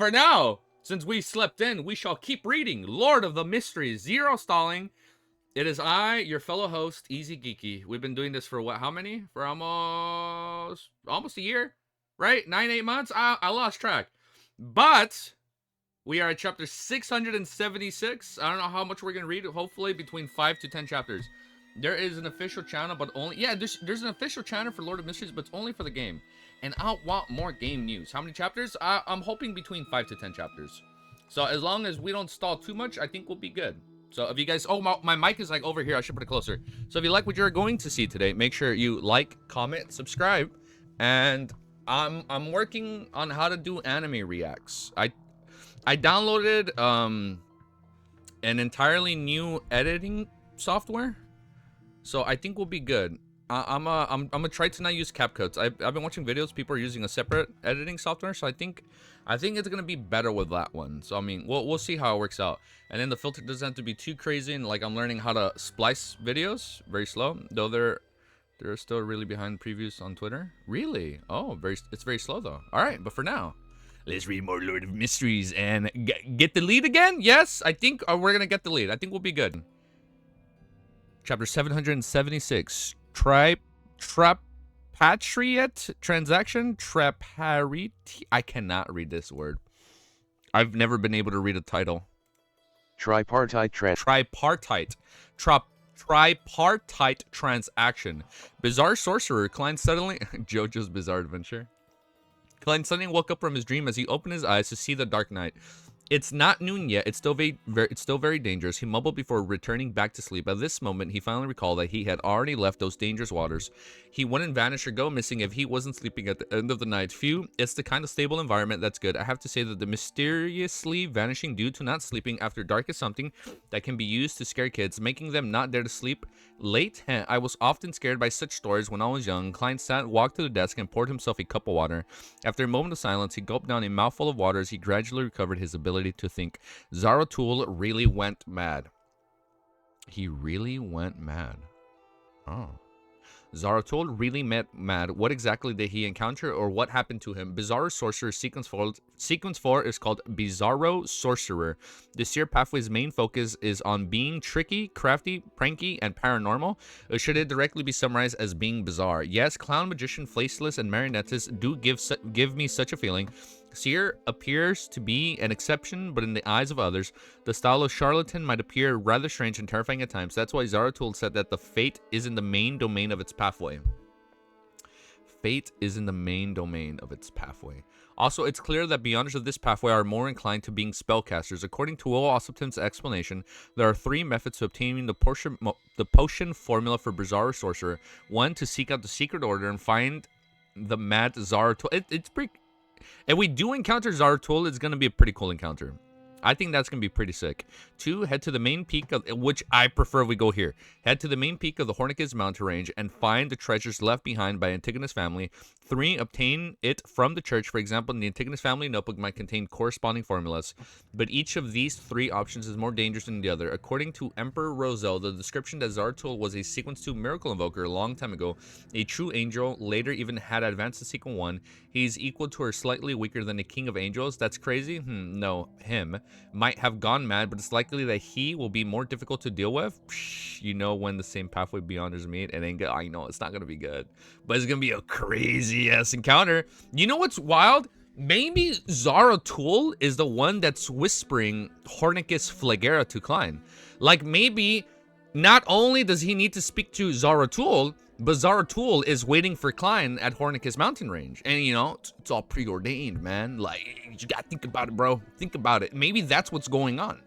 for now, since we slept in, we shall keep reading. Lord of the Mysteries, Zero Stalling. It is I, your fellow host, Easy Geeky. We've been doing this for what? How many? For almost a year, right? 8 months. I lost track, but we are at chapter 676. I don't know how much we're gonna read. Hopefully, between 5 to 10 chapters. There is an official channel, but only there's an official channel for Lord of Mysteries, but it's only for the game. And I want more game news. How many chapters? I'm hoping between 5 to 10 chapters. So as long as we don't stall too much, I think we'll be good. So if you guys, oh, my mic is like over here. I should put it closer. So if you like what you're going to see today, make sure you like, comment, subscribe, and I'm working on how to do anime reacts. I downloaded an entirely new editing software, so I think we'll be good. I'm gonna try to not use CapCuts. I've been watching videos. People are using a separate editing software, so I think it's gonna be better with that one. So I mean, we'll see how it works out. And then the filter doesn't have to be too crazy. And like I'm learning how to splice videos very slow, though they're still really behind previews on Twitter. Really? Oh, it's very slow though. All right, but for now, let's read more Lord of Mysteries and get the lead again. Yes, I think we're gonna get the lead. I think we'll be good. Chapter 776. Tripartite transaction. Tripartite. I cannot read this word. I've never been able to read a title. Tripartite Tripartite transaction. Bizarre sorcerer. Klein suddenly JoJo's Bizarre Adventure. Klein suddenly woke up from his dream as he opened his eyes to see the dark night. It's not noon yet. It's still very dangerous. He mumbled before returning back to sleep. At this moment, he finally recalled that he had already left those dangerous waters. He wouldn't vanish or go missing if he wasn't sleeping at the end of the night. Phew, it's the kind of stable environment that's good. I have to say that the mysteriously vanishing due to not sleeping after dark is something that can be used to scare kids, making them not dare to sleep late. I was often scared by such stories when I was young. Klein walked to the desk and poured himself a cup of water. After a moment of silence, he gulped down a mouthful of water as he gradually recovered his ability to think. Zaratul really went mad. He really went mad. Oh. Zaratul really went mad. What exactly did he encounter, or what happened to him? Bizarro Sorcerer Sequence 4 is called Bizarro Sorcerer. The Seer Pathway's main focus is on being tricky, crafty, pranky, and paranormal. Or should it directly be summarized as being bizarre? Yes, Clown, Magician, Faceless, and Marionettes do give me such a feeling. Seer appears to be an exception, but in the eyes of others, the style of charlatan might appear rather strange and terrifying at times. That's why Zaratul said that the fate is in the main domain of its pathway. Fate is in the main domain of its pathway. Also, it's clear that beyonders of this pathway are more inclined to being spellcasters. According to Will Ossipton's explanation, there are 3 methods to obtaining the potion formula for Bizarro Sorcerer. 1, to seek out the secret order and find the mad Zaratul. It's pretty... If we do encounter Zaratul, it's going to be a pretty cool encounter. I think that's going to be pretty sick. 2, head to the main peak of, which I prefer we go here. Head to the main peak of the Hornicus mountain range and find the treasures left behind by Antigonus family. 3, obtain it from the church. For example, the Antigonus family notebook might contain corresponding formulas. But each of these 3 options is more dangerous than the other. According to Emperor Roselle, the description that Zaratul was a Sequence 2 miracle invoker a long time ago, a true angel, later even had advanced to Sequence 1. He's equal to or slightly weaker than a king of angels. That's crazy? No, him might have gone mad, but it's likely that he will be more difficult to deal with. Psh, you know, when the same pathway beyonders meet, it ain't good. I know it's not gonna be good, but it's gonna be a crazy ass encounter. You know what's wild? Maybe Zaratul is the one that's whispering Hornicus Flagera to Klein. Like, maybe not only does he need to speak to Zaratul, but Zaratul is waiting for Klein at Hornicus mountain range. And, you know, it's all preordained, man. Like, you gotta think about it, bro. Think about it. Maybe that's what's going on.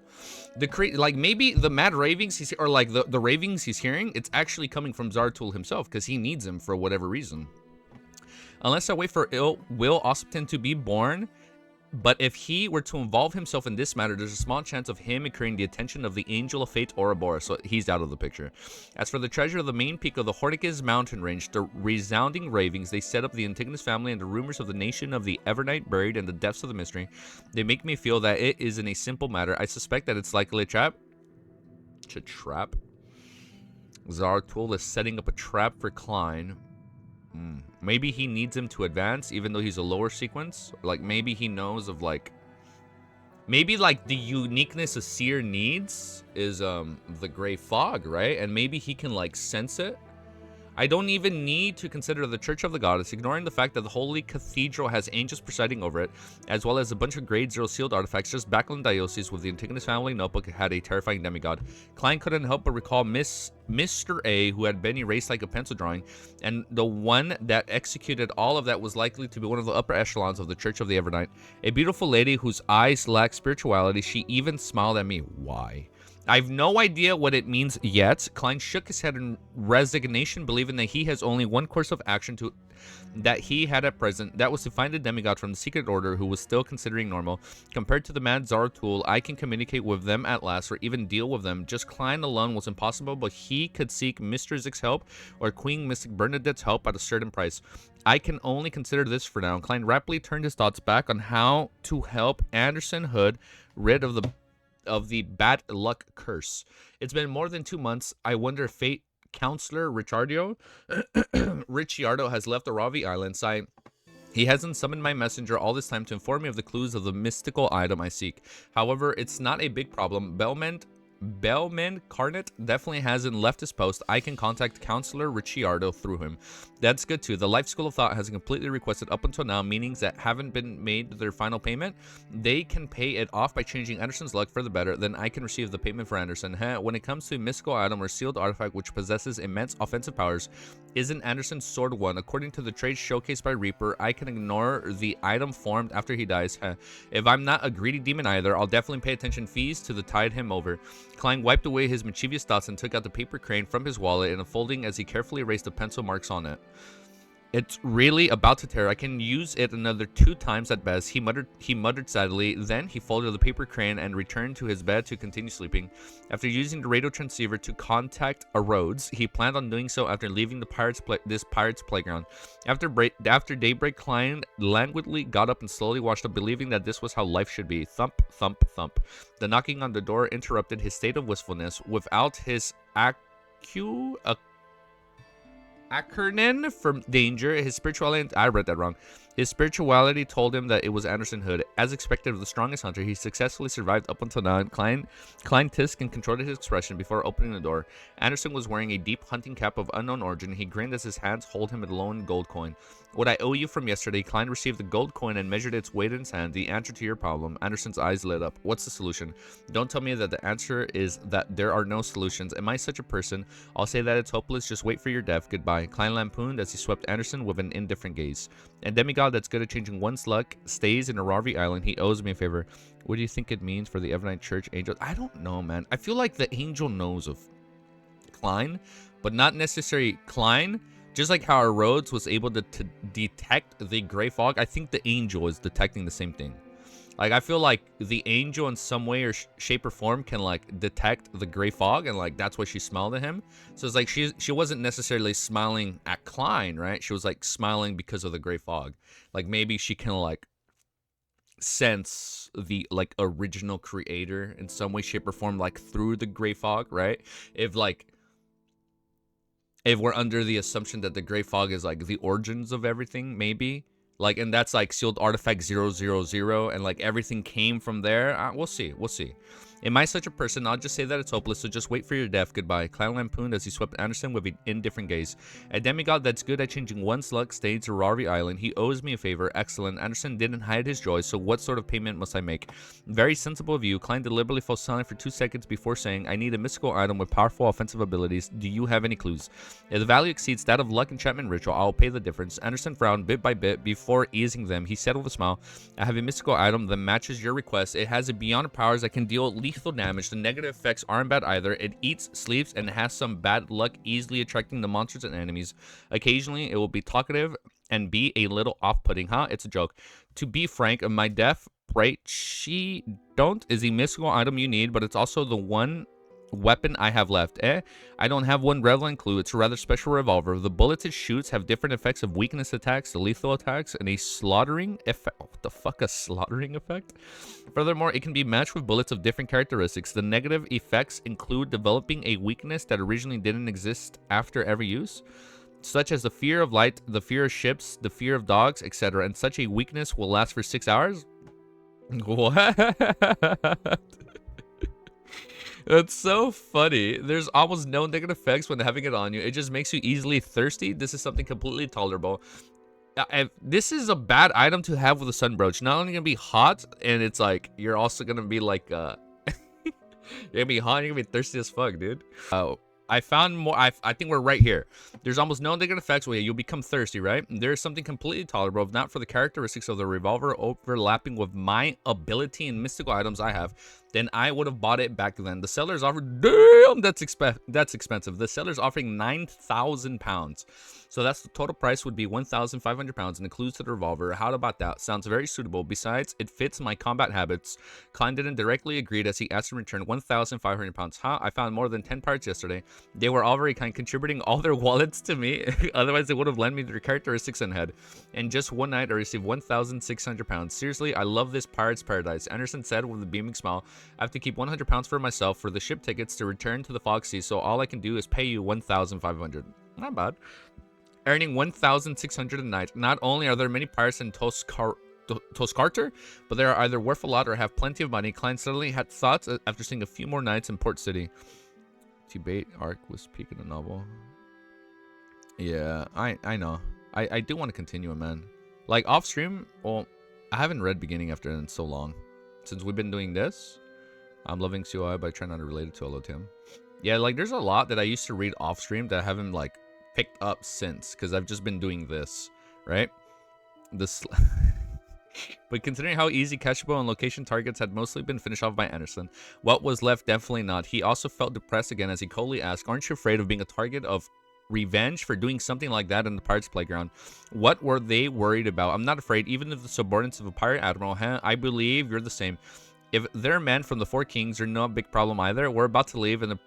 Like, maybe the mad ravings or like the ravings he's hearing, it's actually coming from Zaratul himself, because he needs him for whatever reason. Unless I wait for Will Ossipton to be born, but if he were to involve himself in this matter, there's a small chance of him incurring the attention of the Angel of Fate, Ouroboros, so he's out of the picture. As for the treasure of the main peak of the Hornicus mountain range, the resounding ravings they set up the Antigonus family and the rumors of the nation of the Evernight buried in the depths of the mystery, they make me feel that it isn't a simple matter. I suspect that it's likely a trap. It's a trap? Zaratul is setting up a trap for Klein. Maybe he needs him to advance, even though he's a lower sequence. Like, maybe he knows of, like, Maybe like the uniqueness a seer needs is the gray fog, right? And maybe he can like sense it. I don't even need to consider the Church of the Goddess, ignoring the fact that the Holy Cathedral has angels presiding over it, as well as a bunch of grade 0 sealed artifacts. Just back on the diocese with the Antigonus family notebook had a terrifying demigod. Klein couldn't help but recall Mr. A, who had been erased like a pencil drawing, and the one that executed all of that was likely to be one of the upper echelons of the Church of the Evernight. A beautiful lady whose eyes lacked spirituality. She even smiled at me. Why? I have no idea what it means yet. Klein shook his head in resignation, believing that he has only one course of action that he had at present. That was to find a demigod from the Secret Order who was still considering normal. Compared to the Mad Zaratul, I can communicate with them at last, or even deal with them. Just Klein alone was impossible, but he could seek Mr. Zik's help or Queen Mystic Bernadette's help at a certain price. I can only consider this for now. Klein rapidly turned his thoughts back on how to help Anderson Hood rid of the bad luck curse. It's been more than 2 months. I wonder if fate counselor Ricciardo has left the Ravi Island site. He hasn't summoned my messenger all this time to inform me of the clues of the mystical item I seek. However, it's not a big problem. Bellman Carnet definitely hasn't left his post. I can contact Counselor Ricciardo through him. That's good too. The Life School of Thought has completely requested up until now meanings that haven't been made their final payment. They can pay it off by changing Anderson's luck for the better. Then I can receive the payment for Anderson. When it comes to a mystical item or sealed artifact which possesses immense offensive powers, isn't Anderson's sword one? According to the trade showcased by Reaper, I can ignore the item formed after he dies. If I'm not a greedy demon either, I'll definitely pay attention fees to the tide him over. Klein wiped away his mischievous thoughts and took out the paper crane from his wallet in a folding as he carefully erased the pencil marks on it. It's really about to tear. I can use it another 2 times at best, he muttered sadly. Then he folded the paper crane and returned to his bed to continue sleeping. After using the radio transceiver to contact a Rhodes, he planned on doing so after leaving this pirate's playground. After daybreak, Klein languidly got up and slowly washed up, believing that this was how life should be. Thump, thump, thump. The knocking on the door interrupted his state of wistfulness. Without his acronym from danger, his spirituality, I read that wrong. His spirituality told him that it was Anderson Hood. As expected of the strongest hunter, he successfully survived up until now, and Klein tisk and controlled his expression before opening the door. Anderson was wearing a deep hunting cap of unknown origin. He grinned as his hands hold him a lone gold coin. What I owe you from yesterday. Klein received the gold coin and measured its weight in his hand. The answer to your problem. Anderson's eyes lit up. What's the solution? Don't tell me that the answer is that there are no solutions. Am I such a person? I'll say that it's hopeless. Just wait for your death. Goodbye. Klein lampooned as he swept Anderson with an indifferent gaze. A demigod that's good at changing one's luck stays in Aravi Island. He owes me a favor. What do you think it means for the Evernight Church angel? I don't know, man. I feel like the angel knows of Klein, but not necessarily Klein. Just like how our Rhodes was able to detect the gray fog, I think the angel is detecting the same thing. Like, I feel like the angel in some way or shape or form can, like, detect the gray fog, and, like, that's why she smiled at him. So it's like she wasn't necessarily smiling at Klein, right? She was, like, smiling because of the gray fog. Like, maybe she can, like, sense the, like, original creator in some way, shape, or form, like, through the gray fog, right? If we're under the assumption that the gray fog is, like, the origins of everything, maybe. Like, and that's, like, sealed artifact 000, and, like, everything came from there. We'll see. We'll see. Am I such a person? I'll just say that it's hopeless, so just wait for your death. Goodbye. Klein lampooned as he swept Anderson with an indifferent gaze. A demigod that's good at changing one's luck stays to Rari Island. He owes me a favor. Excellent. Anderson didn't hide his joy, so what sort of payment must I make? Very sensible of you. Klein deliberately fell silent for 2 seconds before saying, I need a mystical item with powerful offensive abilities. Do you have any clues? If the value exceeds that of luck enchantment ritual, I'll pay the difference. Anderson frowned bit by bit before easing them. He said with a smile, I have a mystical item that matches your request. It has a beyond powers that can deal lethal damage. The negative effects aren't bad either. It eats, sleeps, and has some bad luck, easily attracting the monsters and enemies. Occasionally, it will be talkative and be a little off-putting. Huh? It's a joke. To be frank, my death right, she don't is a mystical item you need, but it's also the one weapon I have left. I don't have one relevant clue. It's a rather special revolver. The bullets it shoots have different effects of weakness attacks, the lethal attacks, and a slaughtering effect. What the fuck, a slaughtering effect? Furthermore, it can be matched with bullets of different characteristics. The negative effects include developing a weakness that originally didn't exist after every use, such as the fear of light, the fear of ships, the fear of dogs, etc. And such a weakness will last for 6 hours. What? That's so funny. There's almost no negative effects when having it on you. It just makes you easily thirsty. This is something completely tolerable. This is a bad item to have with a sun brooch. Not only gonna be hot, and it's like you're also gonna be like you're gonna be hot and you're gonna be thirsty as fuck, dude. I found more. I think we're right here. There's almost no negative effects where you'll become thirsty, right? There's something completely tolerable, if not for the characteristics of the revolver overlapping with my ability and mystical items I have, then I would have bought it back then. The seller's offered, damn, that's expensive. The seller's offering 9,000 pounds. So that's the total price would be 1,500 pounds and includes the revolver. How about that? Sounds very suitable. Besides, it fits my combat habits. Klein didn't directly agree as he asked in return 1,500 pounds. Huh? I found more than 10 parts yesterday. They were all very kind, contributing all their wallets to me. Otherwise, they would have lent me their characteristics and head. And just one night, I received 1,600 pounds. Seriously, I love this pirate's paradise. Anderson said with a beaming smile, I have to keep 100 pounds for myself for the ship tickets to return to the Foxy, so all I can do is pay you 1,500. Not bad. Earning 1,600 a night. Not only are there many pirates in Toscarter, but they are either worth a lot or have plenty of money. Klein suddenly had thoughts after seeing a few more nights in Port City. Debate arc was peak in the novel. Yeah, I know. I do want to continue it, man. Like off stream, well, I haven't read beginning after in so long. Since we've been doing this, I'm loving COI, but I try not to relate it to hello Tim. Yeah, like there's a lot that I used to read off stream that I haven't like picked up since, because I've just been doing this, right? This but considering how easy catchable and location targets had mostly been finished off by Anderson, what was left definitely not. He also felt depressed again as he coldly asked, aren't you afraid of being a target of revenge for doing something like that in the pirates playground? What were they worried about? I'm not afraid, even if the subordinates of a pirate admiral, I believe you're the same. If they're men from the Four Kings, they're no big problem either. We're about to leave, and the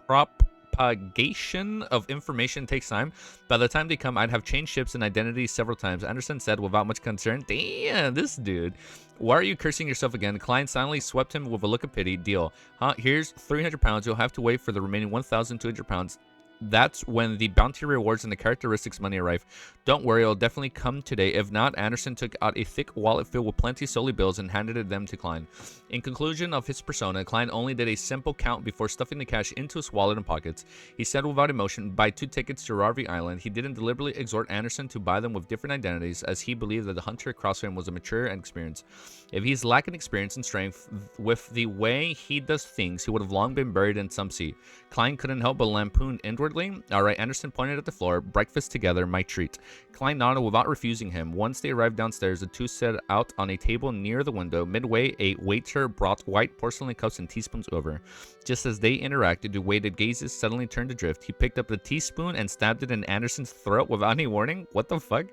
propagation of information takes time. By the time they come, I'd have changed ships and identities several times. Anderson said without much concern. Damn, this dude. Why are you cursing yourself again? Klein silently swept him with a look of pity. Deal. Huh? Here's 300 pounds. You'll have to wait for the remaining 1,200 pounds. That's when the bounty rewards and the characteristics money arrive. Don't worry, it'll definitely come today. If not, Anderson took out a thick wallet filled with plenty of solely bills and handed them to Klein. In conclusion of his persona, Klein only did a simple count before stuffing the cash into his wallet and pockets. He said without emotion, buy 2 tickets to Rarvy Island. He didn't deliberately exhort Anderson to buy them with different identities, as he believed that the hunter across him was a mature and experienced. If he's lacking experience and strength with the way he does things, he would have long been buried in some sea. Klein couldn't help but lampoon inwardly. Alright, Anderson pointed at the floor. Breakfast together, my treat. Klein nodded without refusing him. Once they arrived downstairs, the two sat out on a table near the window. Midway, a waiter brought white porcelain cups and teaspoons over. Just as they interacted, the weighted gazes suddenly turned adrift. He picked up the teaspoon and stabbed it in Anderson's throat without any warning. What the fuck?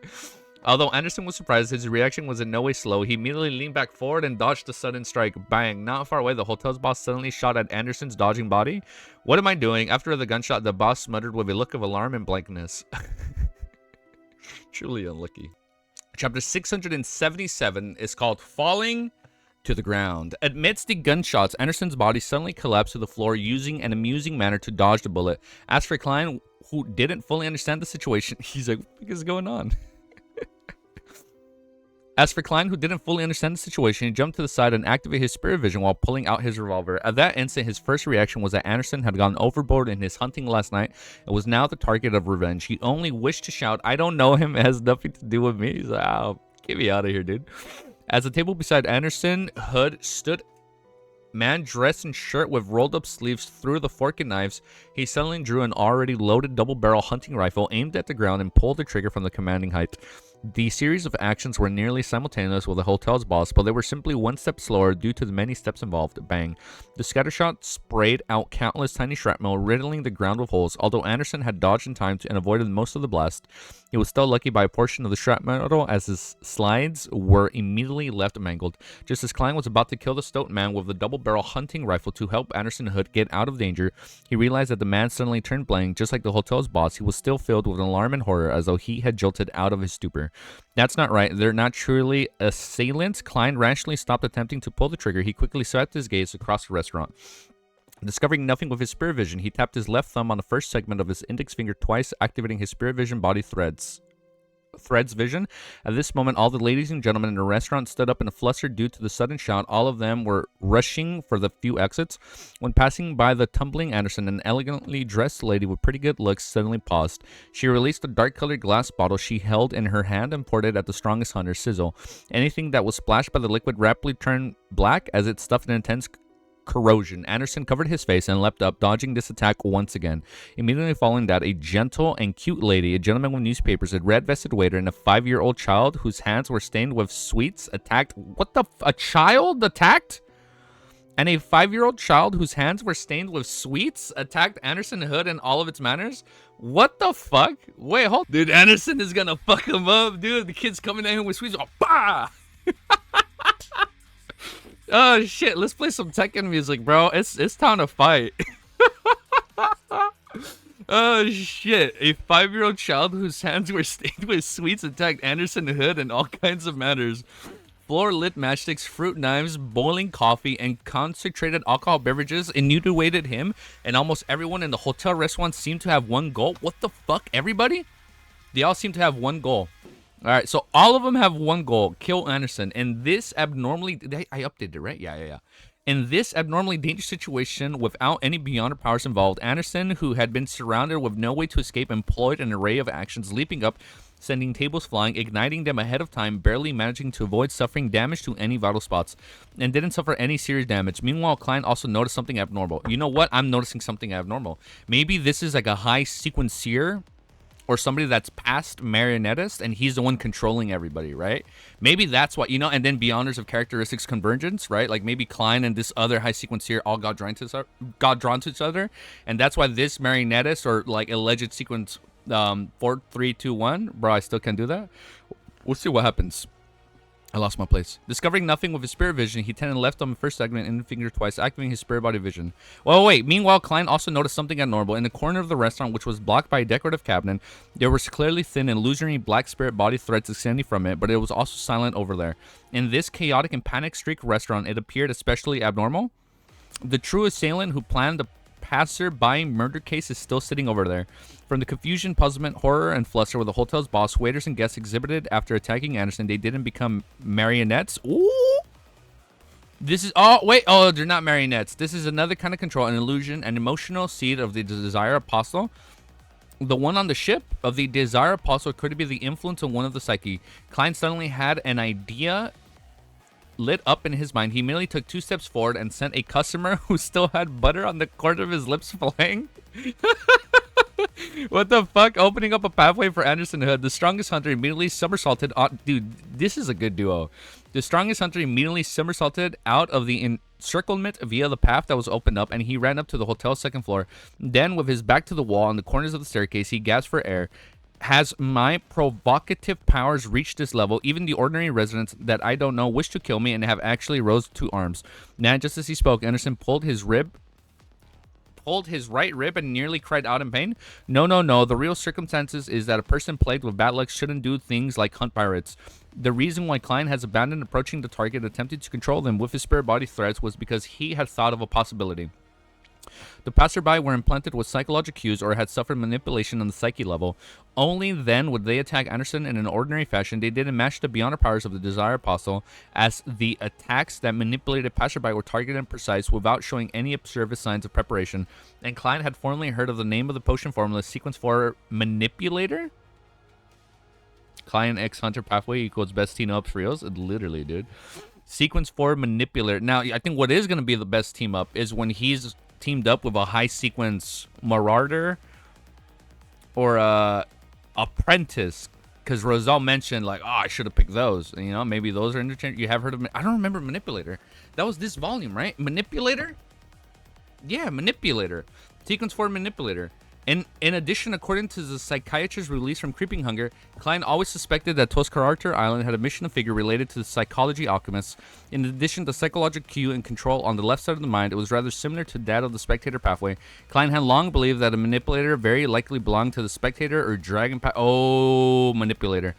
Although Anderson was surprised, his reaction was in no way slow. He immediately leaned back forward and dodged the sudden strike. Bang! Not far away, the hotel's boss suddenly shot at Anderson's dodging body. What am I doing? After the gunshot, the boss muttered with a look of alarm and blankness. Truly unlucky. Chapter 677 is called Falling to the Ground. Amidst the gunshots, Anderson's body suddenly collapsed to the floor, using an amusing manner to dodge the bullet. As for Klein, who didn't fully understand the situation, he's like, what is going on? As for Klein, who didn't fully understand the situation, he jumped to the side and activated his spirit vision while pulling out his revolver. At that instant, his first reaction was that Anderson had gone overboard in his hunting last night and was now the target of revenge. He only wished to shout, I don't know him, it has nothing to do with me. He's like, oh, get me out of here, dude. As the table beside Anderson, Hood stood man dressed in shirt with rolled up sleeves through the fork and knives. He suddenly drew an already loaded double barrel hunting rifle, aimed at the ground, and pulled the trigger from the commanding height. The series of actions were nearly simultaneous with the hotel's boss, but they were simply one step slower due to the many steps involved. Bang. The scattershot sprayed out countless tiny shrapnel, riddling the ground with holes. Although Anderson had dodged in time and avoided most of the blast, he was still lucky by a portion of the shrapnel, as his slides were immediately left mangled. Just as Klein was about to kill the stout man with the double-barrel hunting rifle to help Anderson Hood get out of danger, he realized that the man suddenly turned blank. Just like the hotel's boss, he was still filled with alarm and horror, as though he had jolted out of his stupor. That's not right. They're not truly assailants. Klein rationally stopped attempting to pull the trigger. He quickly swept his gaze across the restaurant. Discovering nothing with his spirit vision, he tapped his left thumb on the first segment of his index finger twice, activating his spirit vision body threads. Thread's vision. At this moment, all the ladies and gentlemen in the restaurant stood up in a fluster due to the sudden shout. All of them were rushing for the few exits. When passing by the tumbling Anderson, an elegantly dressed lady with pretty good looks suddenly paused. She released a dark-colored glass bottle she held in her hand and poured it at the strongest hunter, Sizzle. Anything that was splashed by the liquid rapidly turned black as it stuffed an intense corrosion. Anderson covered his face and leapt up, dodging this attack once again. Immediately following that, a gentle and cute lady, a gentleman with newspapers, a red-vested waiter, and a 5-year-old child whose hands were stained with sweets attacked. What the? A child attacked? And a 5-year-old child whose hands were stained with sweets attacked Anderson Hood and all of its manners? What the fuck? Wait, hold. Dude, Anderson is gonna fuck him up, dude. The kid's coming at him with sweets. Oh, bah! Oh shit, let's play some Tekken music, bro. It's time to fight. Oh shit, a 5-year-old child whose hands were stained with sweets attacked Anderson Hood and all kinds of matters. Floor lit matchsticks, fruit knives, boiling coffee, and concentrated alcohol beverages inundated him, and almost everyone in the hotel restaurant seemed to have one goal. What the fuck, everybody? They all seem to have one goal. All right, so all of them have one goal: kill Anderson. And this abnormally, I updated it, right? Yeah. In this abnormally dangerous situation, without any beyond powers involved, Anderson, who had been surrounded with no way to escape, employed an array of actions, leaping up, sending tables flying, igniting them ahead of time, barely managing to avoid suffering damage to any vital spots, and didn't suffer any serious damage. Meanwhile, Klein also noticed something abnormal. You know what? I'm noticing something abnormal. Maybe this is like a high sequencier, or somebody that's past marionettist, and he's the one controlling everybody, right? Maybe that's what, you know, and then Beyonders of characteristics convergence, right? Like maybe Klein and this other high sequencier all got drawn to each other, and that's why this marionettist or like alleged sequence 4, 3, 2, 1, bro, I still can't do that. We'll see what happens. I lost my place. Discovering nothing with his spirit vision, he turned left on the first segment and fingered twice, activating his spirit body vision. Well, wait. Meanwhile, Klein also noticed something abnormal. In the corner of the restaurant, which was blocked by a decorative cabinet, there was clearly thin and illusory black spirit body threads extending from it, but it was also silent over there. In this chaotic and panic-streaked restaurant, it appeared especially abnormal. The true assailant who planned the passer-by murder case is still sitting over there. From the confusion, puzzlement, horror, and fluster with the hotel's boss, waiters, and guests exhibited after attacking Anderson, they didn't become marionettes. Ooh! This is... Oh, wait. Oh, they're not marionettes. This is another kind of control, an illusion, an emotional seed of the Desire Apostle. The one on the ship of the Desire Apostle could be the influence of one of the psyche. Klein suddenly had an idea lit up in his mind. He merely took 2 steps forward and sent a customer who still had butter on the corner of his lips flying. What the fuck? Opening up a pathway for Anderson Hood. The strongest hunter immediately somersaulted on... Dude, this is a good duo. The strongest hunter immediately somersaulted out of the encirclement via the path that was opened up, and he ran up to the hotel's second floor. Then, with his back to the wall on the corners of the staircase, he gasped for air. Has my provocative powers reached this level? Even the ordinary residents that I don't know wish to kill me and have actually rose to arms. Now, just as he spoke, Anderson pulled his right rib and nearly cried out in pain. No. The real circumstances is that a person plagued with bad luck shouldn't do things like hunt pirates. The reason why Klein has abandoned approaching the target, attempting to control them with his spirit body threads, was because he had thought of a possibility. The passerby were implanted with psychological cues or had suffered manipulation on the psyche level. Only then would they attack Anderson in an ordinary fashion. They didn't match the beyond powers of the Desire Apostle, as the attacks that manipulated passerby were targeted and precise without showing any observed signs of preparation. And Klein had formerly heard of the name of the potion formula, Sequence 4 Manipulator? Klein X Hunter Pathway equals best team up for reals. Literally, dude. Sequence 4 Manipulator. Now, I think what is going to be the best team up is when he's teamed up with a high sequence Marauder or Apprentice, because Roselle mentioned like, oh, I should have picked those. You know, maybe those are interchangeable. You have heard of? I don't remember Manipulator. That was this volume, right? Manipulator. Yeah, Manipulator. Sequence 4 Manipulator. In addition, according to the psychiatrist released from Creeping Hunger, Klein always suspected that Toskararter Island had a mission figure related to the psychology alchemists. In addition to psychological cue and control on the left side of the mind, it was rather similar to that of the spectator pathway. Klein had long believed that a manipulator very likely belonged to the spectator or dragon Oh, manipulator.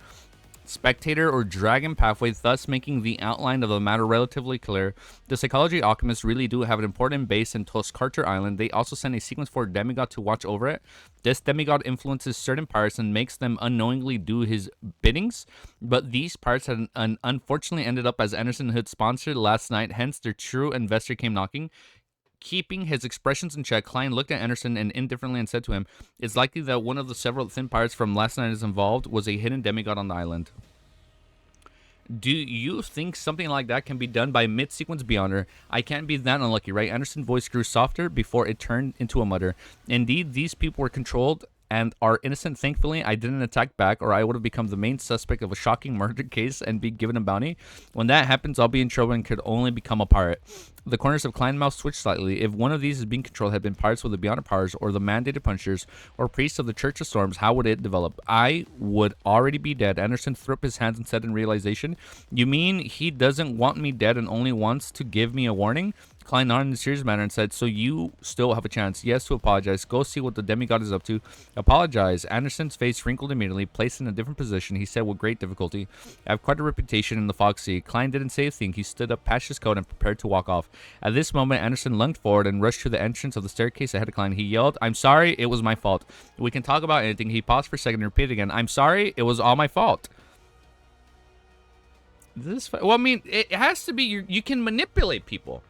spectator, or dragon pathway, thus making the outline of the matter relatively clear. The psychology alchemists really do have an important base in Toscarter Island. They also send a sequence for a demigod to watch over it. This demigod influences certain pirates and makes them unknowingly do his biddings, but these pirates had unfortunately ended up as Anderson had sponsored last night, hence their true investor came knocking. Keeping his expressions in check, Klein looked at Anderson and indifferently and said to him, "It's likely that one of the several thin pirates from last night is involved, was a hidden demigod on the island." Do you think something like that can be done by mid-sequence Beyonder? I can't be that unlucky, right? Anderson's voice grew softer before it turned into a mutter. Indeed, these people were controlled and are innocent. Thankfully, I didn't attack back, or I would have become the main suspect of a shocking murder case and be given a bounty. When that happens, I'll be in trouble and could only become a pirate. The corners of Klein's mouth switched slightly. If one of these is being controlled had been pirates with the Beyonder powers, or the mandated punchers, or priests of the Church of Storms, how would it develop? I would already be dead. Anderson threw up his hands and said in realization, "You mean he doesn't want me dead and only wants to give me a warning?" Klein nodded in a serious manner and said, "So you still have a chance. Yes, to apologize. Go see what the demigod is up to. Apologize." Anderson's face wrinkled immediately. Placed in a different position, he said with great difficulty, "I have quite a reputation in the Foxy." Klein didn't say a thing. He stood up, patched his coat, and prepared to walk off. At this moment, Anderson lunged forward and rushed to the entrance of the staircase ahead of Klein. He yelled, "I'm sorry. It was my fault. We can talk about anything." He paused for a second and repeated again, "I'm sorry. It was all my fault." Well, I mean, it has to be. You can manipulate people.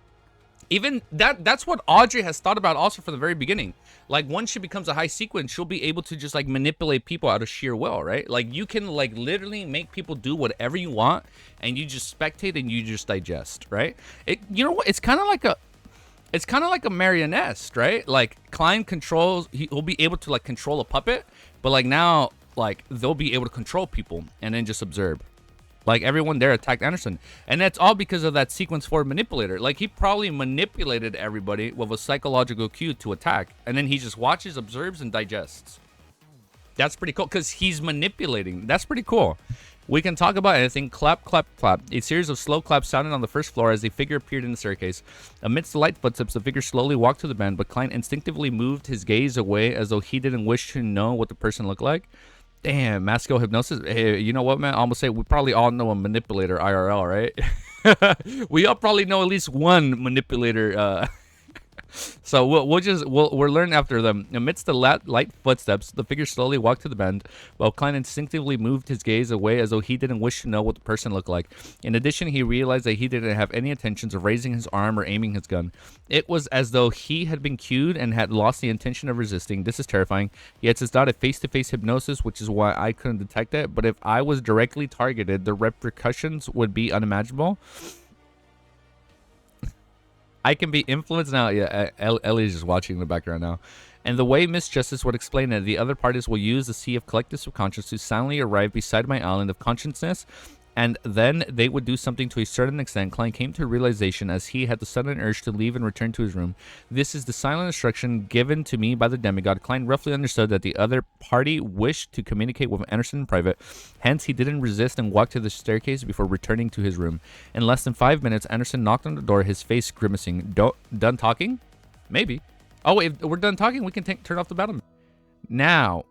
Even that's what Audrey has thought about also from the very beginning. Like, once she becomes a high sequence, she'll be able to just like manipulate people out of sheer will, right? Like, you can like literally make people do whatever you want, and you just spectate and you just digest, right? You know what? It's kind of like a marionette, right? Like, Klein controls, he'll be able to like control a puppet, but like now, like they'll be able to control people and then just observe. Like, everyone there attacked Anderson. And that's all because of that sequence 4 manipulator. Like, he probably manipulated everybody with a psychological cue to attack. And then he just watches, observes, and digests. That's pretty cool, because he's manipulating. That's pretty cool. We can talk about anything. Clap, clap, clap. A series of slow claps sounded on the first floor as a figure appeared in the staircase. Amidst the light footsteps, the figure slowly walked to the bend, but Klein instinctively moved his gaze away as though he didn't wish to know what the person looked like. Damn, Masco hypnosis. Hey, you know what, man? I'm gonna say we probably all know a manipulator IRL, right? We all probably know at least one manipulator. So we'll learn after them. Amidst the light footsteps, the figure slowly walked to the bend, while Klein instinctively moved his gaze away as though he didn't wish to know what the person looked like. In addition, he realized that he didn't have any intentions of raising his arm or aiming his gun. It was as though he had been cued and had lost the intention of resisting. This is terrifying. Yet it's not a face-to-face hypnosis, which is why I couldn't detect it. But if I was directly targeted, the repercussions would be unimaginable. I can be influenced now. Yeah, Ellie's just watching in the background now. And the way Miss Justice would explain it, the other parties will use the sea of collective subconscious to silently arrive beside my island of consciousness, and then they would do something to a certain extent. Klein came to a realization as he had the sudden urge to leave and return to his room. This is the silent instruction given to me by the demigod. Klein roughly understood that the other party wished to communicate with Anderson in private. Hence, he didn't resist and walked to the staircase before returning to his room. In less than 5 minutes, Anderson knocked on the door, his face grimacing. Done talking? Maybe. Oh, wait, if we're done talking, we can turn off the battle. Now,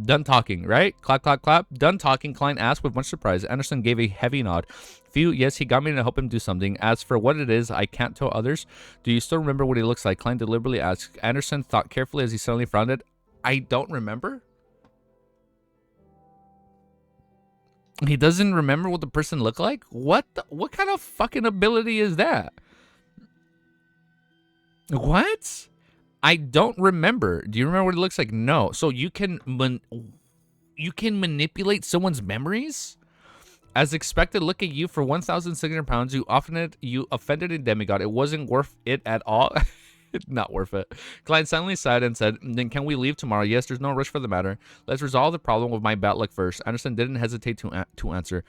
done talking, right? Clap, clap, clap. Done talking, Klein asked with much surprise. Anderson gave a heavy nod. Phew, yes, he got me to help him do something. As for what it is, I can't tell others. Do you still remember what he looks like? Klein deliberately asked. Anderson thought carefully as he suddenly frowned. I don't remember. He doesn't remember what the person looked like? What kind of fucking ability is that? What? I don't remember. Do you remember what it looks like? No. So you can manipulate someone's memories? As expected, look at you. For 1,600 pounds, you offended a demigod. It wasn't worth it at all. Not worth it. Klein silently sighed and said, "Then can we leave tomorrow?" "Yes, there's no rush for the matter. Let's resolve the problem with my bad luck first." Anderson didn't hesitate to answer.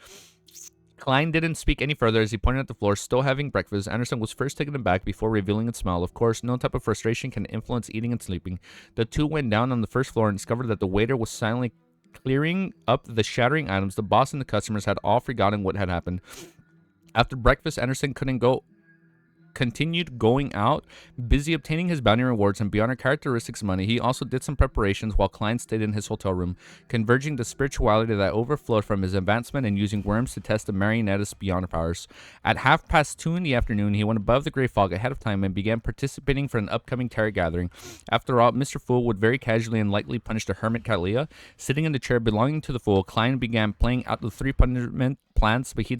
Klein didn't speak any further as he pointed at the floor. Still having breakfast, Anderson was first taken aback before revealing its smell. Of course, no type of frustration can influence eating and sleeping. The two went down on the first floor and discovered that the waiter was silently clearing up the shattering items. The boss and the customers had all forgotten what had happened. After breakfast, Anderson couldn't go continued going out, busy obtaining his bounty rewards and beyond our characteristics money. He also did some preparations while Klein stayed in his hotel room, converging the spirituality that overflowed from his advancement and using worms to test the marionette's beyond powers. At 2:30 in the afternoon, he went above the gray fog ahead of time and began participating for an upcoming tarot gathering. After all, Mr. Fool would very casually and lightly punish the hermit Kalia. Sitting in the chair belonging to the Fool, Klein began playing out the 3 punishment plans, but he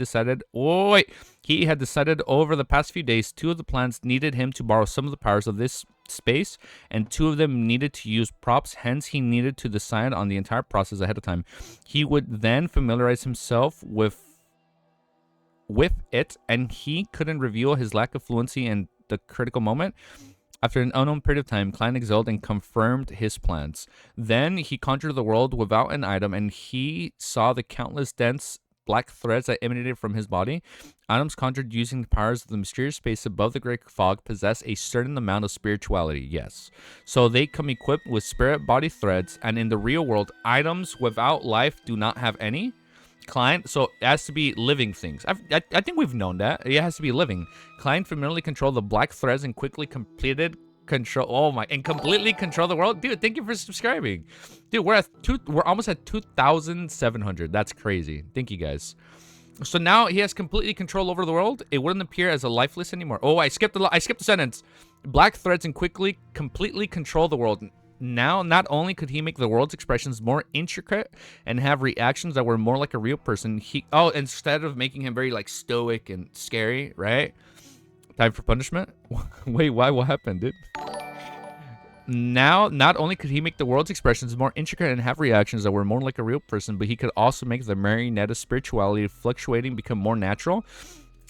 had decided over the past few days 2 of the plans needed him to borrow some of the powers of this space, and 2 of them needed to use props. Hence, he needed to decide on the entire process ahead of time. He would then familiarize himself with it, and he couldn't reveal his lack of fluency in the critical moment. After an unknown period of time, Klein exhaled and confirmed his plans. Then he conjured the world without an item, and he saw the countless dense black threads that emanated from his body. Items conjured using the powers of the mysterious space above the gray fog possess a certain amount of spirituality, yes. So they come equipped with spirit body threads, and in the real world, items without life do not have any. Klein, so it has to be living things. I think we've known that. It has to be living. Klein familiarly controlled the black threads and quickly completely control the world. Dude, thank you for subscribing. Dude, we're almost at 2,700. That's crazy. Thank you guys. So now he has completely control over the world. It wouldn't appear as a lifeless anymore. Oh, I skipped the sentence. Black threads and completely control the world. Now, not only could he make the world's expressions more intricate and have reactions that were more like a real person, instead of making him very like stoic and scary, right? Time for punishment? Wait, why? What happened, dude? Now, not only could he make the world's expressions more intricate and have reactions that were more like a real person, but he could also make the marionette spirituality fluctuating become more natural.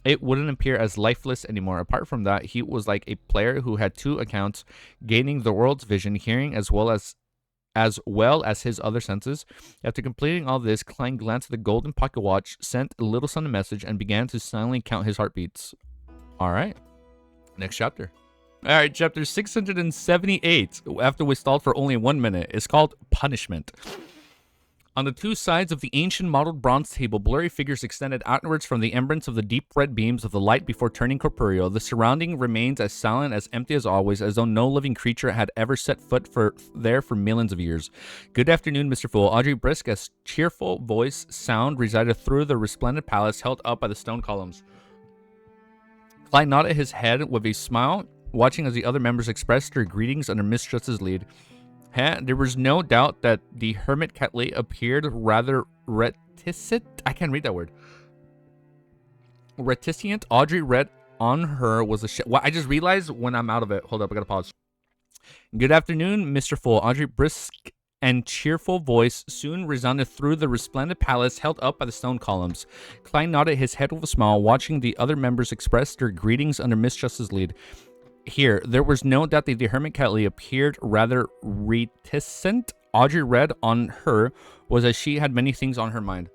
It wouldn't appear as lifeless anymore. Apart from that, he was like a player who had 2 accounts, gaining the world's vision, hearing, as well as his other senses. After completing all this, Klein glanced at the golden pocket watch, sent a little son a message, and began to silently count his heartbeats. All right. Next chapter. All right, chapter 678, after we stalled for only 1 minute, is called Punishment. On the 2 sides of the ancient modeled bronze table, blurry figures extended outwards from the embers of the deep red beams of the light before turning corporeal. The surrounding remains as silent, as empty as always, as though no living creature had ever set foot there for millions of years. Good afternoon, Mr. Fool. Audrey Brisk's cheerful voice sound resided through the resplendent palace held up by the stone columns. Klein nodded his head with a smile, watching as the other members expressed their greetings under Miss Justice's lead. There was no doubt that the hermit Catley appeared rather reticent. I can't read that word. Reticent. Audrey read on her was a well, I just realized when I'm out of it. Hold up, I gotta pause. Good afternoon, Mr. Fool. Audrey brisk and cheerful voice soon resounded through the resplendent palace held up by the stone columns. Klein nodded his head with a smile, watching the other members express their greetings under Miss Justice's lead. Here, there was no doubt that the hermit Catley appeared rather reticent. Audrey read on her was as she had many things on her mind.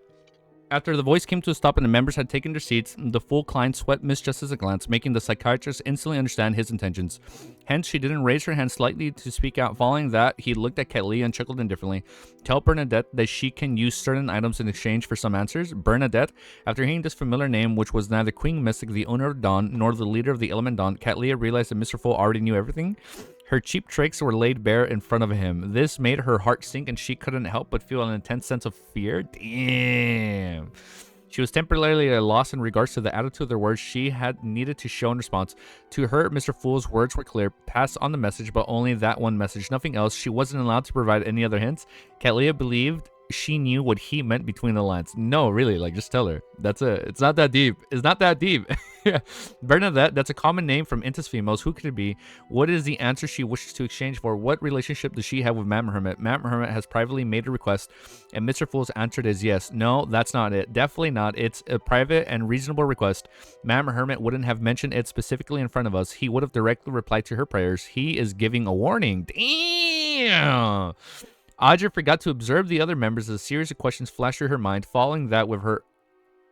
After the voice came to a stop and the members had taken their seats, the Fool Klein swept Miss Justice a glance, making the psychiatrist instantly understand his intentions. Hence, she didn't raise her hand slightly to speak out. Following that, he looked at Catley and chuckled indifferently. Tell Bernadette that she can use certain items in exchange for some answers. Bernadette, after hearing this familiar name, which was neither Queen Mystic, the owner of Dawn, nor the leader of the Element Dawn, Catley realized that Mr. Fool already knew everything. Her cheap tricks were laid bare in front of him. This made her heart sink, and she couldn't help but feel an intense sense of fear. Damn. She was temporarily at a loss in regards to the attitude of their words she had needed to show in response. To her, Mr. Fool's words were clear. Pass on the message, but only that one message, nothing else. She wasn't allowed to provide any other hints. Catley believed she knew what he meant between the lines. No, really, like, just tell her. That's it. It's not that deep. It's not that deep. Bernadette, that's a common name from Intis females. Who could it be? What is the answer she wishes to exchange for? What relationship does she have with Madame Hermit? Madame Hermit has privately made a request, and Mr. Fool's answered is yes. No, that's not it. Definitely not. It's a private and reasonable request. Madame Hermit wouldn't have mentioned it specifically in front of us. He would have directly replied to her prayers. He is giving a warning. Damn! Audrey forgot to observe the other members as a series of questions flashed through her mind. Following that, with her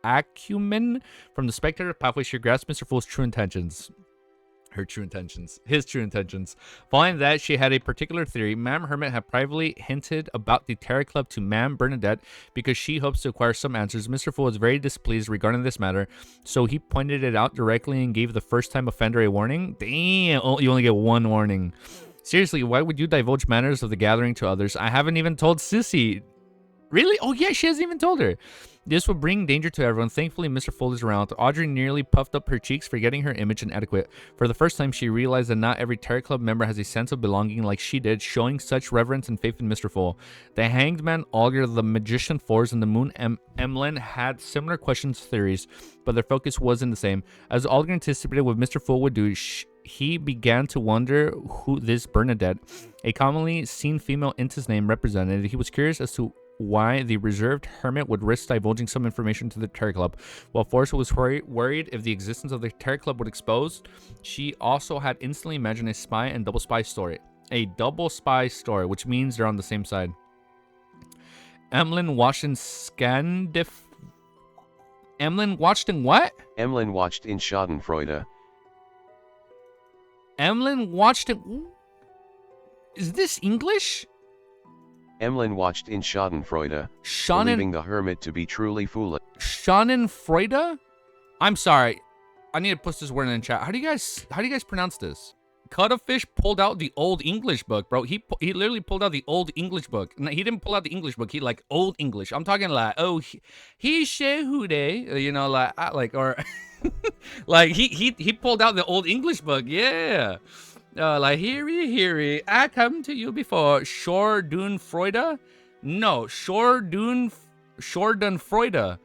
acumen from the spectator pathway, she grasped Mr. Fool's true intentions. Her true intentions. His true intentions. Following that, she had a particular theory. Ma'am Hermit had privately hinted about the Terror Club to Ma'am Bernadette because she hopes to acquire some answers. Mr. Fool was very displeased regarding this matter, so he pointed it out directly and gave the first-time offender a warning. Damn, you only get one warning. Seriously, why would you divulge matters of the gathering to others? I haven't even told Sissy. Really? Oh, yeah, she hasn't even told her. This would bring danger to everyone. Thankfully, Mr. Fool is around. Audrey nearly puffed up her cheeks, forgetting her image inadequate. For the first time, she realized that not every Terror Club member has a sense of belonging like she did, showing such reverence and faith in Mr. Fool. The Hanged Man, Augur, the Magician Fours, and the Moon Emlyn had similar questions theories, but their focus wasn't the same. As Augur anticipated what Mr. Fool would do, he began to wonder who this Bernadette, a commonly seen female Inta's name, represented. He was curious as to why the reserved hermit would risk divulging some information to the Terror Club. While Forrester was worried if the existence of the Terror Club would expose, she also had instantly imagined a spy and double spy story. A double spy story, which means they're on the same side. Emlyn watched in Emlyn watched in what? Emlyn watched in Schadenfreude. Emlyn watched in... Is this English? Emlyn watched in Schadenfreude, believing the hermit to be truly foolish. Schadenfreude? I'm sorry. I need to put this word in the chat. How do you guys pronounce this? Cuttlefish pulled out the old English book, bro. He literally pulled out the old English book. No, he didn't pull out the English book. He like old English. I'm talking like, oh, he shehude, you know, like or like he pulled out the old English book. Yeah. Like, heary, I come to you before. Schadenfreude? No, Schadenfreude.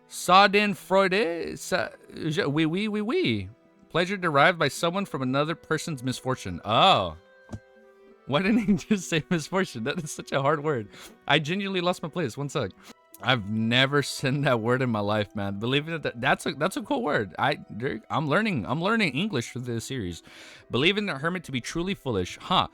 Schadenfreude? Oui. Pleasure derived by someone from another person's misfortune. Oh. Why didn't he just say misfortune? That is such a hard word. I genuinely lost my place. One sec. I've never said that word in my life, man. Believe it, that's a cool word. I'm learning English for this series. Believing the hermit to be truly foolish, huh?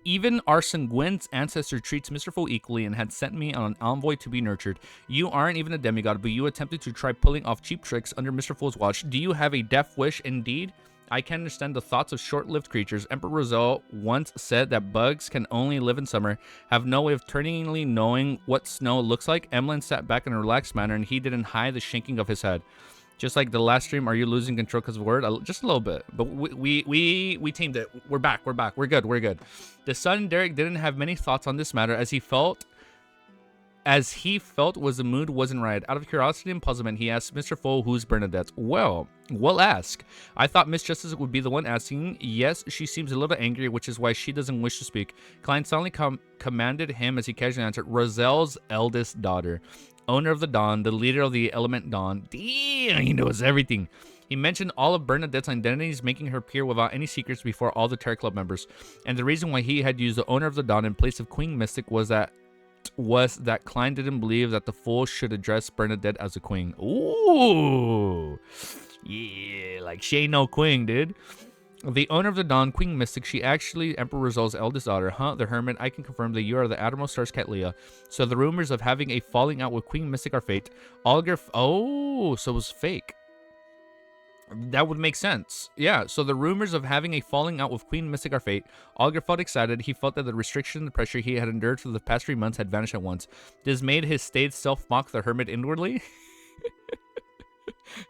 Even Arsene Gwyn's ancestor treats Mr. Fool equally and had sent me on an envoy to be nurtured. You aren't even a demigod, but you attempted to try pulling off cheap tricks under Mr. Fool's watch. Do you have a death wish indeed? I can understand the thoughts of short-lived creatures. Emperor Roselle once said that bugs can only live in summer, have no way of turningly knowing what snow looks like. Emlyn sat back in a relaxed manner, and he didn't hide the shaking of his head. Just like the last stream, are you losing control because of word? Just a little bit, but we tamed it. We're back. We're good. The son Derek didn't have many thoughts on this matter, as he felt was the mood wasn't right. Out of curiosity and puzzlement, he asked Mr. Fool, who's Bernadette? Well, we'll ask. I thought Miss Justice would be the one asking. Yes, she seems a little angry, which is why she doesn't wish to speak. Klein suddenly commanded him as he casually answered, Roselle's eldest daughter, owner of the Dawn, the leader of the element Dawn. Damn, he knows everything. He mentioned all of Bernadette's identities, making her appear without any secrets before all the Terror Club members. And the reason why he had used the owner of the Dawn in place of Queen Mystic was that Klein didn't believe that the Fool should address Bernadette as a queen. Ooh. Yeah, like she ain't no queen, dude. The owner of the Dawn, Queen Mystic, she actually Emperor Roselle's eldest daughter. Huh, the hermit, I can confirm that you are the Admiral Star's cat Leah. So the rumors of having a falling out with Queen Mystic are fake. Oh, so it was fake. That would make sense. Yeah, so the rumors of having a falling out with Queen Mystic are fate. Augur felt excited. He felt that the restriction and the pressure he had endured for the past 3 months had vanished at once. This made his staid self mock the hermit inwardly.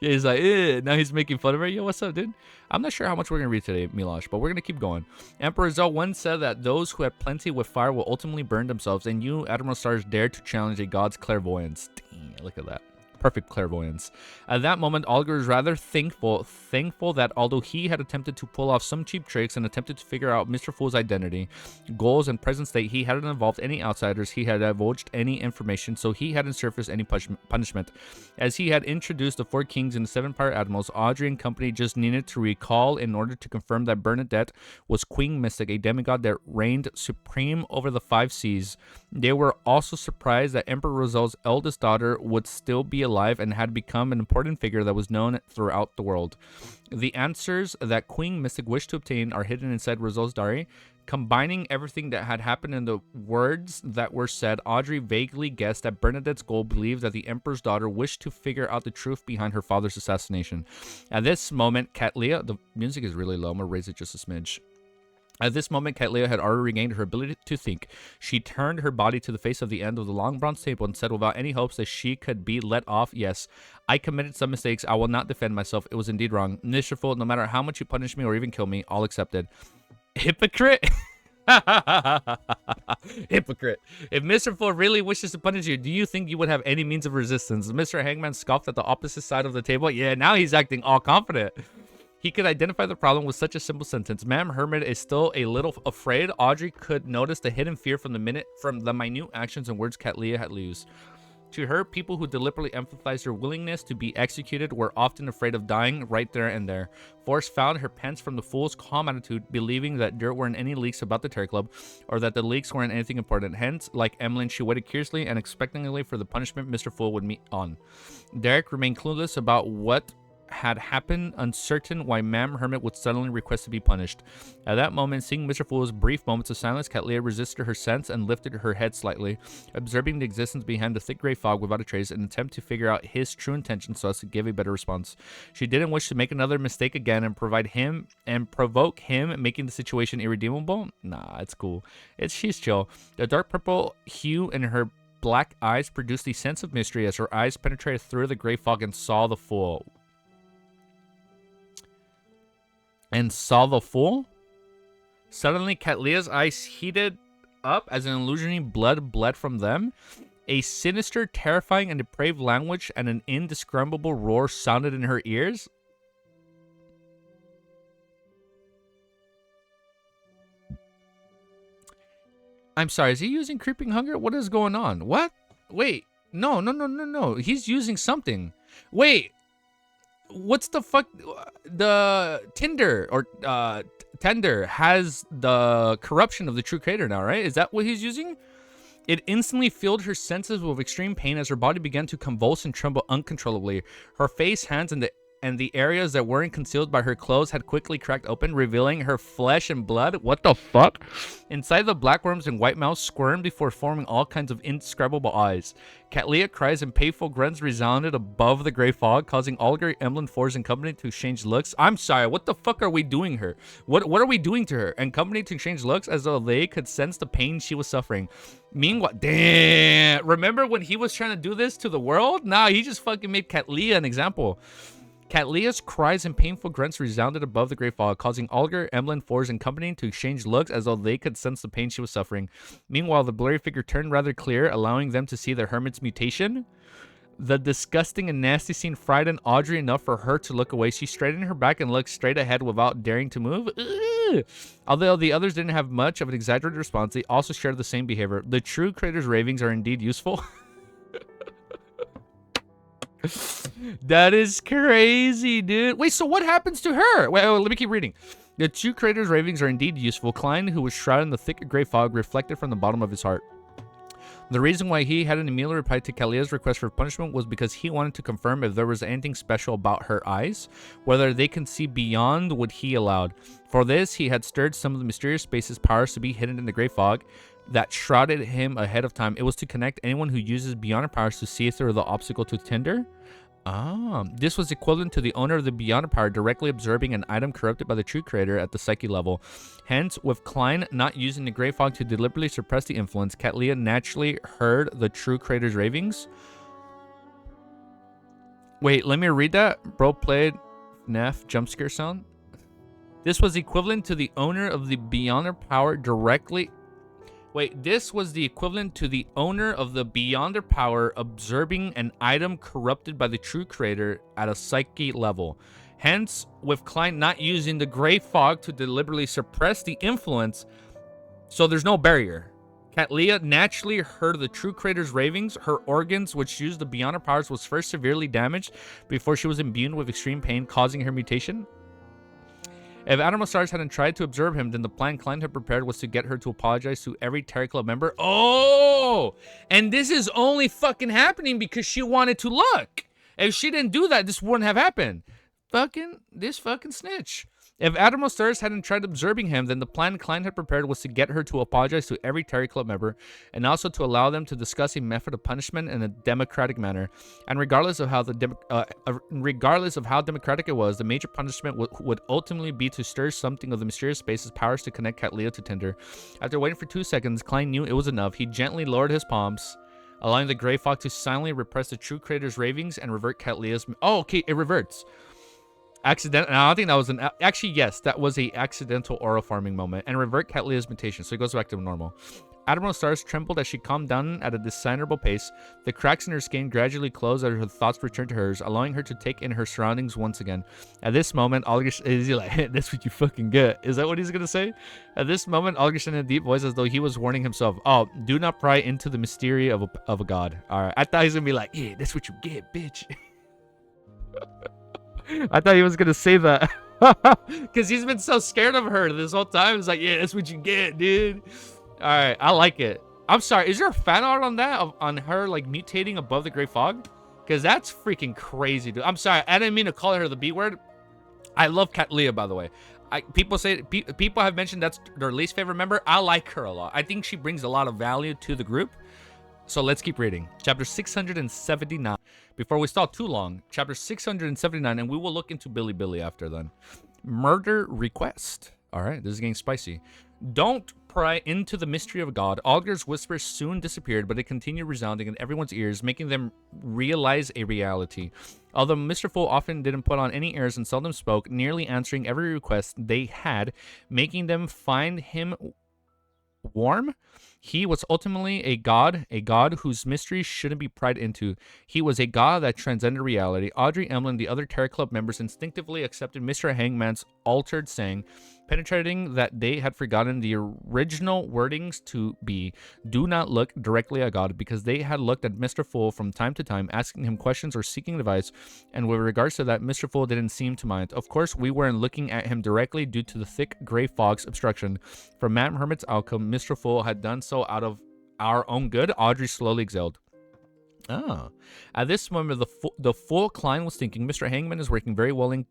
Yeah, he's like, eh. Now he's making fun of her. Yo, what's up, dude? I'm not sure how much we're going to read today, Milosh, but we're going to keep going. Emperor Zell once said that those who had plenty with fire will ultimately burn themselves, and you, Admiral Stars, dared to challenge a god's clairvoyance. Damn, look at that. Perfect clairvoyance. At that moment, Augur was rather thankful that although he had attempted to pull off some cheap tricks and attempted to figure out Mr. Fool's identity, goals, and present state, he hadn't involved any outsiders, he had divulged any information, so he hadn't surfaced any punishment. As he had introduced the 4 kings and the 7 pirate admirals, Audrey and company just needed to recall in order to confirm that Bernadette was Queen Mystic, a demigod that reigned supreme over the 5 seas. They were also surprised that Emperor Roselle's eldest daughter would still be alive alive and had become an important figure that was known throughout the world. The answers that Queen Mystic wished to obtain are hidden inside Roselle's diary. Combining everything that had happened in the words that were said, Audrey vaguely guessed that Bernadette's goal believed that the Emperor's daughter wished to figure out the truth behind her father's assassination. At this moment, Cattleya, the music is really low, I'm going to raise it just a smidge. At this moment, Cattleya had already regained her ability to think. She turned her body to the face of the end of the long bronze table and said without any hopes that she could be let off, "Yes, I committed some mistakes. I will not defend myself. It was indeed wrong. Mr. Fool, no matter how much you punish me or even kill me, all accepted." Hypocrite? Hypocrite. If Mr. Fool really wishes to punish you, do you think you would have any means of resistance? Mr. Hangman scoffed at the opposite side of the table. Yeah, now he's acting all confident. He could identify the problem with such a simple sentence. Ma'am Hermit is still a little afraid. Audrey could notice the hidden fear from the minute actions and words Cattleya had used. To her, people who deliberately emphasized their willingness to be executed were often afraid of dying right there and there. Force found her pence from the fool's calm attitude, believing that there weren't any leaks about the Terror Club, or that the leaks weren't anything important. Hence, like Emlyn, she waited curiously and expectantly for the punishment Mr. Fool would meet on. Derek remained clueless about what had happened, uncertain why Ma'am Hermit would suddenly request to be punished. At that moment, seeing Mr. Fool's brief moments of silence, Cattleya resisted her sense and lifted her head slightly, observing the existence behind the thick gray fog without a trace, in an attempt to figure out his true intentions so as to give a better response. She didn't wish to make another mistake again and provoke him, making the situation irredeemable. Nah, it's cool. She's chill. The dark purple hue in her black eyes produced a sense of mystery as her eyes penetrated through the gray fog and saw the Fool. Suddenly, Cattleya's eyes heated up as an illusory blood bled from them. A sinister, terrifying, and depraved language and an indescribable roar sounded in her ears. I'm sorry, is he using Creeping Hunger? What is going on? What? Wait, no. He's using something. Wait. What's the fuck? The Tinder or Tender has the corruption of the true creator now, right? Is that what he's using? It instantly filled her senses with extreme pain as her body began to convulse and tremble uncontrollably. Her face, hands, and the areas that weren't concealed by her clothes had quickly cracked open, revealing her flesh and blood. What the fuck? Inside, the black worms and white mouths squirmed before forming all kinds of indescribable eyes. Cattleya cries and painful grunts resounded above the gray fog, causing Olga, Emlyn, Force, and company to exchange looks. I'm sorry, what the fuck are we doing her? What are we doing to her? And company to exchange looks as though they could sense the pain she was suffering. Meanwhile, damn, remember when he was trying to do this to the world? Nah, he just fucking made Cattleya an example. Cattleya's cries and painful grunts resounded above the gray fog, causing Olga, Emlyn, Force, and company to exchange looks as though they could sense the pain she was suffering. Meanwhile, the blurry figure turned rather clear, allowing them to see the hermit's mutation. The disgusting and nasty scene frightened Audrey enough for her to look away. She straightened her back and looked straight ahead without daring to move. Ugh. Although the others didn't have much of an exaggerated response, they also shared the same behavior. The true creator's ravings are indeed useful. That is crazy, dude. Wait, so what happens to her? Wait, let me keep reading. The true creator's ravings are indeed useful. Klein, who was shrouded in the thick gray fog, reflected from the bottom of his heart. The reason why he hadn't immediately replied to Cattleya's request for punishment was because he wanted to confirm if there was anything special about her eyes, whether they can see beyond what he allowed. For this, he had stirred some of the mysterious space's powers to be hidden in the gray fog that shrouded him ahead of time. It was to connect anyone who uses Beyonder powers to see through the obstacle to Tinder. This was equivalent to the owner of the Beyonder power directly observing an item corrupted by the true creator at the psyche level. Hence, with Klein not using the gray fog to deliberately suppress the influence, Cattleya naturally heard the true creator's ravings. Wait, let me read that. Bro played Neff jump scare sound. This was equivalent to the owner of the Beyonder power directly... Wait, this was the equivalent to the owner of the Beyonder power observing an item corrupted by the true creator at a psyche level. Hence, with Klein not using the gray fog to deliberately suppress the influence, so there's no barrier. Cattleya naturally heard the true creator's ravings. Her organs, which used the Beyonder powers, was first severely damaged before she was imbued with extreme pain, causing her mutation. If Animal Stars hadn't tried to observe him, then the plan Klein had prepared was to get her to apologize to every Terror Club member. Oh! And this is only fucking happening because she wanted to look. If she didn't do that, this wouldn't have happened. This fucking snitch. If Admiral Stars hadn't tried observing him, then the plan Klein had prepared was to get her to apologize to every Terry Club member, and also to allow them to discuss a method of punishment in a democratic manner. And regardless of how democratic it was, the major punishment would ultimately be to stir something of the mysterious space's powers to connect Cat Leo to Tinder. After waiting for 2 seconds, Klein knew it was enough. He gently lowered his palms, allowing the Grey Fog to silently repress the true creator's ravings and revert Cat Leo's... Oh, okay, it reverts. Accident. I don't think that was an... Actually, yes, that was a accidental oral farming moment. And revert Cat Leo's mutation, so it goes back to normal. Admiral Stars trembled as she calmed down at a discernible pace. The cracks in her skin gradually closed as her thoughts returned to hers, allowing her to take in her surroundings once again. At this moment, August is like, hey, that's what you fucking get. Is that what he's gonna say? At this moment, August in a deep voice, as though he was warning himself. Oh, do not pry into the mystery of a god. All right, I thought he was gonna be like, yeah, that's what you get, bitch. I thought he was gonna say that. Because he's been so scared of her this whole time. It's like, yeah, that's what you get, dude. All right, I like it. I'm sorry, is there a fan art on that? On her, like, mutating above the Great Fog? Because that's freaking crazy, dude. I'm sorry, I didn't mean to call her the B word. I love Cat Leo, by the way. People have mentioned that's their least favorite member. I like her a lot. I think she brings a lot of value to the group. So let's keep reading. Chapter 679. Before we stall too long, chapter 679, and we will look into Billy after then. Murder request. All right, this is getting spicy. Don't pry into the mystery of God. Alger's whispers soon disappeared, but it continued resounding in everyone's ears, making them realize a reality. Although Mr. Fool often didn't put on any airs and seldom spoke, nearly answering every request they had, making them find him warm. He was ultimately a god whose mysteries shouldn't be pried into. He was a god that transcended reality. Audrey, Emily, and the other Terror Club members instinctively accepted Mr. Hangman's altered saying, penetrating that they had forgotten the original wordings to be, do not look directly at God, because they had looked at Mr. Fool from time to time, asking him questions or seeking advice, and with regards to that, Mr. Fool didn't seem to mind. Of course, we weren't looking at him directly due to the thick gray fog's obstruction. For Madam Hermit's outcome, Mr. Fool had done so out of our own good. Audrey slowly exhaled. Ah. At this moment, the Fool Klein was thinking, Mr. Hangman is working very well in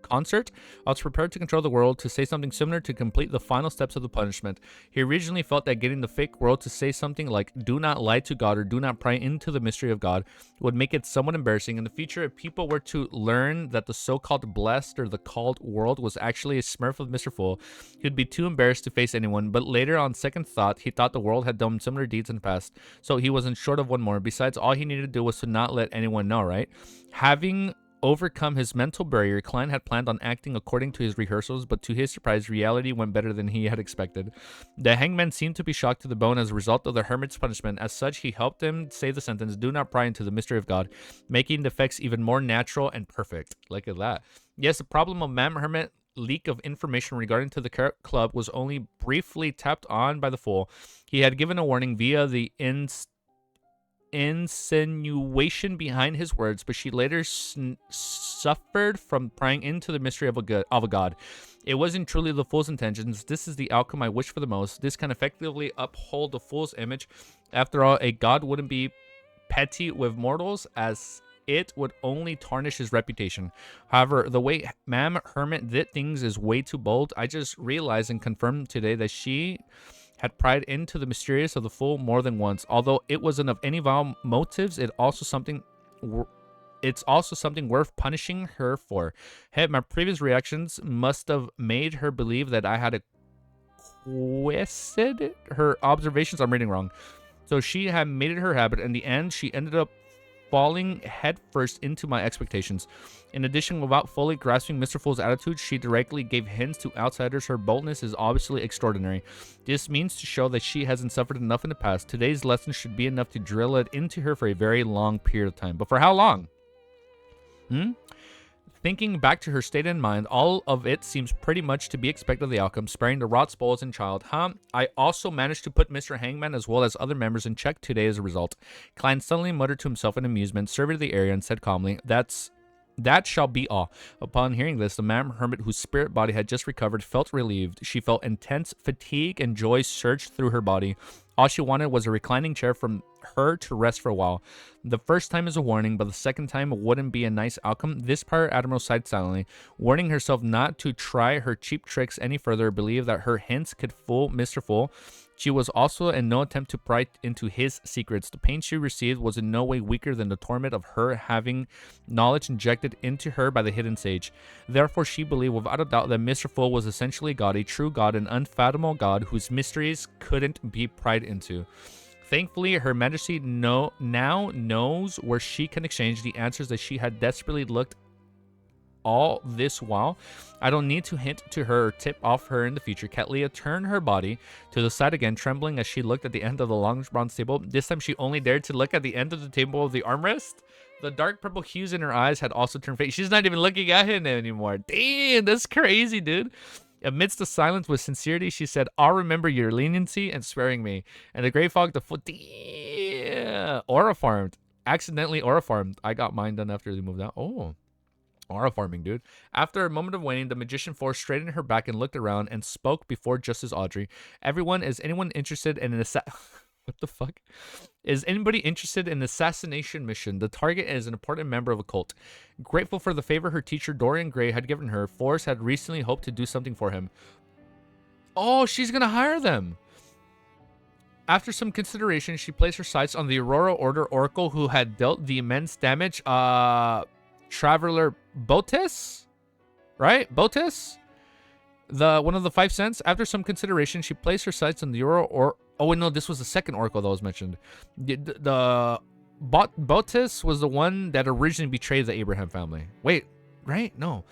concert. I was prepared to control the world, to say something similar to complete the final steps of the punishment. He originally felt that getting the fake world to say something like do not lie to God or do not pry into the mystery of God would make it somewhat embarrassing. In the future, if people were to learn that the so-called blessed or the called world was actually a smurf of Mr. Fool, he would be too embarrassed to face anyone. But later, on second thought, he thought the world had done similar deeds in the past, so he wasn't short of one more. Besides, all he needed to do was to not let anyone know, right? Having overcome his mental barrier, Klein had planned on acting according to his rehearsals, but to his surprise, reality went better than he had expected. The Hangman seemed to be shocked to the bone as a result of the hermit's punishment. As such, he helped him say the sentence, do not pry into the mystery of God, making the effects even more natural and perfect. Look at that. Yes, the problem of Mam Hermit leak of information regarding to the club was only briefly tapped on by the Fool. He had given a warning via the insinuation behind his words, but she later suffered from prying into the mystery of a god. It wasn't truly the Fool's intentions. This is the outcome I wish for the most. This can effectively uphold the Fool's image. After all, a god wouldn't be petty with mortals, as it would only tarnish his reputation. However, the way Mam Hermit did things is way too bold. I just realized and confirmed today that she had pried into the mysterious of the Fool more than once. Although it wasn't of any vile motives, it's also something worth punishing her for. Hey, my previous reactions must have made her believe that I had acquested her observations. I'm reading wrong. So she had made it her habit. In the end, she ended up falling headfirst into my expectations. In addition, without fully grasping Mr. Fool's attitude, she directly gave hints to outsiders. Her boldness is obviously extraordinary. This means to show that she hasn't suffered enough in the past. Today's lesson should be enough to drill it into her for a very long period of time. But for how long? Thinking back to her state in mind, all of it seems pretty much to be expected of the outcome, sparing the rot spoils and child. I also managed to put Mr. Hangman as well as other members in check today as a result. Klein suddenly muttered to himself in amusement, surveyed the area, and said calmly, that shall be all. Upon hearing this, the Mam Hermit, whose spirit body had just recovered, felt relieved. She felt intense fatigue and joy surge through her body. All she wanted was a reclining chair from her to rest for a while. The first time is a warning, but the second time wouldn't be a nice outcome. This part Admiral sighed silently, warning herself not to try her cheap tricks any further, believe that her hints could fool Mr. Fool. She was also in no attempt to pry into his secrets. The pain she received was in no way weaker than the torment of her having knowledge injected into her by the hidden sage. Therefore, she believed without a doubt that Mr. Fool was essentially God, a true God, an unfathomable God whose mysteries couldn't be pried into. Thankfully, Her Majesty now knows where she can exchange the answers that she had desperately looked all this while. I don't need to hint to her or tip off her in the future. Cat Leah turned her body to the side again, trembling as she looked at the end of the long bronze table. This time she only dared to look at the end of the table of the armrest. The dark purple hues in her eyes had also turned faint. She's not even looking at him anymore. Damn, that's crazy, dude. Amidst the silence with sincerity, she said, I'll remember your leniency and sparing me. And the gray fog, the foot, damn. Aura farmed. Accidentally aura farmed. I got mine done after they moved out. Oh. Aura farming, dude. After a moment of waiting, the magician force straightened her back and looked around and spoke before Justice Audrey. Everyone, is anyone interested in an what the fuck? Is anybody interested in an assassination mission? The target is an important member of a cult. Grateful for the favor her teacher Dorian Gray had given her, Forrest had recently hoped to do something for him. Oh, she's gonna hire them. After some consideration, she placed her sights on the Aurora Order Oracle who had dealt the immense damage. Traveler Botis, right? Botis, the one of the 5 cents. After some consideration, she placed her sights on the Aurora oh wait, no, this was the second oracle that was mentioned. Botis was the one that originally betrayed the Abraham family. Wait, right? No,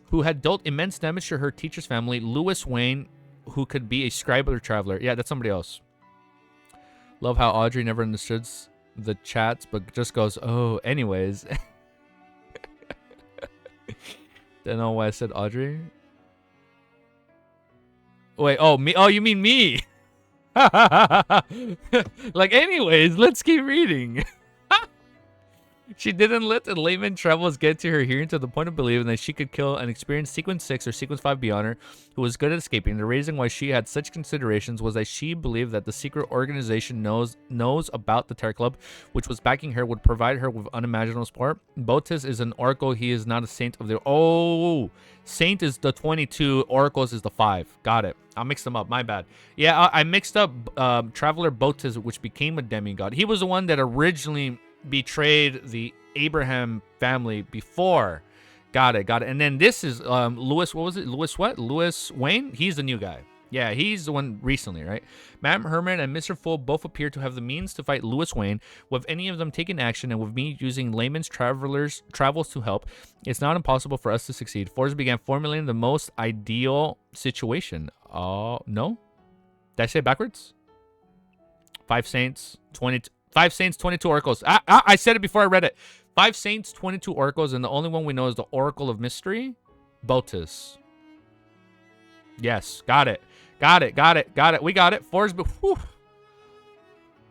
who had dealt immense damage to her teacher's family. Lewis Wayne, who could be a scribe or traveler. Yeah, that's somebody else. Love how Audrey never understood the chats, but just goes, oh, anyways. Don't know why I said Audrey. Wait, oh, me? Oh, you mean me? Like, anyways, let's keep reading. She didn't let the layman travels get to her hearing to the point of believing that she could kill an experienced Sequence 6 or Sequence 5 beyond her who was good at escaping. The reason why she had such considerations was that she believed that the secret organization knows about the Terror Club, which was backing her, would provide her with unimaginable support. Botis is an oracle. He is not a saint of the... Oh, saint is the 22. Oracles is the 5. Got it. I mixed them up. My bad. Yeah, I mixed up Traveler Botis, which became a demigod. He was the one that originally betrayed the Abraham family before. Got it. And then this is Lewis. What was it? Lewis Wayne? He's the new guy. Yeah, he's the one recently, right? Madam Herman and Mr. Full both appear to have the means to fight Lewis Wayne. With any of them taking action and with me using layman's travels to help, it's not impossible for us to succeed. Forrest began formulating the most ideal situation. No? Did I say it backwards? 5 saints, 22. 5 saints, 22 oracles. I said it before I read it. 5 saints, 22 oracles, and the only one we know is the Oracle of Mystery, Botis. Yes, got it. We got it. Forrest,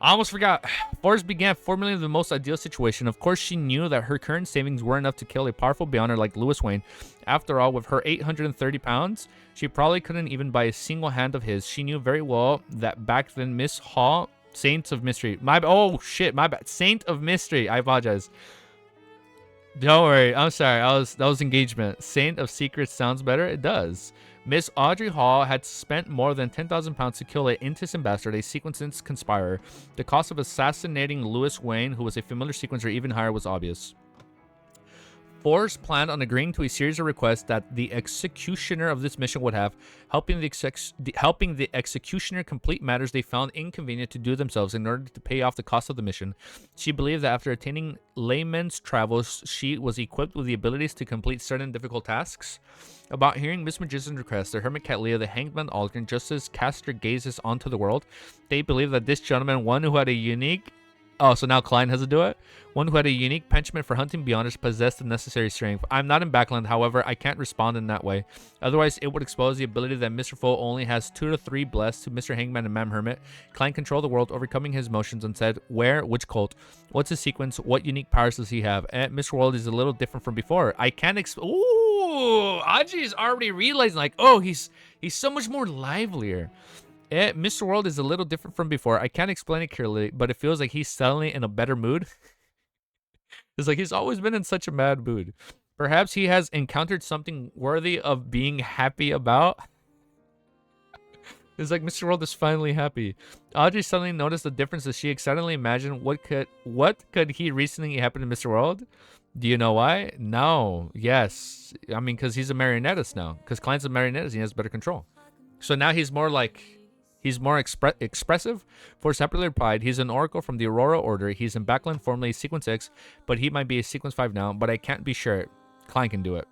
I almost forgot. Forrest began formulating the most ideal situation. Of course, she knew that her current savings were enough to kill a powerful beyonder like Lewis Wayne. After all, with her 830 pounds, she probably couldn't even buy a single hand of his. She knew very well that back then Miss Hall... Saints of Mystery. Oh shit, my bad. Saint of Mystery. I apologize. Don't worry. I'm sorry. That was engagement. Saint of Secrets sounds better. It does. Miss Audrey Hall had spent more than 10,000 pounds to kill a innocent bastard, a sequence conspirer. The cost of assassinating Lewis Wayne, who was a familiar sequencer, even higher, was obvious. Forrest planned on agreeing to a series of requests that the executioner of this mission would have, helping the executioner complete matters they found inconvenient to do themselves in order to pay off the cost of the mission. She believed that after attaining layman's travels, she was equipped with the abilities to complete certain difficult tasks. About hearing Miss Magician's request, the Hermit Cat Leah, the Hangman Aldrin, just as cast their gazes onto the world, they believed that this gentleman, one who had a unique... Oh, so now Klein has to do it? One who had a unique penchant for hunting beyonders possessed the necessary strength. I'm not in Backland, however, I can't respond in that way. Otherwise, it would expose the ability that Mr. Foe only has 2 to 3 blessed to Mr. Hangman and Mam Hermit. Klein controlled the world, overcoming his emotions, and said, where, which cult, what's his sequence, what unique powers does he have? Mr. World is a little different from before. I can't Ooh, Audrey is already realizing, like, oh, he's so much more livelier. Mr. World is a little different from before. I can't explain it clearly, but it feels like he's suddenly in a better mood. It's like he's always been in such a mad mood. Perhaps he has encountered something worthy of being happy about. It's like Mr. World is finally happy. Audrey suddenly noticed the difference as she excitedly imagined what could he recently happen to Mr. World. Do you know why? No. Yes. I mean, because he's a marionettist now. Because Klein's a marionettist, he has better control. So now he's more like, he's more expressive. For separately replied, he's an oracle from the Aurora Order. He's in Backland, formerly Sequence 6, but he might be a Sequence 5 now, but I can't be sure. Klein can do it.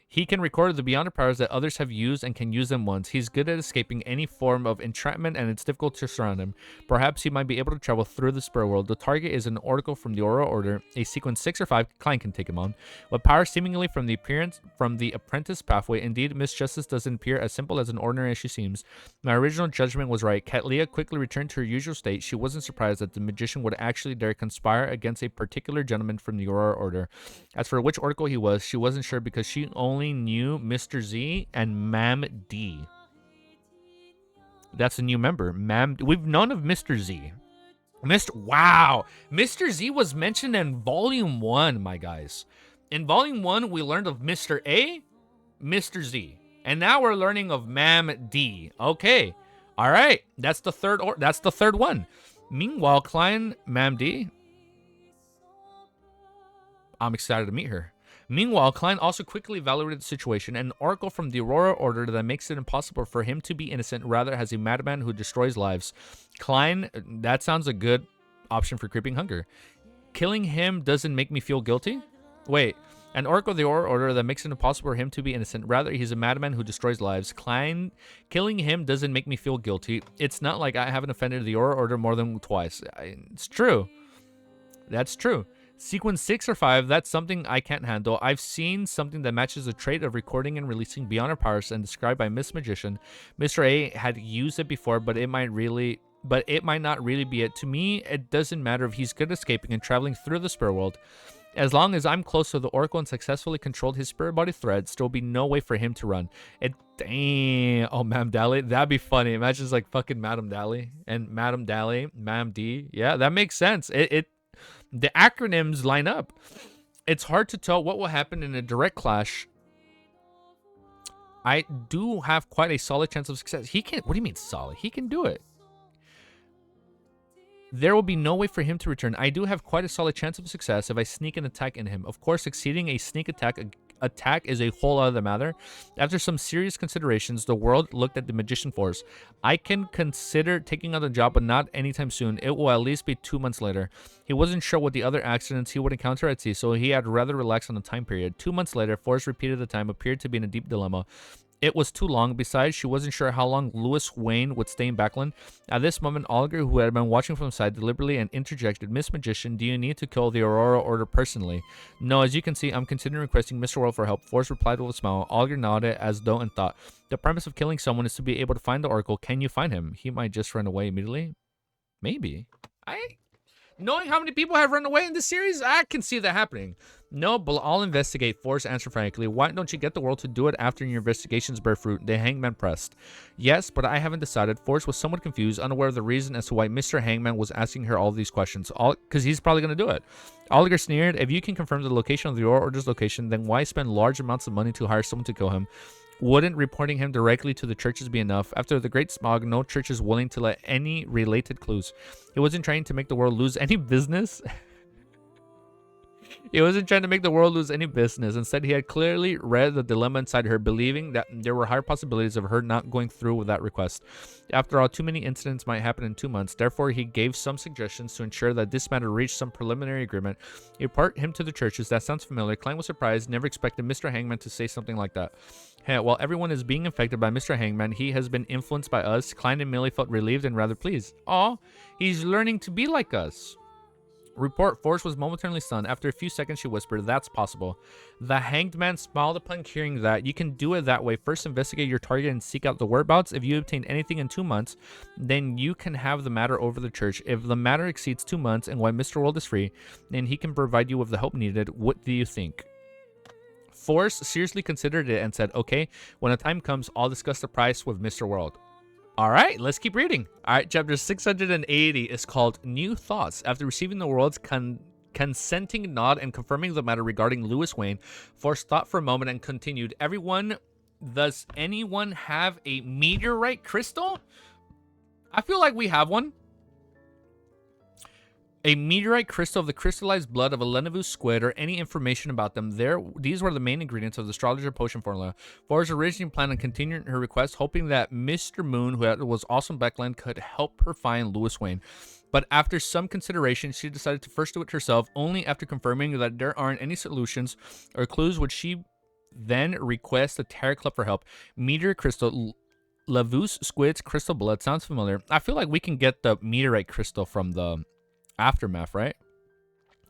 He can record the Beyonder powers that others have used and can use them once. He's good at escaping any form of entrapment, and it's difficult to surround him. Perhaps he might be able to travel through the spirit world. The target is an oracle from the Aurora Order, a Sequence 6 or 5. Klein can take him on. With power seemingly from the apprentice pathway, indeed, Miss Justice doesn't appear as simple as an ordinary as she seems. My original judgment was right. Katlia quickly returned to her usual state. She wasn't surprised that the magician would actually dare conspire against a particular gentleman from the Aurora Order. As for which oracle he was, she wasn't sure because she only knew Mr. Z and Mam D. That's a new member. We've known of Mr. Z. Wow. Mr. Z was mentioned in Volume 1, my guys. In Volume 1, we learned of Mr. A, Mr. Z. And now we're learning of Mam D. Okay. All right. That's the third one. Meanwhile, Klein, Mam D. I'm excited to meet her. Meanwhile, Klein also quickly evaluated the situation. An oracle from the Aurora Order that makes it impossible for him to be innocent, rather has a madman who destroys lives. Klein, that sounds a good option for creeping hunger. Killing him doesn't make me feel guilty? Wait, an oracle of the Aurora Order that makes it impossible for him to be innocent, rather he's a madman who destroys lives. Klein, killing him doesn't make me feel guilty. It's not like I haven't offended the Aurora Order more than twice. It's true. That's true. Sequence 6 or 5, that's something I can't handle. I've seen something that matches the trait of recording and releasing beyond our powers and described by Miss Magician. Mr. A had used it before, but it might not really be it. To me, it doesn't matter if he's good at escaping and traveling through the spirit world. As long as I'm close to the oracle and successfully controlled his spirit body threads, there will be no way for him to run. Damn. Oh, Mam Dally. That'd be funny. Imagine it's like fucking Madam Dally and Madam Dally, Mam D. Yeah, that makes sense. The acronyms line up. It's hard to tell what will happen in a direct clash. I do have quite a solid chance of success. He can. What do you mean solid? He can do it. There will be no way for him to return. I do have quite a solid chance of success if I sneak an attack in him. Of course, succeeding a sneak attack is a whole other matter. After some serious considerations, the world looked at the magician force. I can consider taking on the job, but not anytime soon. It will at least be 2 months later. He wasn't sure what the other accidents he would encounter at sea, so he had rather relaxed on the time period. 2 months later, Forrest repeated the time, appeared to be in a deep dilemma. It was too long. Besides, she wasn't sure how long Louis Wayne would stay in Backland. At this moment, Oliver, who had been watching from the side, deliberately and interjected, Miss Magician, do you need to kill the Aurora Order personally? No, as you can see, I'm considering requesting Mr. World for help. Forrest replied with a smile. Oliver nodded as though in thought. The premise of killing someone is to be able to find the Oracle. Can you find him? He might just run away immediately. Maybe. Knowing how many people have run away in this series, I can see that happening. No, but I'll investigate. Forrest answered frankly. Why don't you get the world to do it after your investigations bear fruit? The Hangman pressed. Yes, but I haven't decided. Forrest was somewhat confused, unaware of the reason as to why Mr. Hangman was asking her all these questions. Because he's probably going to do it. Oliver sneered. If you can confirm the location of the Aurora Order's location, then why spend large amounts of money to hire someone to kill him? Wouldn't reporting him directly to the churches be enough? After the Great Smog, no church is willing to let any related clues. He wasn't trying to make the world lose any business. He wasn't trying to make the world lose any business. Instead, he had clearly read the dilemma inside her, believing that there were higher possibilities of her not going through with that request. After all, too many incidents might happen in 2 months. Therefore, he gave some suggestions to ensure that this matter reached some preliminary agreement. He report him to the churches. That sounds familiar. Klein was surprised, never expected Mr. Hangman to say something like that. Hey, while everyone is being infected by Mr. Hangman, he has been influenced by us. Klein and Millie felt relieved and rather pleased. Aw, he's learning to be like us. Report, Forrest was momentarily stunned. After a few seconds, she whispered, that's possible. The hanged man smiled upon hearing that. You can do it that way. First, investigate your target and seek out the whereabouts. If you obtain anything in 2 months, then you can have the matter over the church. If the matter exceeds 2 months and while Mr. World is free, then he can provide you with the help needed. What do you think? Forrest seriously considered it and said, okay, when the time comes, I'll discuss the price with Mr. World. All right, let's keep reading. All right, chapter 680 is called New Thoughts. After receiving the world's consenting nod and confirming the matter regarding Lewis Wayne, Force thought for a moment and continued, does anyone have a meteorite crystal? I feel like we have one. A meteorite crystal of the crystallized blood of a Lenevus squid, or any information about them. These were the main ingredients of the astrologer potion formula. Forrest originally planned on continuing her request, hoping that Mr. Moon, who was also in Beckland, could help her find Lewis Wayne. But after some consideration, she decided to first do it herself. Only after confirming that there aren't any solutions or clues would she then request the Terror Club for help. Meteorite crystal, Lavus squid's crystal blood. Sounds familiar. I feel like we can get the meteorite crystal from the Aftermath, right?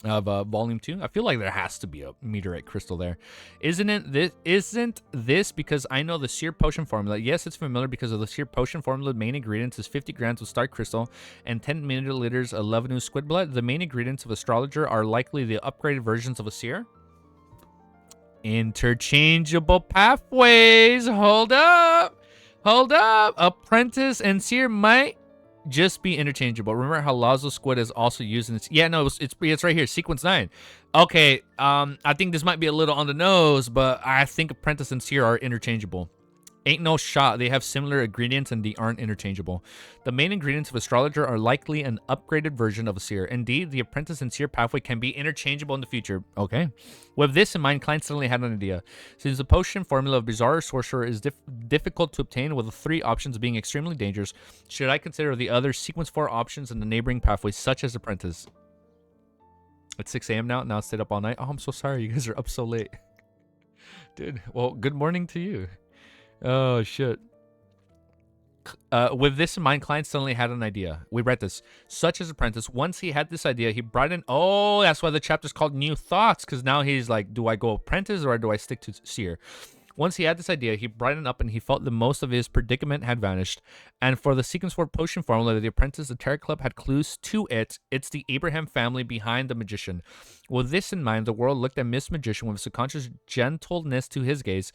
Of volume 2. I feel like there has to be a meteorite crystal there. Isn't this because I know the seer potion formula? Yes, it's familiar because of the seer potion formula. The main ingredients is 50 grams of star crystal and 10 milliliters of Levenus squid blood. The main ingredients of astrologer are likely the upgraded versions of a seer. Interchangeable pathways. Hold up. Apprentice and seer might just be interchangeable. Remember how Lazo squid is also used in this? Yeah, no, it's right here, sequence 9. Okay, I think this might be a little on the nose, but I think apprentice and seer are interchangeable. Ain't no shot. They have similar ingredients and they aren't interchangeable. The main ingredients of astrologer are likely an upgraded version of a seer. Indeed, the apprentice and seer pathway can be interchangeable in the future. Okay. With this in mind, Klein suddenly had an idea. Since the potion formula of bizarre sorcerer is difficult to obtain, with the 3 options being extremely dangerous, should I consider the other sequence 4 options in the neighboring pathways, such as apprentice? It's 6 a.m. now. Now I stayed up all night. Oh, I'm so sorry. You guys are up so late. Dude, well, good morning to you. Oh, shit. With this in mind, Klein suddenly had an idea. We read this. Such as apprentice. Once he had this idea, he brought in... Oh, that's why the chapter's called New Thoughts. Because now he's like, do I go apprentice or do I stick to seer? Once he had this idea, he brightened up and he felt that most of his predicament had vanished. And for the sequence 4 potion formula, the apprentice, the Terror Club had clues to it. It's the Abraham family behind the magician. With this in mind, the world looked at Miss Magician with a subconscious gentleness to his gaze.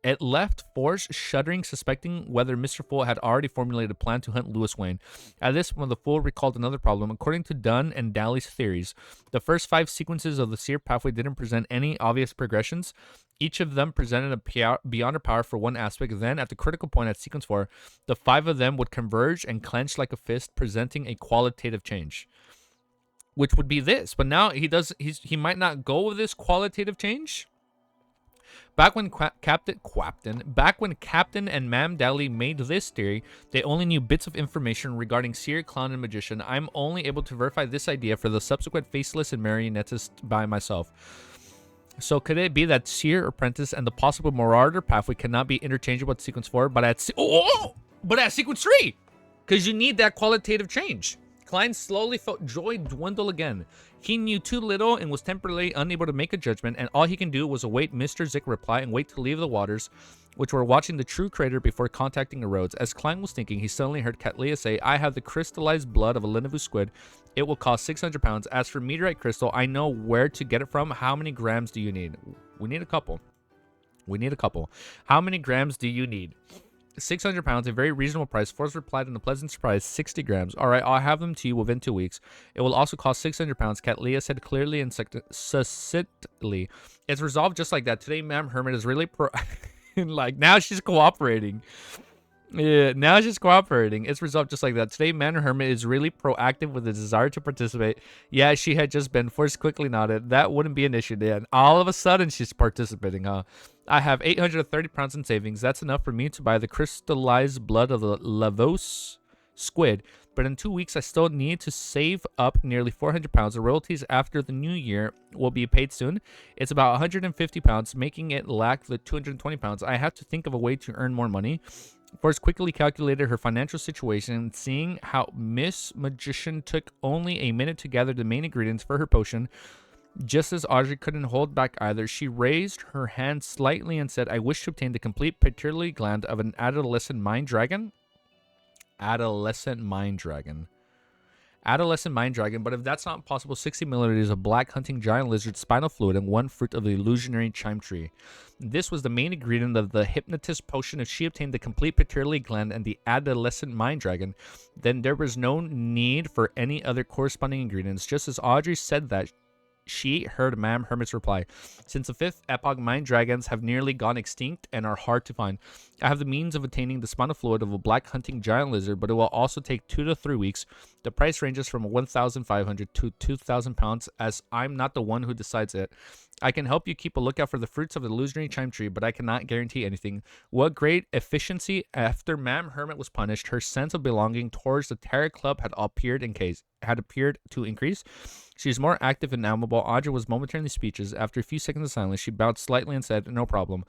It left Force shuddering, suspecting whether Mr. Fool had already formulated a plan to hunt Lewis Wayne. At this point, the Fool recalled another problem. According to Dunn and Daly's theories, the first 5 sequences of the seer pathway didn't present any obvious progressions. Each of them presented a beyond her power for one aspect. Then, at the critical point at sequence 4, the 5 of them would converge and clench like a fist, presenting a qualitative change, which would be this. But now he might not go with this qualitative change. Back when Captain and Ma'am Dally made this theory, they only knew bits of information regarding seer, clown, and magician. I'm only able to verify this idea for the subsequent faceless and marionettist by myself. So could it be that seer, apprentice, and the possible marauder pathway cannot be interchangeable at sequence 4, but at sequence 3? Because you need that qualitative change. Klein slowly felt joy dwindle again. He knew too little and was temporarily unable to make a judgment, and all he can do was await Mr. Zick reply and wait to leave the waters, which were watching the true crater before contacting the roads. As Klein was thinking, he suddenly heard Katlia say, I have the crystallized blood of a Lenevus squid. It will cost 600 pounds. As for meteorite crystal, I know where to get it from. How many grams do you need? We need a couple. How many grams do you need? 600 pounds, a very reasonable price. Forrest replied in a pleasant surprise, 60 grams. All right, I'll have them to you within 2 weeks. It will also cost 600 pounds, Katlia said clearly and succinctly. It's resolved just like that. Today, Ma'am Hermit is really like, now she's cooperating. Yeah, now she's cooperating. It's resolved just like that. Today, Ma'am Hermit is really proactive with a desire to participate. Yeah, she had just been. Forrest quickly nodded. That wouldn't be an issue then. All of a sudden, she's participating, huh? I have 830 pounds in savings. That's enough for me to buy the crystallized blood of the Lavos squid. But in 2 weeks, I still need to save up nearly 400 pounds. The royalties after the new year will be paid soon. It's about 150 pounds, making it lack the 220 pounds. I have to think of a way to earn more money. Forrest quickly calculated her financial situation, seeing how Miss Magician took only a minute to gather the main ingredients for her potion. Just as Audrey couldn't hold back either, she raised her hand slightly and said, I wish to obtain the complete pituitary gland of an adolescent mind dragon. Adolescent mind dragon. adolescent mind dragon, but if that's not possible, 60 milliliters of black hunting giant lizard spinal fluid and 1 fruit of the illusionary chime tree. This was the main ingredient of the hypnotist potion. If she obtained the complete pituitary gland and the adolescent mind dragon, then there was no need for any other corresponding ingredients. Just as Audrey said that, she heard Ma'am Hermit's reply. Since the 5th epoch, mind dragons have nearly gone extinct and are hard to find. I have the means of attaining the spinal fluid of a black hunting giant lizard, but it will also take 2 to 3 weeks. The price ranges from 1,500 to 2,000 pounds, as I'm not the one who decides it. I can help you keep a lookout for the fruits of the illusionary chime tree, but I cannot guarantee anything. What great efficiency! After Ma'am Hermit was punished, her sense of belonging towards the Terror Club had appeared to increase. She is more active and amiable. Audrey was momentarily speechless. After a few seconds of silence, she bowed slightly and said, "No problem."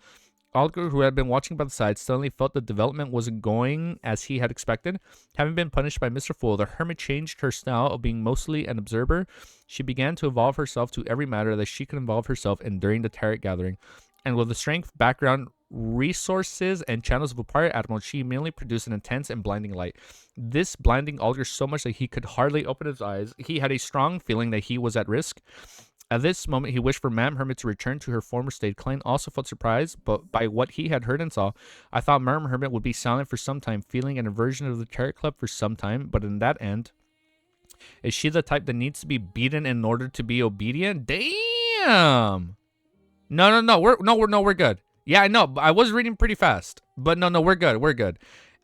Olga, who had been watching by the side, suddenly felt the development wasn't going as he had expected. Having been punished by Mr. Fool, the hermit changed her style of being mostly an observer. She began to evolve herself to every matter that she could involve herself in during the Tarot gathering. And with the strength, background, resources, and channels of a pirate admiral, she immediately produced an intense and blinding light. This blinding Olga so much that he could hardly open his eyes. He had a strong feeling that he was at risk. At this moment, he wished for Ma'am Hermit to return to her former state. Klein also felt surprised by what he had heard and saw. I thought Ma'am Hermit would be silent for some time, feeling an aversion of the Tarot Club for some time, but in that end, is she the type that needs to be beaten in order to be obedient? Damn! No, we're good. Yeah, I know, I was reading pretty fast, but no, we're good.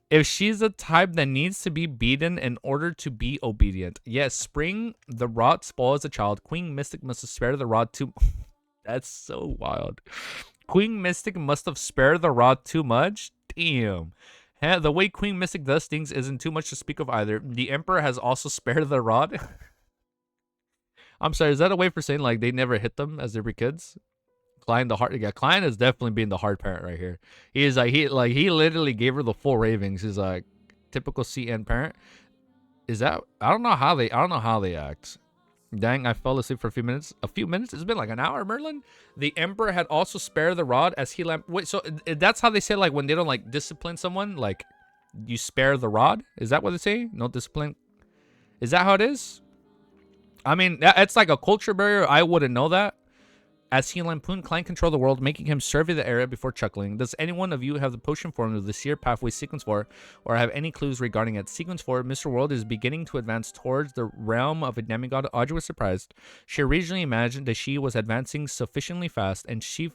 If she's the type that needs to be beaten in order to be obedient. Yes, Spring the rod spoils a child. Queen Mystic must have spared the rod too... That's so wild. Queen Mystic must have spared the rod too much? Damn. The way Queen Mystic does things isn't too much to speak of either. The Emperor has also spared the rod. I'm sorry, is that a way for saying like they never hit them as they were kids? Klein Klein is definitely being the hard parent right here. He is like he literally gave her the full ravings. He's like typical CN parent. Is that I don't know how they act. Dang, I fell asleep for a few minutes. It's been like an hour, Merlin. The Emperor had also spared the rod as he wait, so that's how they say like when they don't like discipline someone, like you spare the rod? Is that what they say? No discipline? Is that how it is? I mean, it's like a culture barrier. I wouldn't know that. As he lampooned, Klein controlled the world, making him survey the area before chuckling. Does any one of you have the potion form of the Seer Pathway Sequence 4, or have any clues regarding it? Sequence 4, Mr. World is beginning to advance towards the realm of a demigod. Audrey was surprised. She originally imagined that she was advancing sufficiently fast, and she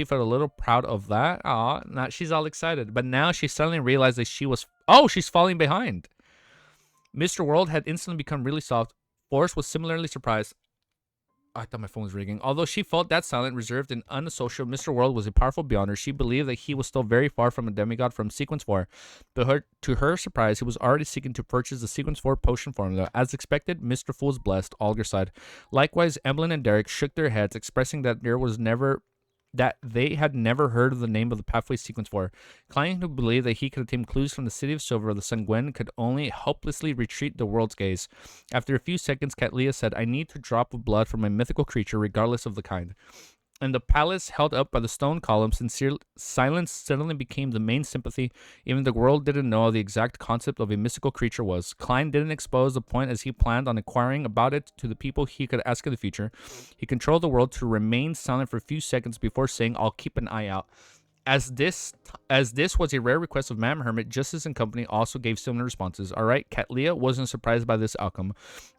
felt a little proud of that. Now she's all excited. But now she suddenly realized that she's falling behind. Mr. World had instantly become really soft. Forrest was similarly surprised. I thought my phone was ringing. Although she felt that silent, reserved, and unsocial, Mr. World was a powerful beyond her. She believed that he was still very far from a demigod from Sequence 4. But to her surprise, he was already seeking to purchase the Sequence 4 potion formula. As expected, Mr. Fool was blessed. Olga sighed. Likewise, Emlyn and Derek shook their heads, expressing that they had never heard of the name of the Pathway Sequence 4. Klein, who believed that he could obtain clues from the city of Silver or the Sanguine, could only helplessly retreat the world's gaze. After a few seconds, Katlia said, "I need to drop of blood from a mythical creature, regardless of the kind." In the palace held up by the stone columns, silence suddenly became the main sympathy. Even the world didn't know the exact concept of a mystical creature was. Klein didn't expose the point as he planned on inquiring about it to the people he could ask in the future. He controlled the world to remain silent for a few seconds before saying, "I'll keep an eye out." As this was a rare request of Ma'am Hermit, Justice and Company also gave similar responses. Alright, Katlia wasn't surprised by this outcome.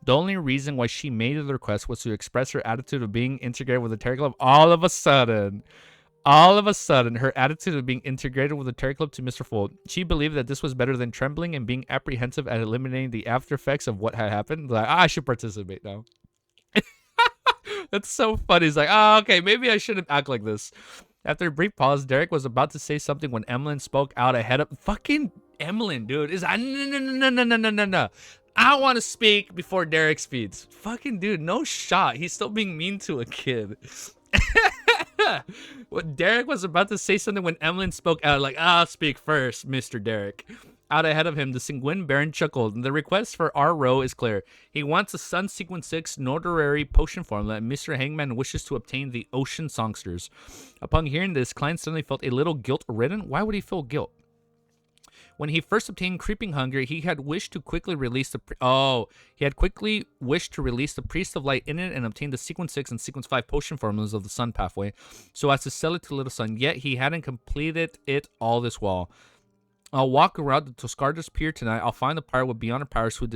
The only reason why she made the request was to express her attitude of being integrated with the Terror Club. All of a sudden, her attitude of being integrated with the Terror Club to Mr. Fold. She believed that this was better than trembling and being apprehensive at eliminating the after effects of what had happened. Like, I should participate now. That's so funny. He's like, okay, maybe I shouldn't act like this. After a brief pause, Derek was about to say something when Emlyn spoke out ahead of... Fucking Emlyn, dude. Is no. I want to speak before Derek speaks. Fucking dude, no shot. He's still being mean to a kid. Well, Derek was about to say something when Emlyn spoke out like, I'll speak first, Mr. Derek. Out ahead of him, the Sanguine Baron chuckled. The request for our row is clear. He wants a Sun Sequence 6 Notary potion formula, and Mr. Hangman wishes to obtain the Ocean Songsters. Upon hearing this, Klein suddenly felt a little guilt-ridden. Why would he feel guilt? When he first obtained Creeping Hunger, he had wished to quickly release the Priest of Light in it and obtain the Sequence 6 and Sequence 5 potion formulas of the Sun Pathway, so as to sell it to Little Sun, yet he hadn't completed it all this while. I'll walk around the Toscardas Pier tonight. I'll find the pirate with Beyond Powers who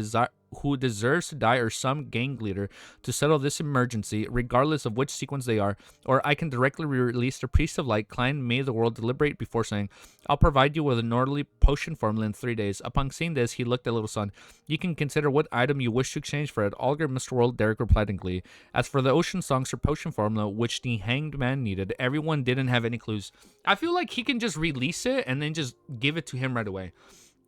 deserves to die, or some gang leader to settle this emergency, regardless of which sequence they are. Or I can directly release the Priest of Light. Klein made the world deliberate before saying, I'll provide you with a Northerly potion formula in 3 days. Upon seeing this, he looked at Little Sun. You can consider what item you wish to exchange for it. All good, Mr. World, Derek replied in glee. As for the Ocean Songs or potion formula, which the Hanged Man needed, everyone didn't have any clues. I feel like he can just release it and then just give it to him right away.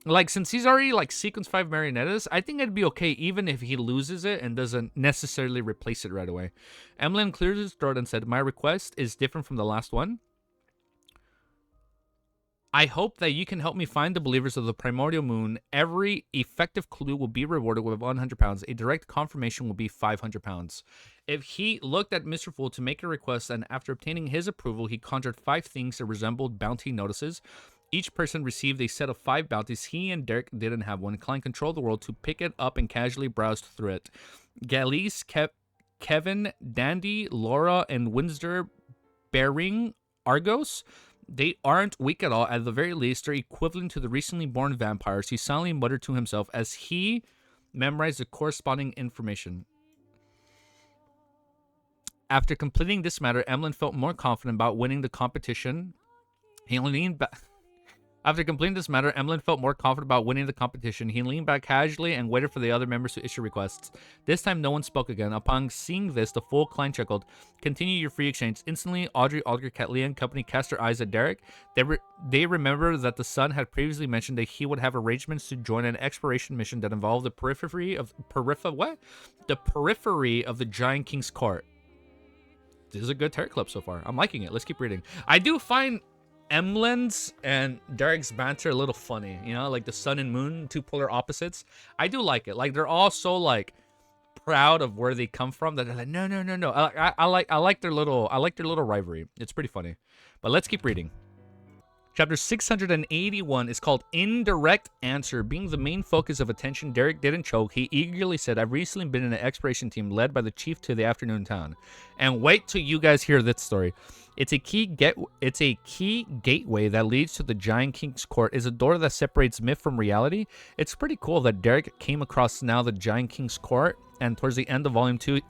Like, since he's already, like, Sequence 5 Marionettes, I think it'd be okay even if he loses it and doesn't necessarily replace it right away. Emlyn cleared his throat and said, my request is different from the last one. I hope that you can help me find the believers of the Primordial Moon. Every effective clue will be rewarded with 100 pounds. A direct confirmation will be 500 pounds. If he looked at Mr. Fool to make a request, and after obtaining his approval, he conjured 5 things that resembled bounty notices. Each person received a set of 5 bounties. He and Derek didn't have one. Klein controlled the world to pick it up and casually browsed through it. Galise, Kevin, Dandy, Laura, and Windsor Bering Argos. They aren't weak at all. At the very least, they're equivalent to the recently born vampires. He silently muttered to himself as he memorized the corresponding information. After completing this matter, Emlyn felt more confident about winning the competition. He leaned back. After completing this matter, Emlyn felt more confident about winning the competition. He leaned back casually and waited for the other members to issue requests. This time, no one spoke again. Upon seeing this, the full Klein chuckled. Continue your free exchange. Instantly, Audrey, Alger, Catlea, and company cast their eyes at Derek. They remembered that the Sun had previously mentioned that he would have arrangements to join an exploration mission that involved the periphery of the Giant King's Court. This is a good Terry clip so far. I'm liking it. Let's keep reading. I do find Emlyn's and Derek's banter a little funny, you know, like the sun and moon, two polar opposites. I do like it. Like, they're all so, like, proud of where they come from that they're like, no. I like their little rivalry. It's pretty funny. But let's keep reading. Chapter 681 is called Indirect Answer. Being the main focus of attention, Derek didn't choke. He eagerly said, I've recently been in an exploration team led by the chief to the afternoon town. And wait till you guys hear this story. It's a key gateway that leads to the Giant King's Court. Is a door that separates myth from reality. It's pretty cool that Derek came across now the Giant King's Court, and towards the end of volume 2, he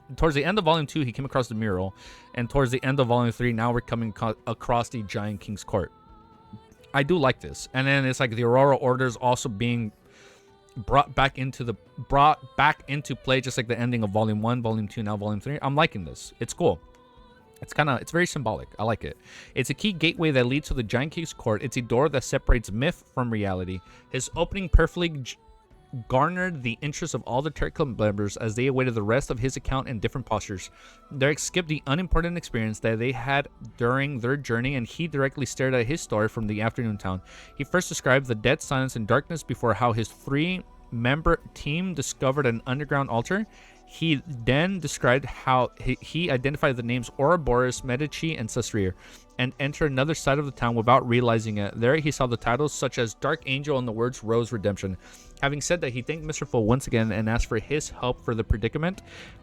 came across the mural, and towards the end of volume 3, now we're coming across the Giant King's Court. I do like this. And then it's like the Aurora Orders also being brought back into play, just like the ending of volume 1, volume 2, now volume 3. I'm liking this. It's cool. It's very symbolic. I like it. It's a key gateway that leads to the Giant King's Court. It's a door that separates myth from reality. His opening perfectly garnered the interest of all the Terry Club members as they awaited the rest of his account in different postures. Derek skipped the unimportant experience that they had during their journey, and he directly stared at his story from the afternoon town. He first described the dead silence and darkness before how his 3-member team discovered an underground altar. He then described how he identified the names Ouroboros, Medici, and Sasrir, and entered another side of the town without realizing it. There he saw the titles such as Dark Angel and the words Rose Redemption. Having said that, he thanked Mr. Full once again and asked for his help for the predicament.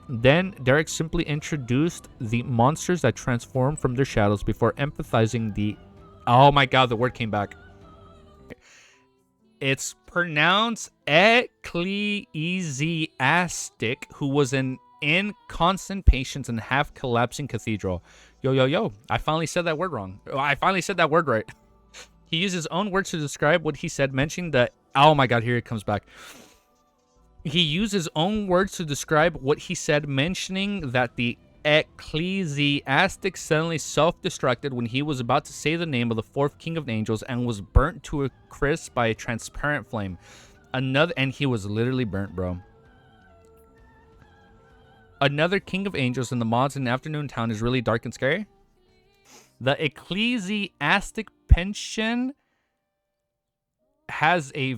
Then Derek simply introduced the monsters that transformed from their shadows before emphasizing the... Oh my god, the word came back. It's pronounced ecclesiastic, who was in constant patience and half-collapsing cathedral. Yo. I finally said that word wrong. I finally said that word right. He used his own words to describe what he said, mentioning that... Oh my god, here it comes back. He used his own words to describe what he said, mentioning that the ecclesiastic suddenly self-destructed when he was about to say the name of the 4th king of angels and was burnt to a crisp by a transparent flame. And he was literally burnt, bro. Another king of angels in the mods in Afternoon Town is really dark and scary. The ecclesiastic pension has a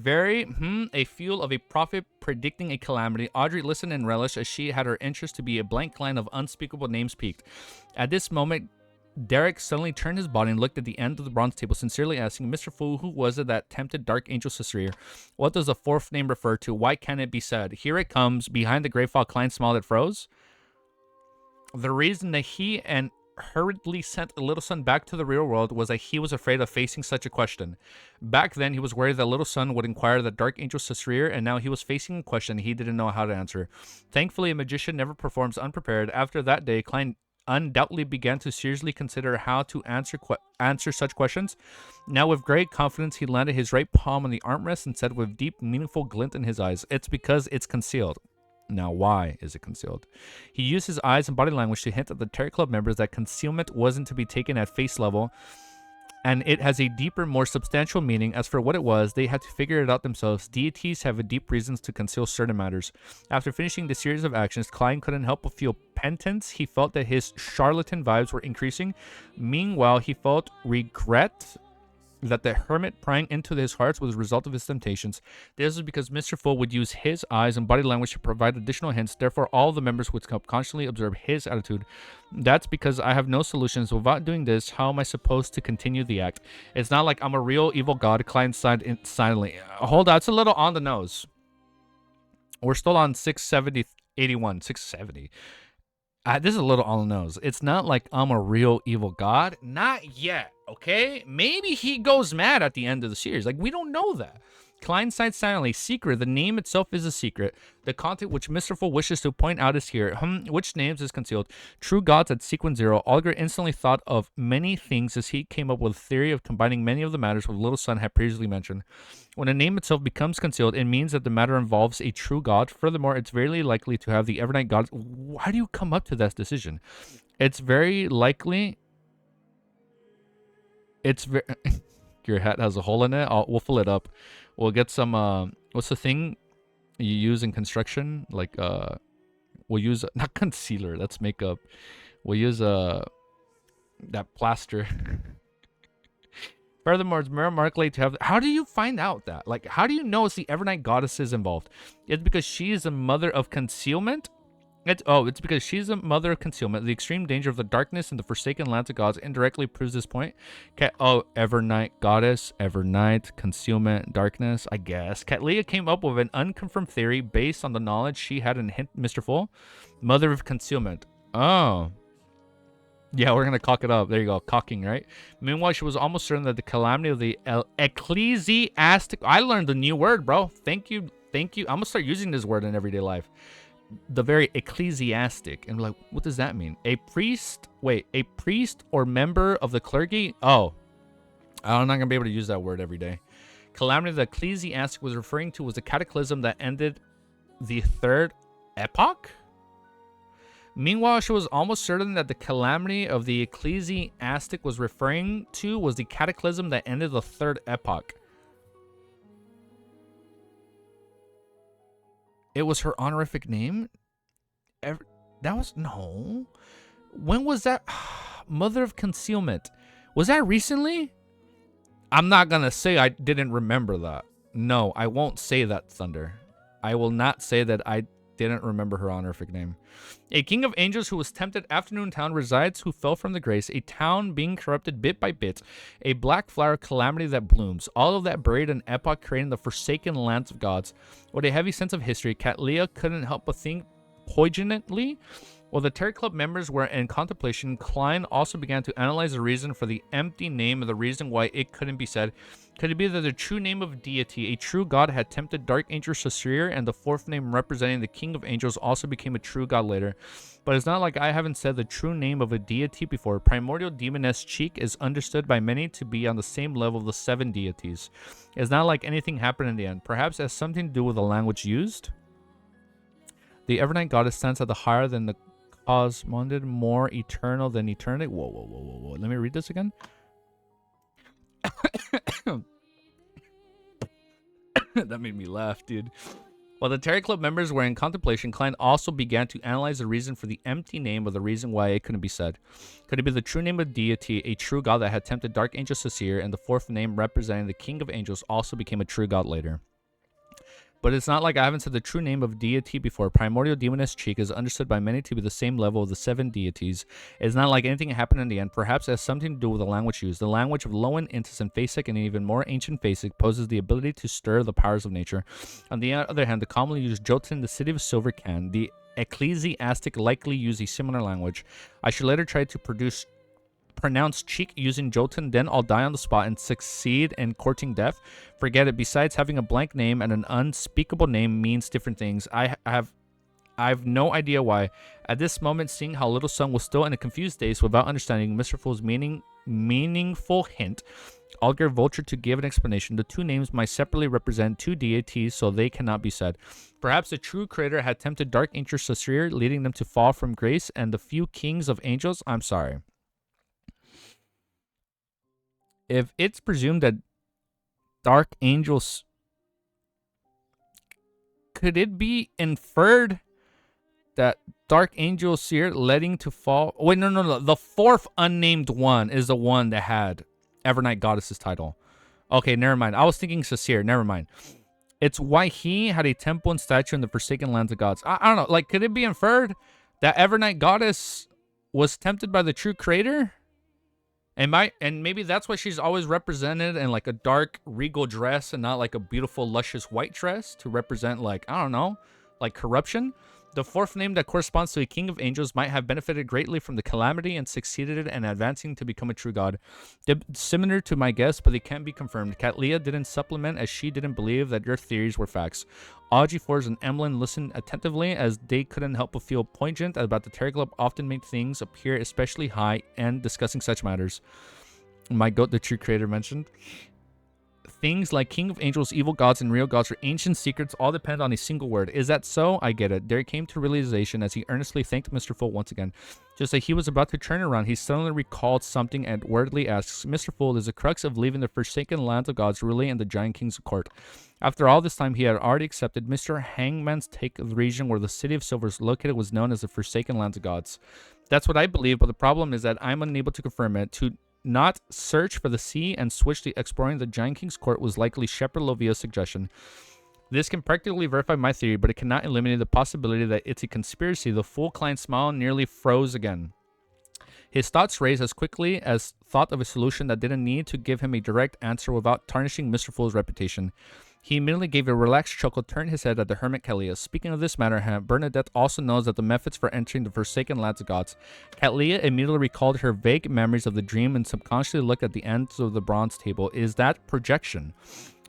feel of a prophet predicting a calamity. Audrey listened and relished as she had her interest to be a blank line of unspeakable names peaked. At this moment, Derek suddenly turned his body and looked at the end of the bronze table, sincerely asking, Mr. Fool, who was it that tempted Dark Angel Caesarea? What does the fourth name refer to? Why can't it be said? Here it comes. Behind the gray fog, Klein smiled at froze. The reason that he and hurriedly sent a little son back to the real world was that he was afraid of facing such a question. Back then, he was worried that little son would inquire the Dark Angel Caesarea, and now he was facing a question he didn't know how to answer. Thankfully, a magician never performs unprepared. After that day, Klein undoubtedly began to seriously consider how to answer such questions. Now, with great confidence, he landed his right palm on the armrest and said with deep, meaningful glint in his eyes, "It's because it's concealed." Now, why is it concealed? He used his eyes and body language to hint at the Terry Club members that concealment wasn't to be taken at face level, and it has a deeper, more substantial meaning. As for what it was, they had to figure it out themselves. Deities have a deep reasons to conceal certain matters. After finishing the series of actions, Klein couldn't help but feel penitence. He felt that his charlatan vibes were increasing. Meanwhile, he felt regret that the hermit prying into his hearts was a result of his temptations. This is because Mr. Fool would use his eyes and body language to provide additional hints. Therefore, all the members would constantly observe his attitude. That's because I have no solutions. Without doing this, how am I supposed to continue the act? It's not like I'm a real evil god, Klein sighed silently. Hold on, it's a little on the nose. We're still on 670, 670. This is a little on the nose. It's not like I'm a real evil god. Not yet, okay? Maybe he goes mad at the end of the series. Like, we don't know that. Klein sighed silently. Secret. The name itself is a secret. The content which Mr. Fool wishes to point out is here. Which names is concealed? True gods at sequence 0. Olger instantly thought of many things as he came up with a theory of combining many of the matters with Little Son had previously mentioned. When a name itself becomes concealed, it means that the matter involves a true god. Furthermore, it's very likely to have the Evernight gods. Why do you come up to that decision? It's very likely. It's very. Your hat has a hole in it. We'll fill it up. We'll get some. What's the thing you use in construction? Like we'll use not concealer. That's makeup. We'll use that plaster. Furthermore, it's more likely to have. How do you find out that? Like, how do you know it's the Evernight goddesses involved? It's because she is a mother of concealment. It's because she's a mother of concealment. The extreme danger of the darkness and the forsaken lands of gods indirectly proves this point. Evernight goddess, Evernight, concealment, darkness, I guess. Katlia came up with an unconfirmed theory based on the knowledge she had in Mr. Full. Mother of concealment. Oh. Yeah, we're going to cock it up. There you go. Cocking, right? Meanwhile, she was almost certain that the calamity of the ecclesiastic... I learned a new word, bro. Thank you. Thank you. I'm going to start using this word in everyday life. The very ecclesiastic. And like, what does that mean? A priest? Wait, a priest or member of the clergy? Oh. I'm not going to be able to use that word every day. Calamity the ecclesiastic was referring to was a cataclysm that ended the third epoch? Meanwhile, she was almost certain that the calamity of the ecclesiastic was referring to was the cataclysm that ended the third epoch. It was her honorific name? That was... No. When was that? Mother of Concealment. Was that recently? I'm not going to say I didn't remember that. No, I won't say that, Thunder. I will not say that I didn't remember her honorific name. A king of angels who was tempted afternoon town resides who fell from the grace, a town being corrupted bit by bit, a black flower calamity that blooms, all of that buried an epoch creating the forsaken lands of gods. With a heavy sense of history, Katlia couldn't help but think poignantly. While the Terry Club members were in contemplation, Klein also began to analyze the reason for the empty name and the reason why it couldn't be said. Could it be that the true name of deity, a true god, had tempted Dark Angel Caesarea, and the fourth name representing the King of Angels also became a true god later? But it's not like I haven't said the true name of a deity before. Primordial Demoness Cheek is understood by many to be on the same level of the 7 deities. It's not like anything happened in the end. Perhaps it has something to do with the language used? The Evernight goddess stands at the higher than the cosmonded, more eternal than eternity. Whoa. Let me read this again. That made me laugh, dude. While the Terry Club members were in contemplation, Klein also began to analyze the reason for the empty name or the reason why it couldn't be said. Could it be the true name of deity, a true god that had tempted Dark Angel Caesarea, and the fourth name representing the King of Angels also became a true god later? But it's not like I haven't said the true name of deity before. Primordial demoness Cheek is understood by many to be the same level of the 7 deities. It's not like anything happened in the end. Perhaps it has something to do with the language used. The language of Lowen, Intis, and Phasic, and even more ancient Phasic, poses the ability to stir the powers of nature. On the other hand, the commonly used Jotun, the city of Silver Can, the ecclesiastic likely use a similar language. I should later try to pronounce Cheek using Jotun, then I'll die on the spot and succeed in courting death. Forget it. Besides, having a blank name and an unspeakable name means different things. I have no idea why. At this moment, seeing how Little Sun was still in a confused state without understanding Mr. Fool's meaningful hint, Alger vultured to give an explanation. The two names might separately represent two deities, so they cannot be said. Perhaps the true creator had tempted Dark Angel Sasir, leading them to fall from grace, and the few kings of angels. I'm sorry. If it's presumed that Dark Angels... Could it be inferred that Dark Angel Seer letting to fall... Wait, no. The fourth unnamed one is the one that had Evernight Goddess's title. Okay, never mind. I was thinking Sasir. Never mind. It's why he had a temple and statue in the Forsaken Lands of Gods. I don't know. Like, could it be inferred that Evernight Goddess was tempted by the true creator? And maybe that's why she's always represented in like a dark regal dress and not like a beautiful luscious white dress to represent like, I don't know, like corruption. The fourth name that corresponds to a king of angels might have benefited greatly from the calamity and succeeded in advancing to become a true god. Similar to my guess, but they can't be confirmed. Catleya didn't supplement as she didn't believe that your theories were facts. Audrey Force and Emlyn listened attentively as they couldn't help but feel poignant about the Terror Club often made things appear especially high and discussing such matters. My goat, the true creator, mentioned. Things like King of Angels, evil gods, and real gods or ancient secrets all depend on a single word. Is that so? I get it. Derek came to realization as he earnestly thanked Mr. Fool once again. Just like he was about to turn around, he suddenly recalled something and wordly asks, Mr. Fool, is the crux of leaving the Forsaken Lands of Gods really in the Giant King's court? After all this time, he had already accepted Mr. Hangman's take of the region where the City of Silver is located was known as the Forsaken Lands of Gods. That's what I believe, but the problem is that I'm unable to confirm it. To not search for the sea and switch to exploring the Giant King's court was likely Shepherd Lovio's suggestion. This can practically verify my theory, but it cannot eliminate the possibility that it's a conspiracy. The Fool client's smile nearly froze again. His thoughts raced as quickly as thought of a solution that didn't need to give him a direct answer without tarnishing Mr. Fool's reputation. He immediately gave a relaxed chuckle, turned his head at the hermit Catleya. Speaking of this matter, Bernadette also knows that the methods for entering the Forsaken Lands of Gods. Catleya immediately recalled her vague memories of the dream and subconsciously looked at the ends of the bronze table. Is that projection?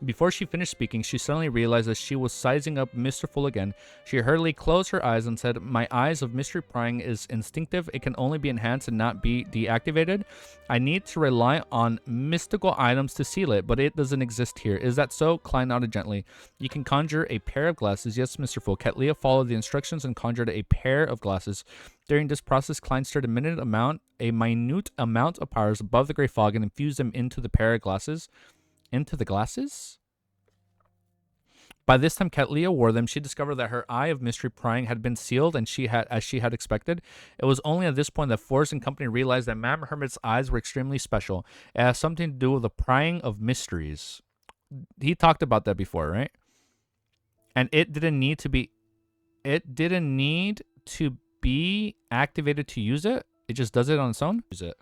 Before she finished speaking, she suddenly realized that she was sizing up Mr. Fool again. She hurriedly closed her eyes and said, My eyes of mystery prying is instinctive. It can only be enhanced and not be deactivated. I need to rely on mystical items to seal it, but it doesn't exist here. Is that so? Klein nodded gently. You can conjure a pair of glasses. Yes, Mr. Fool. Catleya followed the instructions and conjured a pair of glasses. During this process, Klein stirred a minute amount of powers above the gray fog and infused them into the pair of glasses. Into the glasses? By this time, Catleya wore them. She discovered that her eye of mystery prying had been sealed, and as she had expected. It was only at this point that Forrest and company realized that Mam Hermit's eyes were extremely special. It has something to do with the prying of mysteries. He talked about that before, right? And it didn't need to be activated to use it. It just does it on its own. Use it.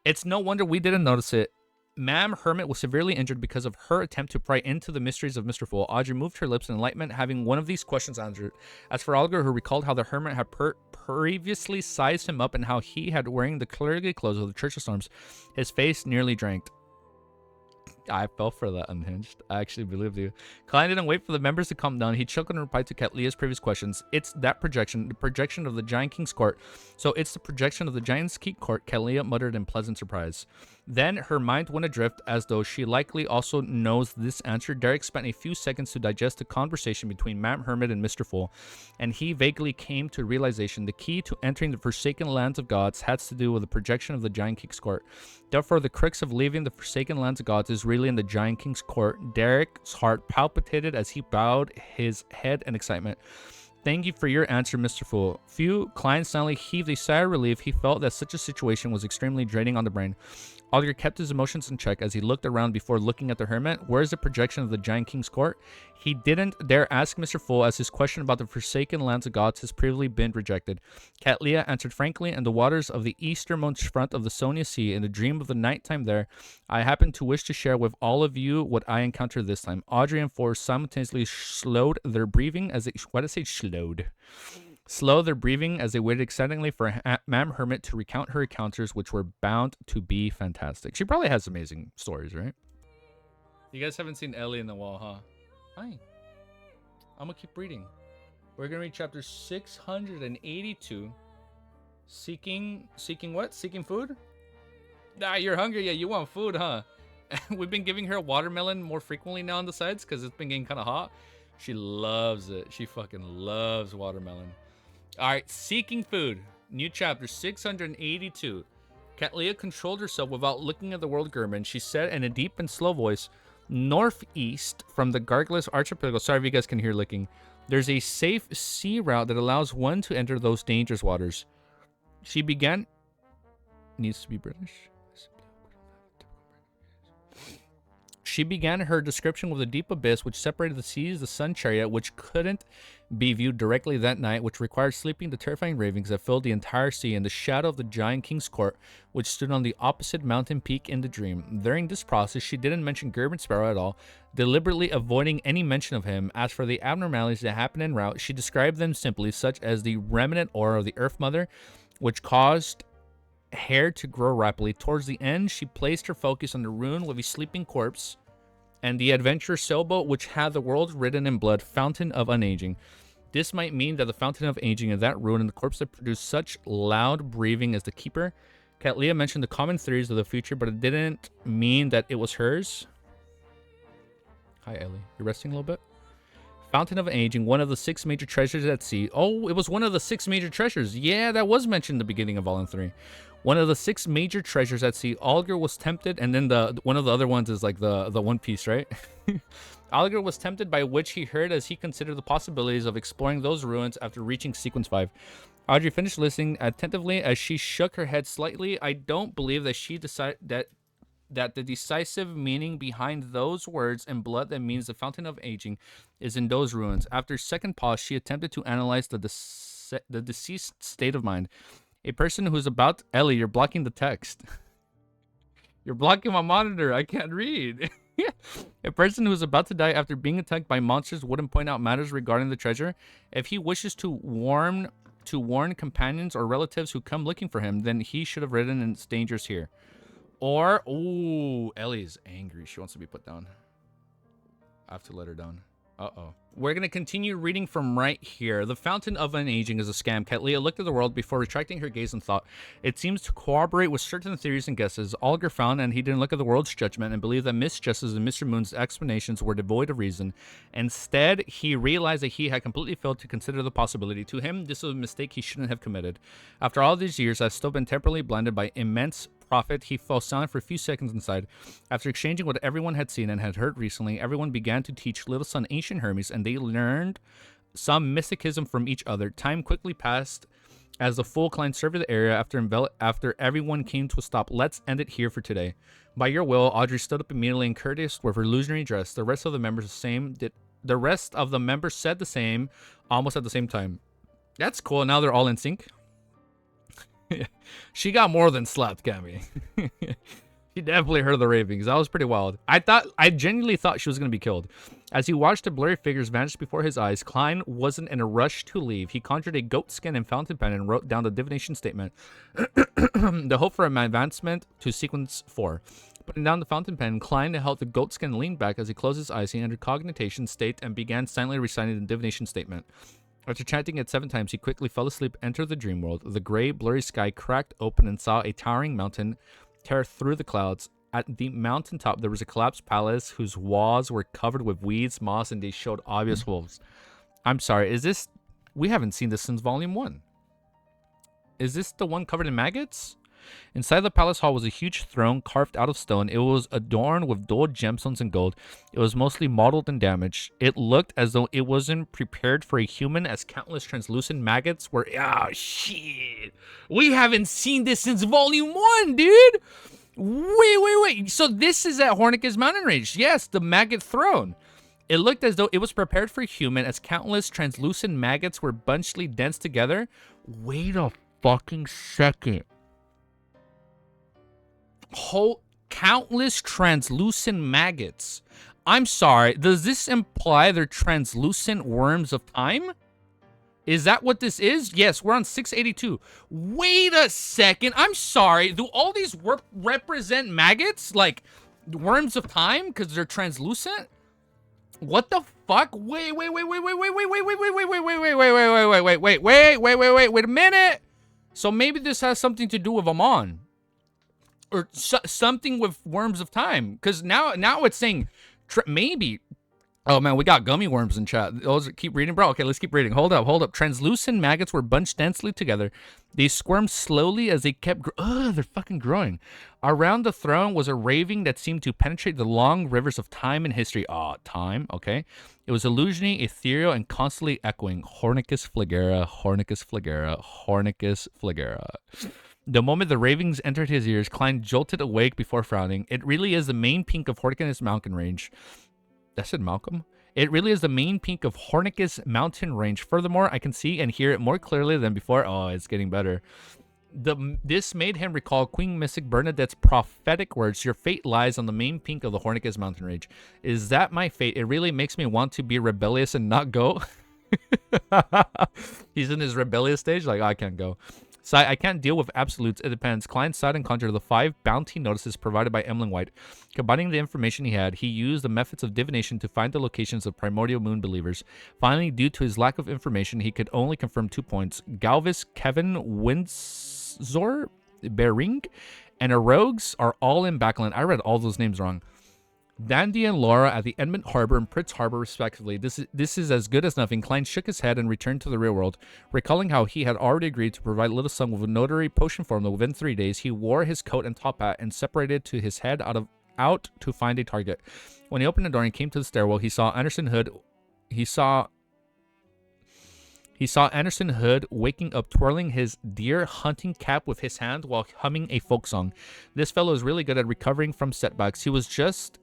It's no wonder we didn't notice it. Mam Hermit was severely injured because of her attempt to pry into the mysteries of Mr. Fool. Audrey moved her lips in enlightenment, having one of these questions answered. As for Alger, who recalled how the Hermit had previously sized him up and how he had wearing the clergy clothes of the Church of Storms, his face nearly drank. I fell for that, Unhinged. I actually believed you. Klein didn't wait for the members to calm down. He chuckled and replied to Catleya's previous questions. It's that projection, the projection of the Giant King's court. So it's the projection of the Giant King's court, Catleya muttered in pleasant surprise. Then her mind went adrift, as though she likely also knows this answer. Derek spent a few seconds to digest the conversation between Mam Hermit and Mr. Fool, and he vaguely came to realization the key to entering the Forsaken Lands of Gods has to do with the projection of the Giant King's court. Therefore, the crux of leaving the Forsaken Lands of Gods is really in the Giant King's court. Derek's heart palpitated as he bowed his head in excitement. Thank you for your answer, Mr. Fool. Few clients silently heaved a sigh of relief. He felt that such a situation was extremely draining on the brain. Oliver kept his emotions in check as he looked around before looking at the hermit. Where is the projection of the giant king's court? He didn't dare ask Mr. Fool, as his question about the forsaken lands of gods has previously been rejected. Cat Leah answered frankly, in the waters of the easternmost front of the Sonia Sea, in the dream of the nighttime there, I happen to wish to share with all of you what I encountered this time. Audrey and Forrest simultaneously slowed their breathing as they... Why did I say slowed? Slow their breathing as they waited excitedly for Ma'am Hermit to recount her encounters, which were bound to be fantastic. She probably has amazing stories, right? You guys haven't seen Ellie in the wall, huh? Fine. I'm gonna keep reading. We're gonna read chapter 682. Seeking what? Seeking food? Ah, you're hungry. Yeah, you want food, huh? We've been giving her watermelon more frequently now on the sides because it's been getting kind of hot. She loves it. She fucking loves watermelon. All right, seeking food. New chapter 682. Katlia controlled herself without looking at the world German. She said in a deep and slow voice, northeast from the Gargulous Archipelago. Sorry if you guys can hear licking. There's a safe sea route that allows one to enter those dangerous waters. She began... Needs to be British. She began her description with a deep abyss which separated the seas, the sun chariot, which couldn't be viewed directly that night, which required sleeping the terrifying ravings that filled the entire sea, and the shadow of the giant king's court, which stood on the opposite mountain peak in the dream. During this process, she didn't mention Gerben Sparrow at all, deliberately avoiding any mention of him. As for the abnormalities that happened en route, she described them simply, such as the remnant aura of the Earth Mother, which caused hair to grow rapidly. Towards the end, she placed her focus on the ruin with a sleeping corpse and the adventure sailboat which had the world written in blood, Fountain of Unaging. This might mean that the Fountain of Aging and that ruin and the corpse that produced such loud breathing as the keeper. Katlia mentioned the common theories of the future, but it didn't mean that it was hers. Hi, Ellie. You resting a little bit? Fountain of Aging, one of the 6 major treasures at sea. Oh, it was one of the 6 major treasures. Yeah, that was mentioned in the beginning of Volume 3. One of the 6 major treasures at sea. Olger was tempted, and then one of the other ones is like the One Piece, right? Olger was tempted by which he heard as he considered the possibilities of exploring those ruins after reaching Sequence 5. Audrey finished listening attentively as she shook her head slightly. I don't believe that she decided that the decisive meaning behind those words in blood that means the Fountain of Aging is in those ruins. After second pause, she attempted to analyze the deceased state of mind. A person who's about... Ellie, you're blocking the text. You're blocking my monitor. I can't read. A person who's about to die after being attacked by monsters wouldn't point out matters regarding the treasure. If he wishes to warn companions or relatives who come looking for him, then he should have written in its dangers here. Or, ooh, Ellie's angry. She wants to be put down. I have to let her down. Uh-oh. We're going to continue reading from right here. The Fountain of Unaging is a scam. Katlia looked at the world before retracting her gaze and thought. It seems to corroborate with certain theories and guesses. Olger found, and he didn't look at the world's judgment and believe that Miss Justice and Mr. Moon's explanations were devoid of reason. Instead, he realized that he had completely failed to consider the possibility. To him, this was a mistake he shouldn't have committed. After all these years, I've still been temporarily blinded by immense profit. He fell silent for a few seconds inside. After exchanging what everyone had seen and had heard recently, everyone began to teach little son ancient Hermes, and they learned some mysticism from each other. Time quickly passed as the full clan surveyed the area after everyone came to a stop. Let's end it here for today. By your will, Audrey stood up immediately and courteous with her illusionary dress. The rest of the members said the same almost at the same time. That's cool. Now they're all in sync. She got more than slapped, Cammy. She definitely heard the ravings. That was pretty wild. I genuinely thought she was going to be killed. As he watched the blurry figures vanish before his eyes, Klein wasn't in a rush to leave. He conjured a goat skin and fountain pen and wrote down the divination statement. The hope for an advancement to sequence 4. Putting down the fountain pen, Klein held the goat skin and leaned back. As he closed his eyes, he entered cognition state and began silently reciting the divination statement. After chanting it 7 times, he quickly fell asleep, entered the dream world. The gray, blurry sky cracked open and saw a towering mountain tear through the clouds. At the mountaintop, there was a collapsed palace whose walls were covered with weeds, moss, and they showed obvious wolves. I'm sorry, is this... We haven't seen this since Volume 1. Is this the one covered in maggots? Inside the palace hall was a huge throne carved out of stone. It was adorned with dull gemstones and gold. It was mostly mottled and damaged. It looked as though it wasn't prepared for a human, as countless translucent maggots were... Oh, shit. We haven't seen this since Volume 1, dude. Wait. So this is at Hornicus Mountain Range. Yes, the maggot throne. It looked as though it was prepared for a human, as countless translucent maggots were bunchly dense together. Wait a fucking second. Countless translucent maggots. I'm sorry, does this imply they're translucent worms of time? Is that what this is? Yes, we're on 682. Wait a second. I'm sorry. Do all these represent maggots? Like worms of time? Because they're translucent? What the fuck? Wait a minute. So maybe this has something to do with Amon. Or something with worms of time. Because now it's saying maybe... Oh, man, we got gummy worms in chat. Keep reading, bro. Okay, let's keep reading. Hold up. Translucent maggots were bunched densely together. They squirmed slowly as they kept... they're fucking growing. Around the throne was a raving that seemed to penetrate the long rivers of time and history. Time, okay. It was illusioning, ethereal, and constantly echoing. Hornicus flagera, Hornicus flagera, Hornicus flagera. The moment the ravings entered his ears, Klein jolted awake before frowning. It really is the main peak of Hornicus Mountain Range. That said Malcolm. It really is the main peak of Hornicus Mountain Range. Furthermore, I can see and hear it more clearly than before. Oh, it's getting better. This made him recall Queen Mystic Bernadette's prophetic words. Your fate lies on the main peak of the Hornicus Mountain Range. Is that my fate? It really makes me want to be rebellious and not go. He's in his rebellious stage. Like, I can't go. So I can't deal with absolutes. It depends. Klein sighed and conjured the 5 bounty notices provided by Emlyn White. Combining the information he had, he used the methods of divination to find the locations of primordial moon believers. Finally, due to his lack of information, he could only confirm 2 points. Galvis, Kevin, Windsor, Bering, and Erogues are all in Backland. I read all those names wrong. Dandy and Laura at the Edmund Harbor and Pritz Harbor, respectively. This is as good as nothing. Klein shook his head and returned to the real world. Recalling how he had already agreed to provide Little Son with a notary potion formula within 3 days, he wore his coat and top hat and separated to his head out to find a target. When he opened the door and came to the stairwell, he saw Anderson Hood. He saw Anderson Hood waking up, twirling his deer hunting cap with his hand while humming a folk song. This fellow is really good at recovering from setbacks. He was just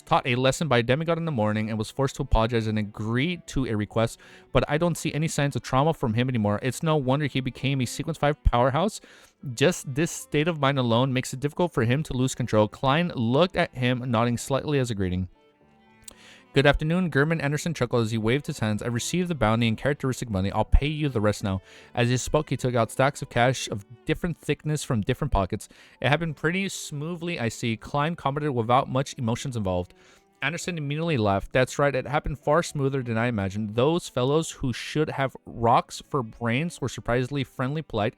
taught a lesson by a demigod in the morning and was forced to apologize and agree to a request, but I don't see any signs of trauma from him anymore. It's no wonder he became a Sequence 5 powerhouse. Just this state of mind alone makes it difficult for him to lose control. Klein looked at him, nodding slightly as a greeting. Good afternoon, German Anderson chuckled as he waved his hands. I received the bounty and characteristic money. I'll pay you the rest now. As he spoke, he took out stacks of cash of different thickness from different pockets. It happened pretty smoothly, I see. Klein commented without much emotions involved. Anderson immediately laughed. That's right, it happened far smoother than I imagined. Those fellows who should have rocks for brains were surprisingly friendly, polite,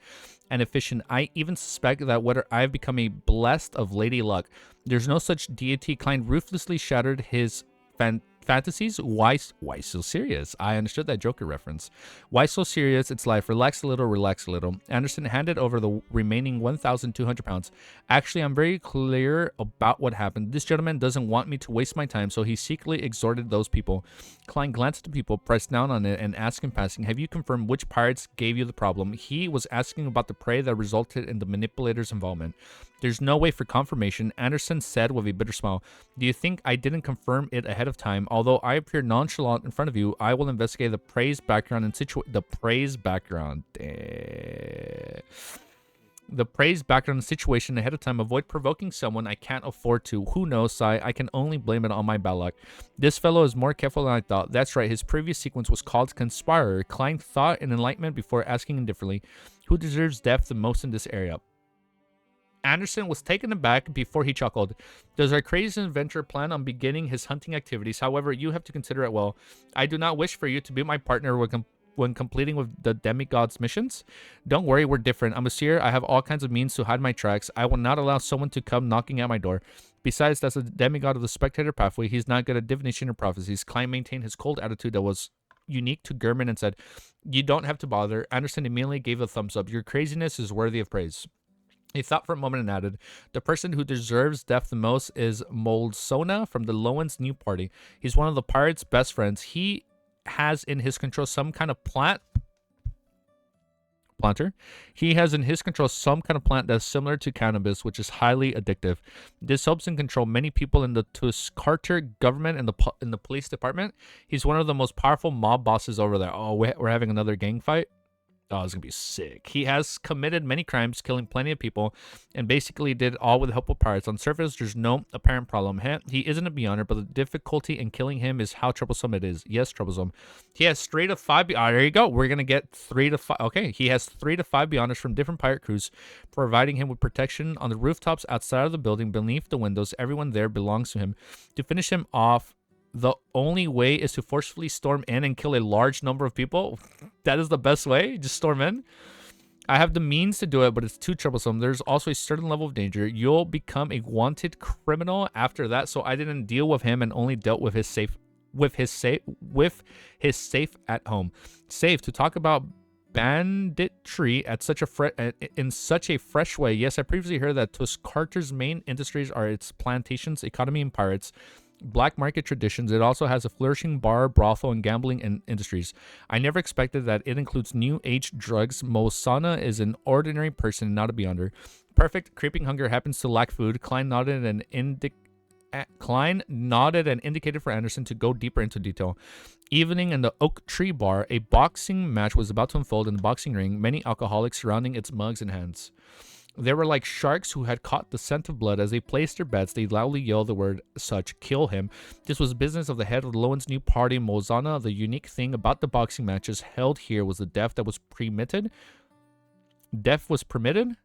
and efficient. I even suspect that whether I've become a blessed of lady luck. There's no such deity. Klein ruthlessly shattered his fantasies. Why so serious? I understood that Joker reference. Why so serious? It's life. Relax a little. Anderson handed over the remaining 1,200 pounds. Actually, I'm very clear about what happened. This gentleman doesn't want me to waste my time, so he secretly exhorted those people. Klein glanced at the people, pressed down on it, and asked in passing, have you confirmed which pirates gave you the problem? He was asking about the prey that resulted in the manipulator's involvement. There's no way for confirmation, Anderson said with a bitter smile. Do you think I didn't confirm it ahead of time? Although I appear nonchalant in front of you, I will investigate the prey's background and situation ahead of time. Avoid provoking someone I can't afford to. Who knows, Sai? I can only blame it on my bad luck. This fellow is more careful than I thought. That's right, his previous sequence was called Conspirer. Klein thought in enlightenment before asking indifferently, who deserves death the most in this area? Anderson was taken aback before he chuckled. Does our crazy inventor plan on beginning his hunting activities? However, you have to consider it well. I do not wish for you to be my partner when completing with the demigod's missions. Don't worry, we're different. I'm a seer. I have all kinds of means to hide my tracks. I will not allow someone to come knocking at my door. Besides, that's a demigod of the spectator pathway. He's not good at divination or prophecies. Klein maintained his cold attitude that was unique to Gurman and said, you don't have to bother. Anderson immediately gave a thumbs up. Your craziness is worthy of praise. He thought for a moment and added, the person who deserves death the most is Molsona from the Lowen's new party. He's one of the pirate's best friends. He has in his control some kind of planter. He has in his control some kind of plant that's similar to cannabis, which is highly addictive. This helps him control many people in the Tuscarter government and in the police department. He's one of the most powerful mob bosses over there. Oh, we're having another gang fight? Oh, it's going to be sick. He has committed many crimes, killing plenty of people, and basically did it all with the help of pirates. On surface, there's no apparent problem. He isn't a beyonder, but the difficulty in killing him is how troublesome it is. Yes, troublesome. He has 3 to 5... there you go. We're going to get 3 to 5... Okay, he has 3 to 5 beyonders from different pirate crews, providing him with protection on the rooftops outside of the building, beneath the windows. Everyone there belongs to him. To finish him off, the only way is to forcefully storm in and kill a large number of people. That is the best way. Just storm in. I have the means to do it, but it's too troublesome. There's also a certain level of danger. You'll become a wanted criminal after that. So I didn't deal with him and only dealt with his safe at home. Safe to talk about banditry at such a in such a fresh way. Yes, I previously heard that Tuscarter's main industries are its plantations, economy, and pirates. Black market traditions. It also has a flourishing bar, brothel, and gambling industries. I never expected that it includes new age drugs. Mosana is an ordinary person, not a beyonder. Perfect. Creeping hunger happens to lack food. Klein nodded and indicated for Anderson to go deeper into detail. Evening in the Oak Tree Bar, a boxing match was about to unfold in the boxing ring, many alcoholics surrounding its mugs and hands. They were like sharks who had caught the scent of blood. As they placed their bets, they loudly yelled the word such, kill him. This was business of the head of Lowen's new party, Mozana. The unique thing about the boxing matches held here was the death that was permitted. Death was permitted?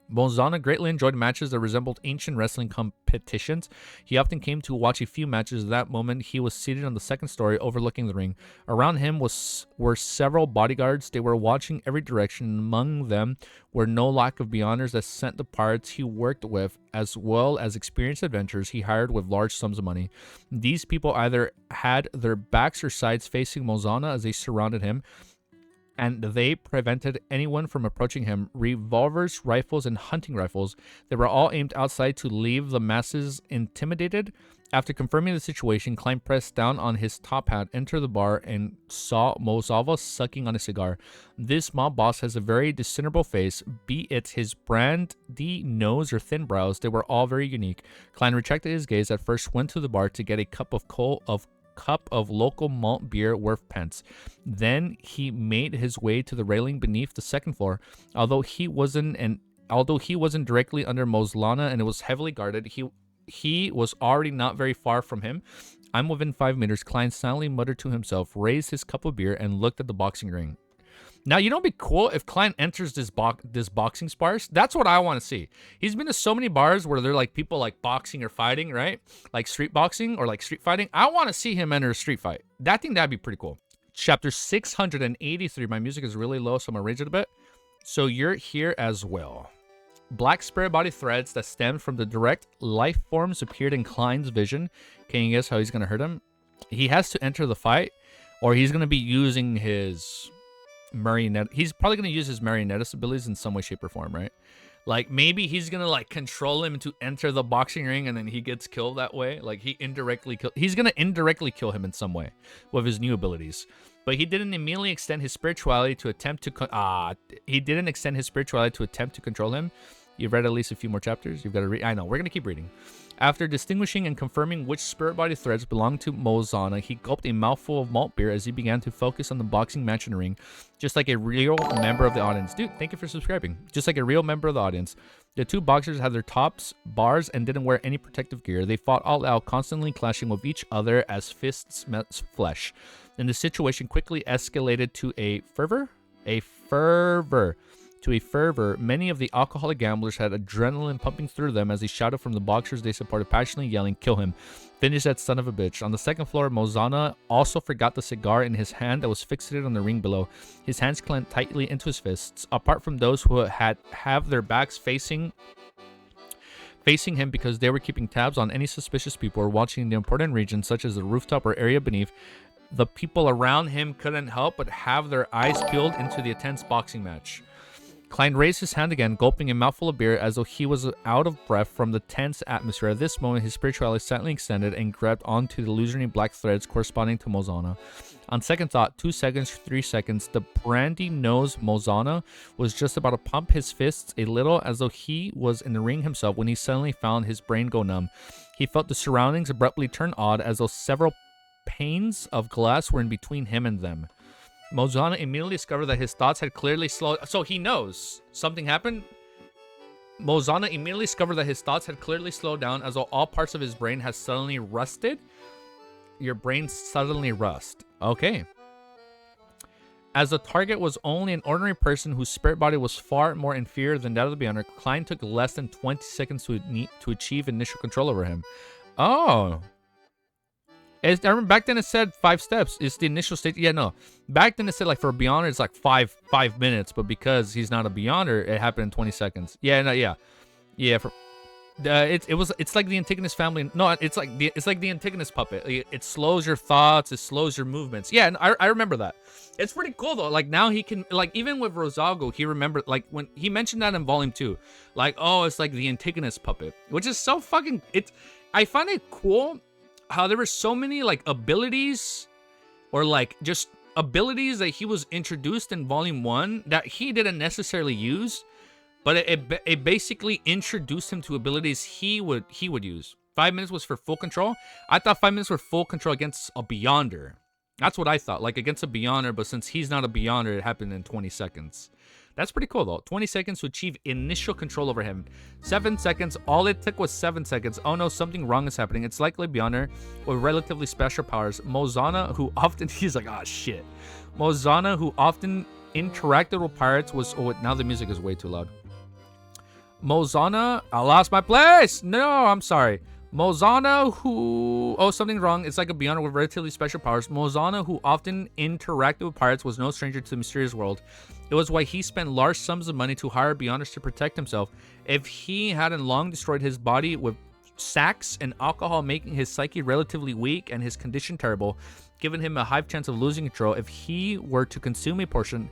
Mozana greatly enjoyed matches that resembled ancient wrestling competitions. He often came to watch a few matches. At that moment, he was seated on the second story overlooking the ring. Around him were several bodyguards. They were watching every direction. Among them were no lack of beyonders that sent the pirates he worked with, as well as experienced adventurers he hired with large sums of money. These people either had their backs or sides facing Mozana as they surrounded him, and they prevented anyone from approaching him. Revolvers, rifles, and hunting rifles. They were all aimed outside to leave the masses intimidated. After confirming the situation, Klein pressed down on his top hat, entered the bar, and saw Mozava sucking on a cigar. This mob boss has a very discernible face, be it his brandy nose or thin brows. They were all very unique. Klein retracted his gaze at first, went to the bar to get a cup of local malt beer worth pence. Then he made his way to the railing beneath the second floor. Although he wasn't directly under Moslana and it was heavily guarded, he was already not very far from him. I'm within 5 meters. Klein silently muttered to himself, raised his cup of beer, and looked at the boxing ring. Now, you know, it'd be cool if Klein enters this boxing spars. That's what I want to see. He's been to so many bars where they're like people like boxing or fighting, right? Like street boxing or like street fighting. I want to see him enter a street fight. That'd be pretty cool. Chapter 683. My music is really low, so I'm going to raise it a bit. So you're here as well. Black spirit body threads that stemmed from the direct life forms appeared in Klein's vision. Can you guess how he's going to hurt him? He has to enter the fight, or he's going to be using his marionette. He's probably going to use his marionette abilities in some way, shape, or form, right? Like maybe he's going to like control him to enter the boxing ring and then he gets killed that way. Like he's going to indirectly kill him in some way with his new abilities. But he didn't immediately extend his spirituality to attempt to control him. You've read at least a few more chapters. You've got to read. I know. We're going to keep reading. After distinguishing and confirming which spirit body threads belonged to Mozana, he gulped a mouthful of malt beer as he began to focus on the boxing match in the ring, just like a real member of the audience. Dude, thank you for subscribing. Just like a real member of the audience. The two boxers had their tops bars and didn't wear any protective gear. They fought all out, constantly clashing with each other as fists met flesh. And the situation quickly escalated to a fervor. Many of the alcoholic gamblers had adrenaline pumping through them as they shouted from the boxers they supported, passionately yelling, "Kill him! Finish that son of a bitch!" On the second floor, Mozana also forgot the cigar in his hand that was fixated on the ring below. His hands clenched tightly into his fists. Apart from those who have their backs facing him because they were keeping tabs on any suspicious people or watching the important regions such as the rooftop or area beneath, the people around him couldn't help but have their eyes peeled into the intense boxing match. Klein raised his hand again, gulping a mouthful of beer as though he was out of breath from the tense atmosphere. At this moment, his spirituality suddenly extended and grabbed onto the illusory black threads corresponding to Mozana. On second thought, 2 seconds, 3 seconds, the brandy-nosed Mozana was just about to pump his fists a little as though he was in the ring himself when he suddenly found his brain go numb. He felt the surroundings abruptly turn odd as though several panes of glass were in between him and them. Mozana immediately discovered that his thoughts had clearly slowed... So he knows something happened. Mozana immediately discovered that his thoughts had clearly slowed down as though all parts of his brain had suddenly rusted. Your brain suddenly rust. Okay. As the target was only an ordinary person whose spirit body was far more inferior than that of the Beyonder, Klein took less than 20 seconds to achieve initial control over him. Oh. I remember back then it said 5 steps. It's the initial stage. Yeah, no. Back then it said like for a Beyonder it's like 5 minutes, but because he's not a Beyonder, it happened in 20 seconds. Yeah, no, yeah. Yeah, for it's like the Antigonus family. No, it's like the Antigonus puppet. It slows your thoughts, it slows your movements. Yeah, and I remember that. It's pretty cool though. Like now he can, like, even with Rosalgo, he remembered, like when he mentioned that in volume 2, like, oh, it's like the Antigonus puppet, which is so fucking, I find it cool how there were so many like abilities or like just abilities that he was introduced in volume 1 that he didn't necessarily use, but it basically introduced him to abilities he would use. 5 minutes was for full control. I thought 5 minutes were full control against a Beyonder. That's what I thought, like against a Beyonder, but since he's not a Beyonder, it happened in 20 seconds. That's pretty cool though. 20 seconds to achieve initial control over him. 7 seconds. All it took was 7 seconds. Oh no, something wrong is happening. It's likely Beyonder with relatively special powers. Mozana, who often... He's like, ah, shit. Mozana, who often interacted with pirates, was... Oh, now the music is way too loud. Mozana... I lost my place! No, I'm sorry. Mozana, who... Oh, something wrong. It's like a Beyonder with relatively special powers. Mozana, who often interacted with pirates, was no stranger to the mysterious world. It was why he spent large sums of money to hire Beyonders to protect himself. If he hadn't long destroyed his body with sacks and alcohol, making his psyche relatively weak and his condition terrible, giving him a high chance of losing control, if he were to consume a potion,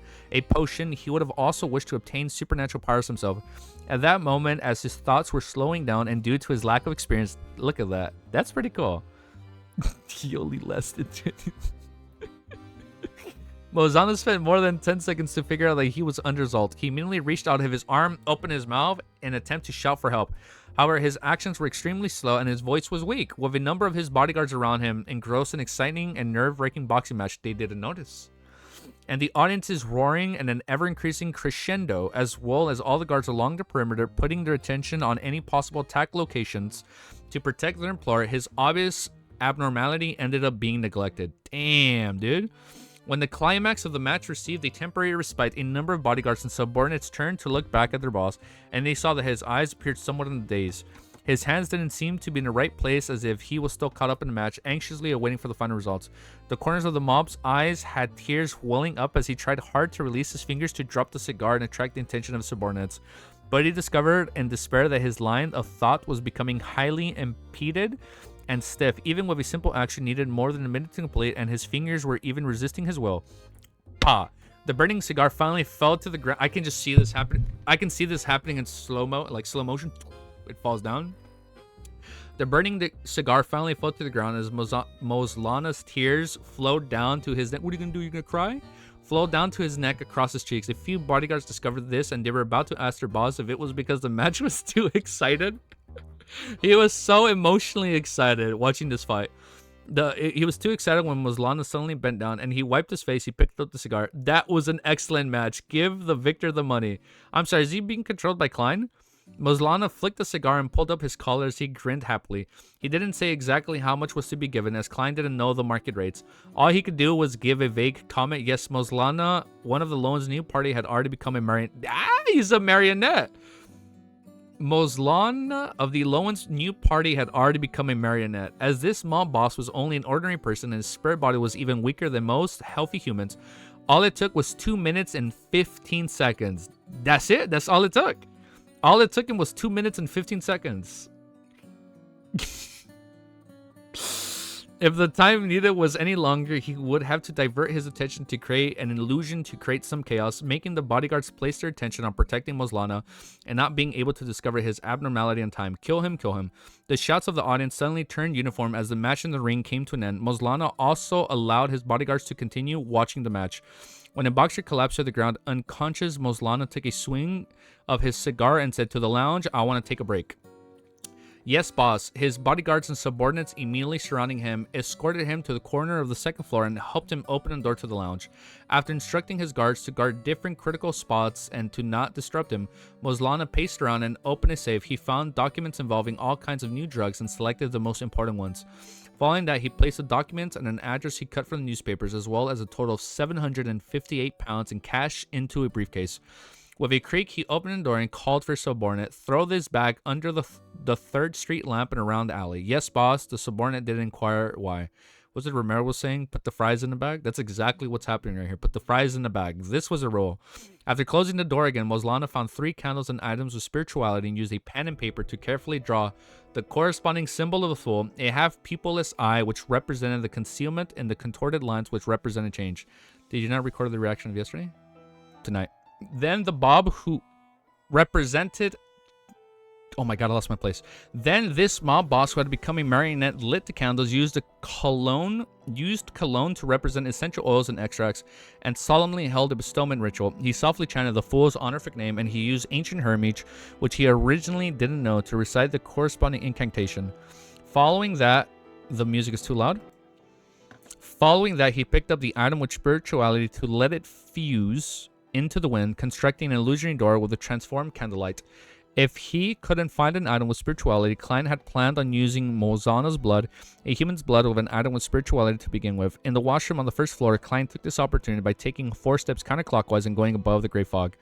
he would have also wished to obtain supernatural powers himself. At that moment, as his thoughts were slowing down and due to his lack of experience, look at that. That's pretty cool. He only lasted 20. Mozana spent more than 10 seconds to figure out that he was unresolved. He immediately reached out of his arm, opened his mouth in an attempt to shout for help. However, his actions were extremely slow and his voice was weak. With a number of his bodyguards around him, engrossed in exciting and nerve-wracking boxing match, they didn't notice. And the audience is roaring in an ever-increasing crescendo, as well as all the guards along the perimeter putting their attention on any possible attack locations to protect their employer. His obvious abnormality ended up being neglected. Damn, dude. When the climax of the match received a temporary respite, a number of bodyguards and subordinates turned to look back at their boss, and they saw that his eyes appeared somewhat in a daze. His hands didn't seem to be in the right place, as if he was still caught up in the match, anxiously awaiting for the final results. The corners of the mob's eyes had tears welling up as he tried hard to release his fingers to drop the cigar and attract the attention of his subordinates. But he discovered in despair that his line of thought was becoming highly impeded and stiff. Even with a simple action needed more than a minute to complete, and his fingers were even resisting his will. Pa! The burning cigar finally fell to the ground. I can just see this happen. I can see this happening in slow motion. It falls down. The burning cigar finally fell to the ground as Mozlana's tears flowed down to his neck. What are you gonna do? You gonna cry? Flowed down to his neck across his cheeks. A few bodyguards discovered this, and they were about to ask their boss if it was because the match was too excited. He was so emotionally excited watching this fight. He was too excited when Mozlana suddenly bent down and he wiped his face. He picked up the cigar. That was an excellent match. Give the victor the money. I'm sorry, is he being controlled by Klein? Mozlana flicked the cigar and pulled up his collar as he grinned happily. He didn't say exactly how much was to be given, as Klein didn't know the market rates. All he could do was give a vague comment. Yes, Mozlana, one of the Loan's new party, had already become a marionette. He's a marionette. Mozlana of the Loan's new party had already become a marionette. As this mob boss was only an ordinary person and his spirit body was even weaker than most healthy humans, all it took was 2 minutes and 15 seconds. That's it. That's all it took. All it took him was 2 minutes and 15 seconds. If the time needed was any longer, he would have to divert his attention to create an illusion to create some chaos, making the bodyguards place their attention on protecting Moslana and not being able to discover his abnormality in time. Kill him, kill him. The shouts of the audience suddenly turned uniform as the match in the ring came to an end. Moslana also allowed his bodyguards to continue watching the match. When a boxer collapsed to the ground unconscious, Moslana took a swing of his cigar and said to the lounge, "I want to take a break." "Yes, boss." His bodyguards and subordinates immediately surrounding him escorted him to the corner of the second floor and helped him open the door to the lounge. After instructing his guards to guard different critical spots and to not disrupt him, Moslana paced around and opened a safe. He found documents involving all kinds of new drugs and selected the most important ones. Following that, he placed the documents and an address he cut from the newspapers, as well as a total of 758 pounds in cash, into a briefcase. With a creak, he opened the door and called for a subordinate. "Throw this bag under the 3rd Street lamp and around the alley." "Yes, boss." The subordinate did inquire why. Was it Romero was saying, "Put the fries in the bag"? That's exactly what's happening right here. Put the fries in the bag. This was a rule. After closing the door again, Moslana found 3 candles and items with spirituality and used a pen and paper to carefully draw the corresponding symbol of the fool, a half-pupilless eye which represented the concealment, and the contorted lines which represented change. Did you not record the reaction of yesterday? Tonight. Then the Bob who represented... Oh my god, I lost my place. Then this mob boss who had become a marionette lit the candles, used cologne to represent essential oils and extracts, and solemnly held a bestowment ritual. He softly chanted the fool's honorific name, and he used ancient hermitage, which he originally didn't know, to recite the corresponding incantation. Following that, the music is too loud. Following that, he picked up the item with spirituality to let it fuse into the wind, constructing an illusory door with a transformed candlelight. If he couldn't find an item with spirituality, Klein had planned on using Moslana's blood, a human's blood, with an item with spirituality to begin with. In the washroom on the 1st floor, Klein took this opportunity by taking 4 steps counterclockwise and going above the gray fog.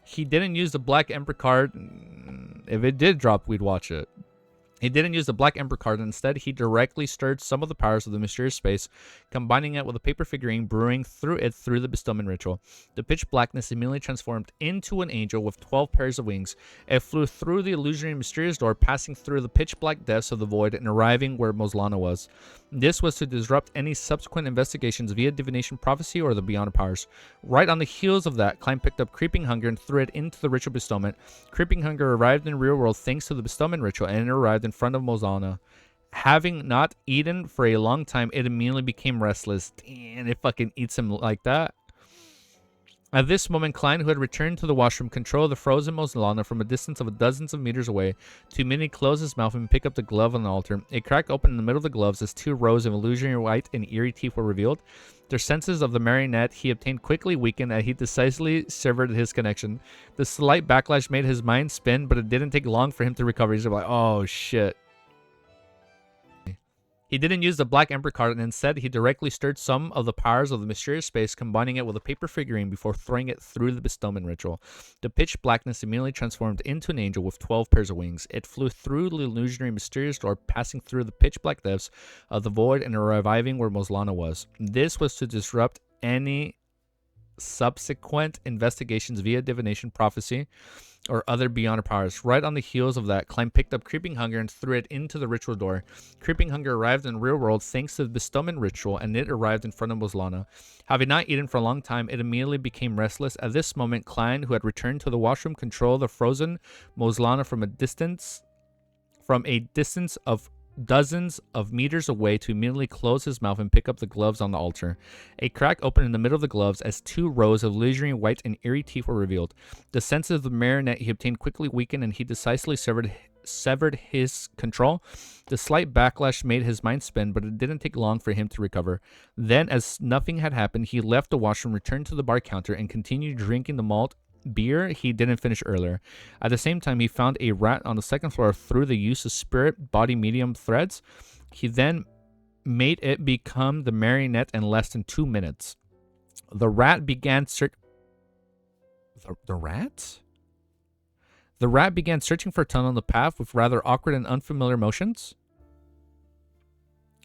He didn't use the Black Emperor card. If it did drop, we'd watch it. He didn't use the Black Emperor card. Instead, he directly stirred some of the powers of the mysterious space, combining it with a paper figurine, brewing through the bestowment ritual. The pitch blackness immediately transformed into an angel with 12 pairs of wings. It flew through the illusory mysterious door, passing through the pitch black depths of the void and arriving where Moslana was. This was to disrupt any subsequent investigations via divination, prophecy, or the beyond powers. Right on the heels of that, Klein picked up Creeping Hunger and threw it into the ritual bestowment. Creeping Hunger arrived in the real world thanks to the bestowment ritual, and it arrived in front of Moslana. Having not eaten for a long time, it immediately became restless. Damn, it fucking eats him like that. At this moment, Klein, who had returned to the washroom, controlled the frozen Moslana from a distance of dozens of meters away to immediately close his mouth and pick up the glove on the altar. A crack opened in the middle of the gloves as 2 rows of illusory white and eerie teeth were revealed. Their senses of the marionette he obtained quickly weakened as he decisively severed his connection. The slight backlash made his mind spin, but it didn't take long for him to recover. He's like, oh shit. He didn't use the Black Emperor card, and instead he directly stirred some of the powers of the mysterious space, combining it with a paper figurine before throwing it through the bestowment ritual. The pitch blackness immediately transformed into an angel with 12 pairs of wings. It flew through the illusionary mysterious door, passing through the pitch black depths of the void and arriving where Moslana was. This was to disrupt any subsequent investigations via divination, prophecy, or other beyond powers. Right on the heels of that, Klein picked up Creeping Hunger and threw it into the ritual door. Creeping Hunger arrived in the real world thanks to the bestowment ritual, and it arrived in front of Moslana. Having not eaten for a long time, it immediately became restless. At this moment, Klein, who had returned to the washroom, controlled the frozen Moslana from a distance of dozens of meters away to immediately close his mouth and pick up the gloves on the altar. A crack opened in the middle of the gloves as 2 rows of illusory white and eerie teeth were revealed. The senses of the marionette he obtained quickly weakened, and he decisively severed his control. The slight backlash made his mind spin, but it didn't take long for him to recover. Then, as nothing had happened, he left the washroom, returned to the bar counter, and continued drinking the malt beer he didn't finish earlier. At the same time, he found a rat on the 2nd floor through the use of spirit body medium threads. He then made it become the marionette in less than 2 minutes. The rat began The rat? The rat began searching for a tunnel in the path with rather awkward and unfamiliar motions.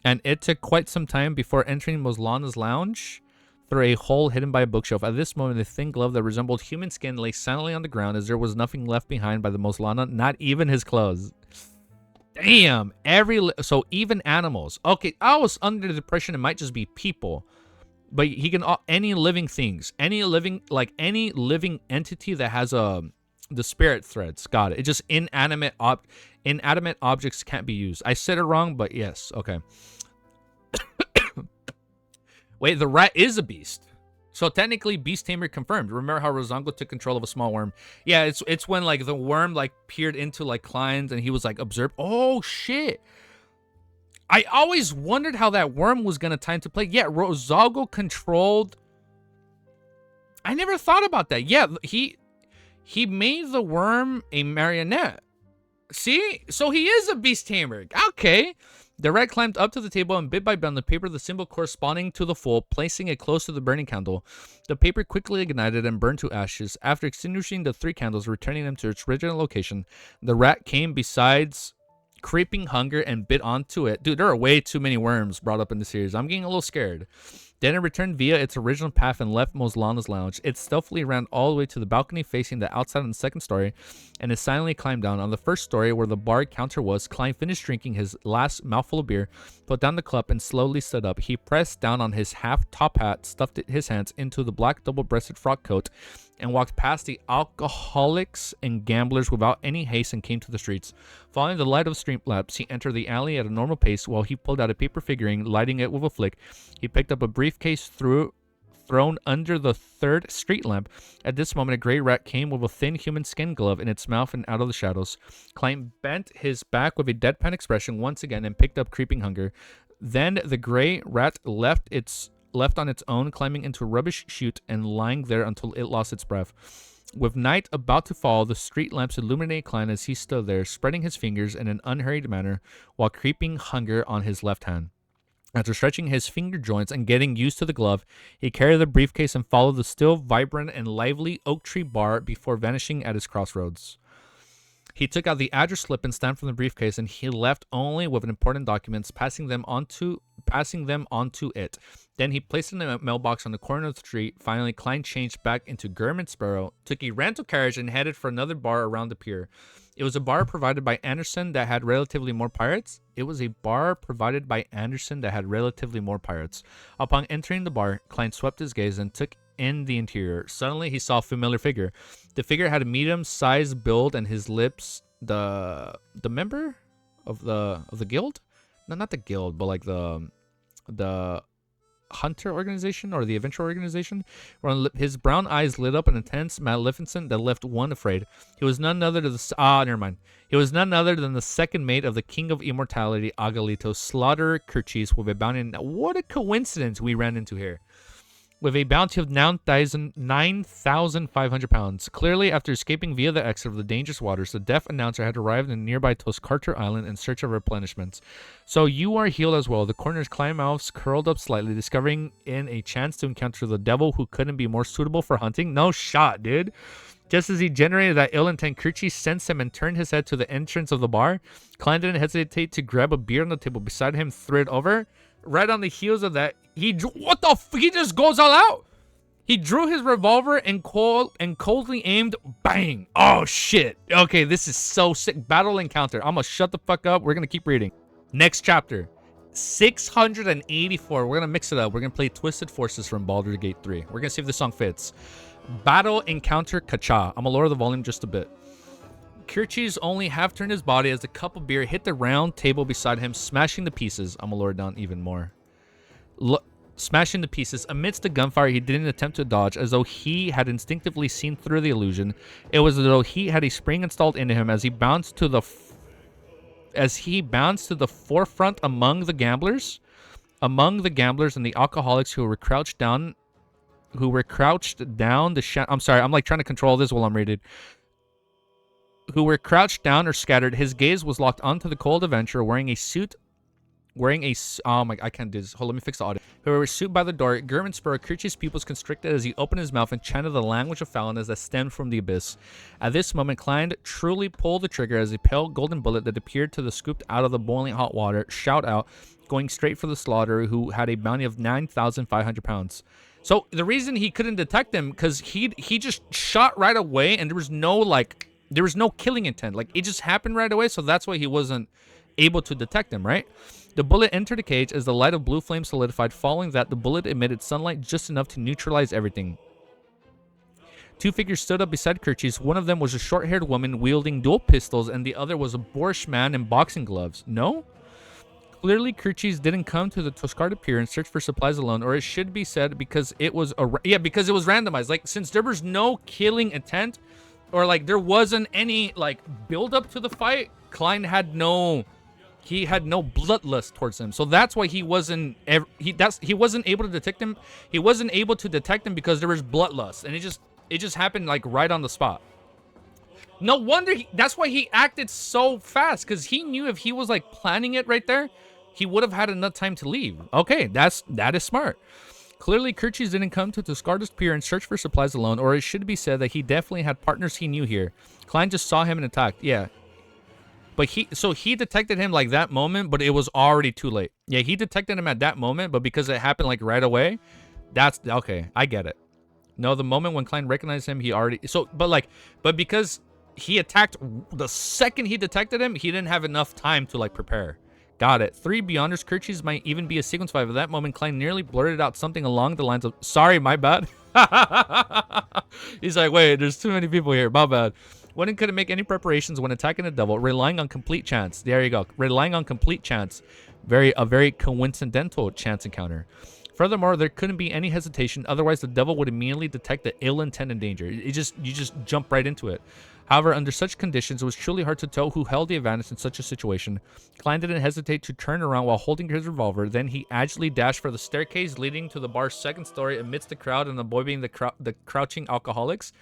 And it took quite some time before entering Moslana's lounge through a hole hidden by a bookshelf. At this moment, a thin glove that resembled human skin lay silently on the ground as there was nothing left behind by the Moslana, not even his clothes. Damn. So even animals. Okay, I was under the impression it might just be people. But he can any living things, any living entity that has the spirit threads. Got it. It's just inanimate objects can't be used. I said it wrong, but yes. Okay. Wait, the rat is a beast. So technically, beast tamer confirmed. Remember how Rozongo took control of a small worm? Yeah, it's when like the worm like peered into like Klein's and he was like observed. Oh shit. I always wondered how that worm was going to tie into play. Yeah, Rozongo controlled... I never thought about that. Yeah, he made the worm a marionette. See? So he is a beast tamer. Okay. The rat climbed up to the table and bit by bit on the paper the symbol corresponding to the foal, placing it close to the burning candle. The paper quickly ignited and burned to ashes. After extinguishing the 3 candles, returning them to its original location, the rat came besides... creeping hunger and bit onto it. Dude, there are way too many worms brought up in the series. I'm getting a little scared. Then it returned via its original path and left Moslana's lounge. It stealthily ran all the way to the balcony facing the outside on the 2nd story, and it silently climbed down. On the 1st story, where the bar counter was, Klein finished drinking his last mouthful of beer, put down the cup, and slowly stood up. He pressed down on his half-top hat, stuffed his hands into the black double-breasted frock coat, and walked past the alcoholics and gamblers without any haste and came to the streets. Following the light of street lamps, he entered the alley at a normal pace while he pulled out a paper figurine, lighting it with a flick. He picked up a briefcase thrown under the 3rd street lamp. At this moment, a gray rat came with a thin human skin glove in its mouth and out of the shadows. Klein bent his back with a deadpan expression once again and picked up creeping hunger. Then the gray rat left on its own, climbing into a rubbish chute and lying there until it lost its breath. With night about to fall, the street lamps illuminated Klein as he stood there, spreading his fingers in an unhurried manner while creeping hunger on his left hand. After stretching his finger joints and getting used to the glove, he carried the briefcase and followed the still vibrant and lively oak tree bar before vanishing at his crossroads. He took out the address slip and stamped from the briefcase, and he left only with important documents, passing them onto it. Then he placed it in a mailbox on the corner of the street. Finally, Klein changed back into Germansboro, took a rental carriage, and headed for another bar around the pier. It was a bar provided by Anderson that had relatively more pirates. Upon entering the bar, Klein swept his gaze and took in the interior. Suddenly, he saw a familiar figure. The figure had a medium-sized build, and his lips, the member of the guild? No, not the guild, but like the hunter organization or the adventure organization. His brown eyes lit up an intense maleficence that left one afraid. He was none other than He was none other than the second mate of the King of Immortality, Agalito, Slaughterer Kerchis, with a bounty. What a coincidence we ran into here. With a bounty of 9,500 pounds. Clearly, after escaping via the exit of the dangerous waters, the deaf announcer had arrived in nearby Toscarter Island in search of replenishments. So you are healed as well. The coroner's climb mouths curled up slightly, discovering in a chance to encounter the devil who couldn't be more suitable for hunting. No shot, dude. Just as he generated that ill intent, Kerchis sensed him and turned his head to the entrance of the bar. Klein didn't hesitate to grab a beer on the table beside him, threw it over. Right on the heels of that, he just goes all out. He drew his revolver and coldly aimed. Bang! Oh shit! Okay, this is so sick. Battle encounter. I'm gonna shut the fuck up. We're gonna keep reading. Next chapter, 684. We're gonna mix it up. We're gonna play Twisted Forces from Baldur's Gate 3. We're gonna see if this song fits. Battle encounter Kacha. I'm gonna lower the volume just a bit. Kerchis only half turned his body as the cup of beer hit the round table beside him, smashing the pieces. I'm gonna lower it down even more. Smashing the pieces. Amidst the gunfire, he didn't attempt to dodge, as though he had instinctively seen through the illusion. It was as though he had a spring installed into him as he bounced to the forefront among the gamblers and the alcoholics who were crouched down. I'm sorry, I'm like trying to control this while I'm reading. Who were crouched down or scattered. His gaze was locked onto the cold adventurer wearing a suit. Oh my, I can't do this. Hold, let me fix the audio. Who were suit by the door. Germansboro, Kerchis' pupils constricted as he opened his mouth and chanted the language of foulness that stemmed from the abyss. At this moment, Klein truly pulled the trigger as a pale golden bullet that appeared to the scooped out of the boiling hot water shout out, going straight for the slaughterer, who had a bounty of 9,500 pounds. So the reason he couldn't detect him, because he just shot right away, and there was no killing intent. Like, it just happened right away, so that's why he wasn't able to detect him, right? The bullet entered the cage as the light of blue flame solidified. Following that, the bullet emitted sunlight just enough to neutralize everything. Two figures stood up beside Kirchie's. One of them was a short-haired woman wielding dual pistols, and the other was a boorish man in boxing gloves. No? Clearly, Kirchie's didn't come to the Toscard Pier and search for supplies alone, or it should be said because it was because it was randomized. Like, since there was no killing intent, or like there wasn't any like build up to the fight, Klein had no bloodlust towards him. So that's why he wasn't he wasn't able to detect him. He wasn't able to detect him because there was bloodlust, and it just happened like right on the spot. No wonder that's why he acted so fast, because he knew if he was like planning it right there, he would have had enough time to leave. Okay, that is smart. Clearly, Kirchie's didn't come to Discardus Pier and search for supplies alone, or it should be said that he definitely had partners he knew here. Klein just saw him and attacked. Yeah. But he detected him like that moment, but it was already too late. Yeah, he detected him at that moment, but because it happened like right away, that's okay. I get it. No, the moment when Klein recognized him, he already but because he attacked the second he detected him, he didn't have enough time to like prepare. Got it. 3 Beyonders Kirchie's might even be a sequence 5. At that moment, Klein nearly blurted out something along the lines of, "Sorry, my bad." He's like, "Wait, there's too many people here. My bad." One couldn't make any preparations when attacking the devil, relying on complete chance. There you go. Relying on complete chance. A very coincidental chance encounter. Furthermore, there couldn't be any hesitation, otherwise the devil would immediately detect the ill intent and danger. You just jump right into it. However, under such conditions, it was truly hard to tell who held the advantage in such a situation. Klein didn't hesitate to turn around while holding his revolver. Then he agilely dashed for the staircase leading to the bar's second story amidst the crowd and avoiding the crouching alcoholics.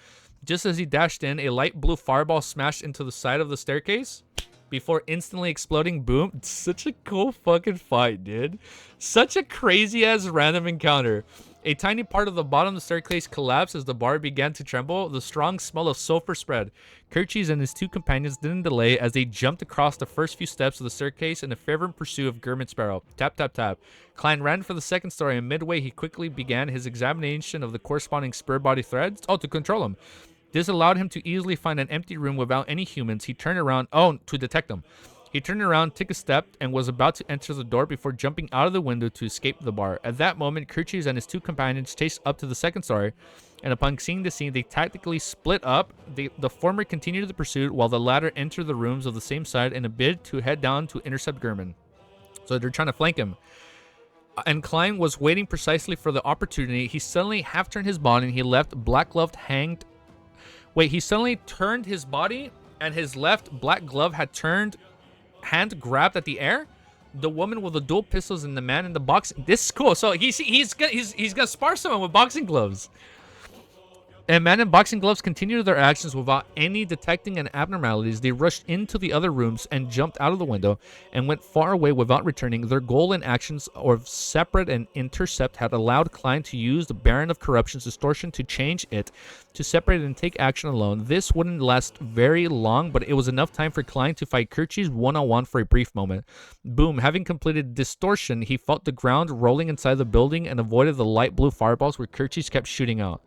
Just as he dashed in, a light blue fireball smashed into the side of the staircase before instantly exploding. Boom. It's such a cool fucking fight, dude. Such a crazy-ass random encounter. A tiny part of the bottom of the staircase collapsed as the bar began to tremble. The strong smell of sulfur spread. Kirchie's and his two companions didn't delay as they jumped across the first few steps of the staircase in a fervent pursuit of German Sparrow. Tap, tap, tap. Klein ran for the second story, and midway he quickly began his examination of the corresponding spur body threads. Oh, to control him. This allowed him to easily find an empty room without any humans. He turned around. Oh, to detect them. He turned around, took a step, and was about to enter the door before jumping out of the window to escape the bar. At that moment, Kirchie's and his two companions chased up to the second story, and upon seeing the scene, they tactically split up. The former continued the pursuit, while the latter entered the rooms of the same side in a bid to head down to intercept German. So they're trying to flank him. And Klein was waiting precisely for the opportunity. He suddenly half-turned his body, and he left black-gloved hanged... Wait, he suddenly turned his body, and his left black glove had turned... hand grabbed at the air. The woman with the dual pistols and the man in the boxing. This is cool. So he's gonna spar someone with boxing gloves. And man in boxing gloves continued their actions without any detecting and abnormalities. They rushed into the other rooms and jumped out of the window and went far away without returning. Their goal and actions of separate and intercept had allowed Klein to use the Baron of Corruption's distortion to change it to separate and take action alone. This wouldn't last very long, but it was enough time for Klein to fight Kirchie's one-on-one for a brief moment. Boom. Having completed distortion, he felt the ground rolling inside the building and avoided the light blue fireballs where Kirchie's kept shooting out.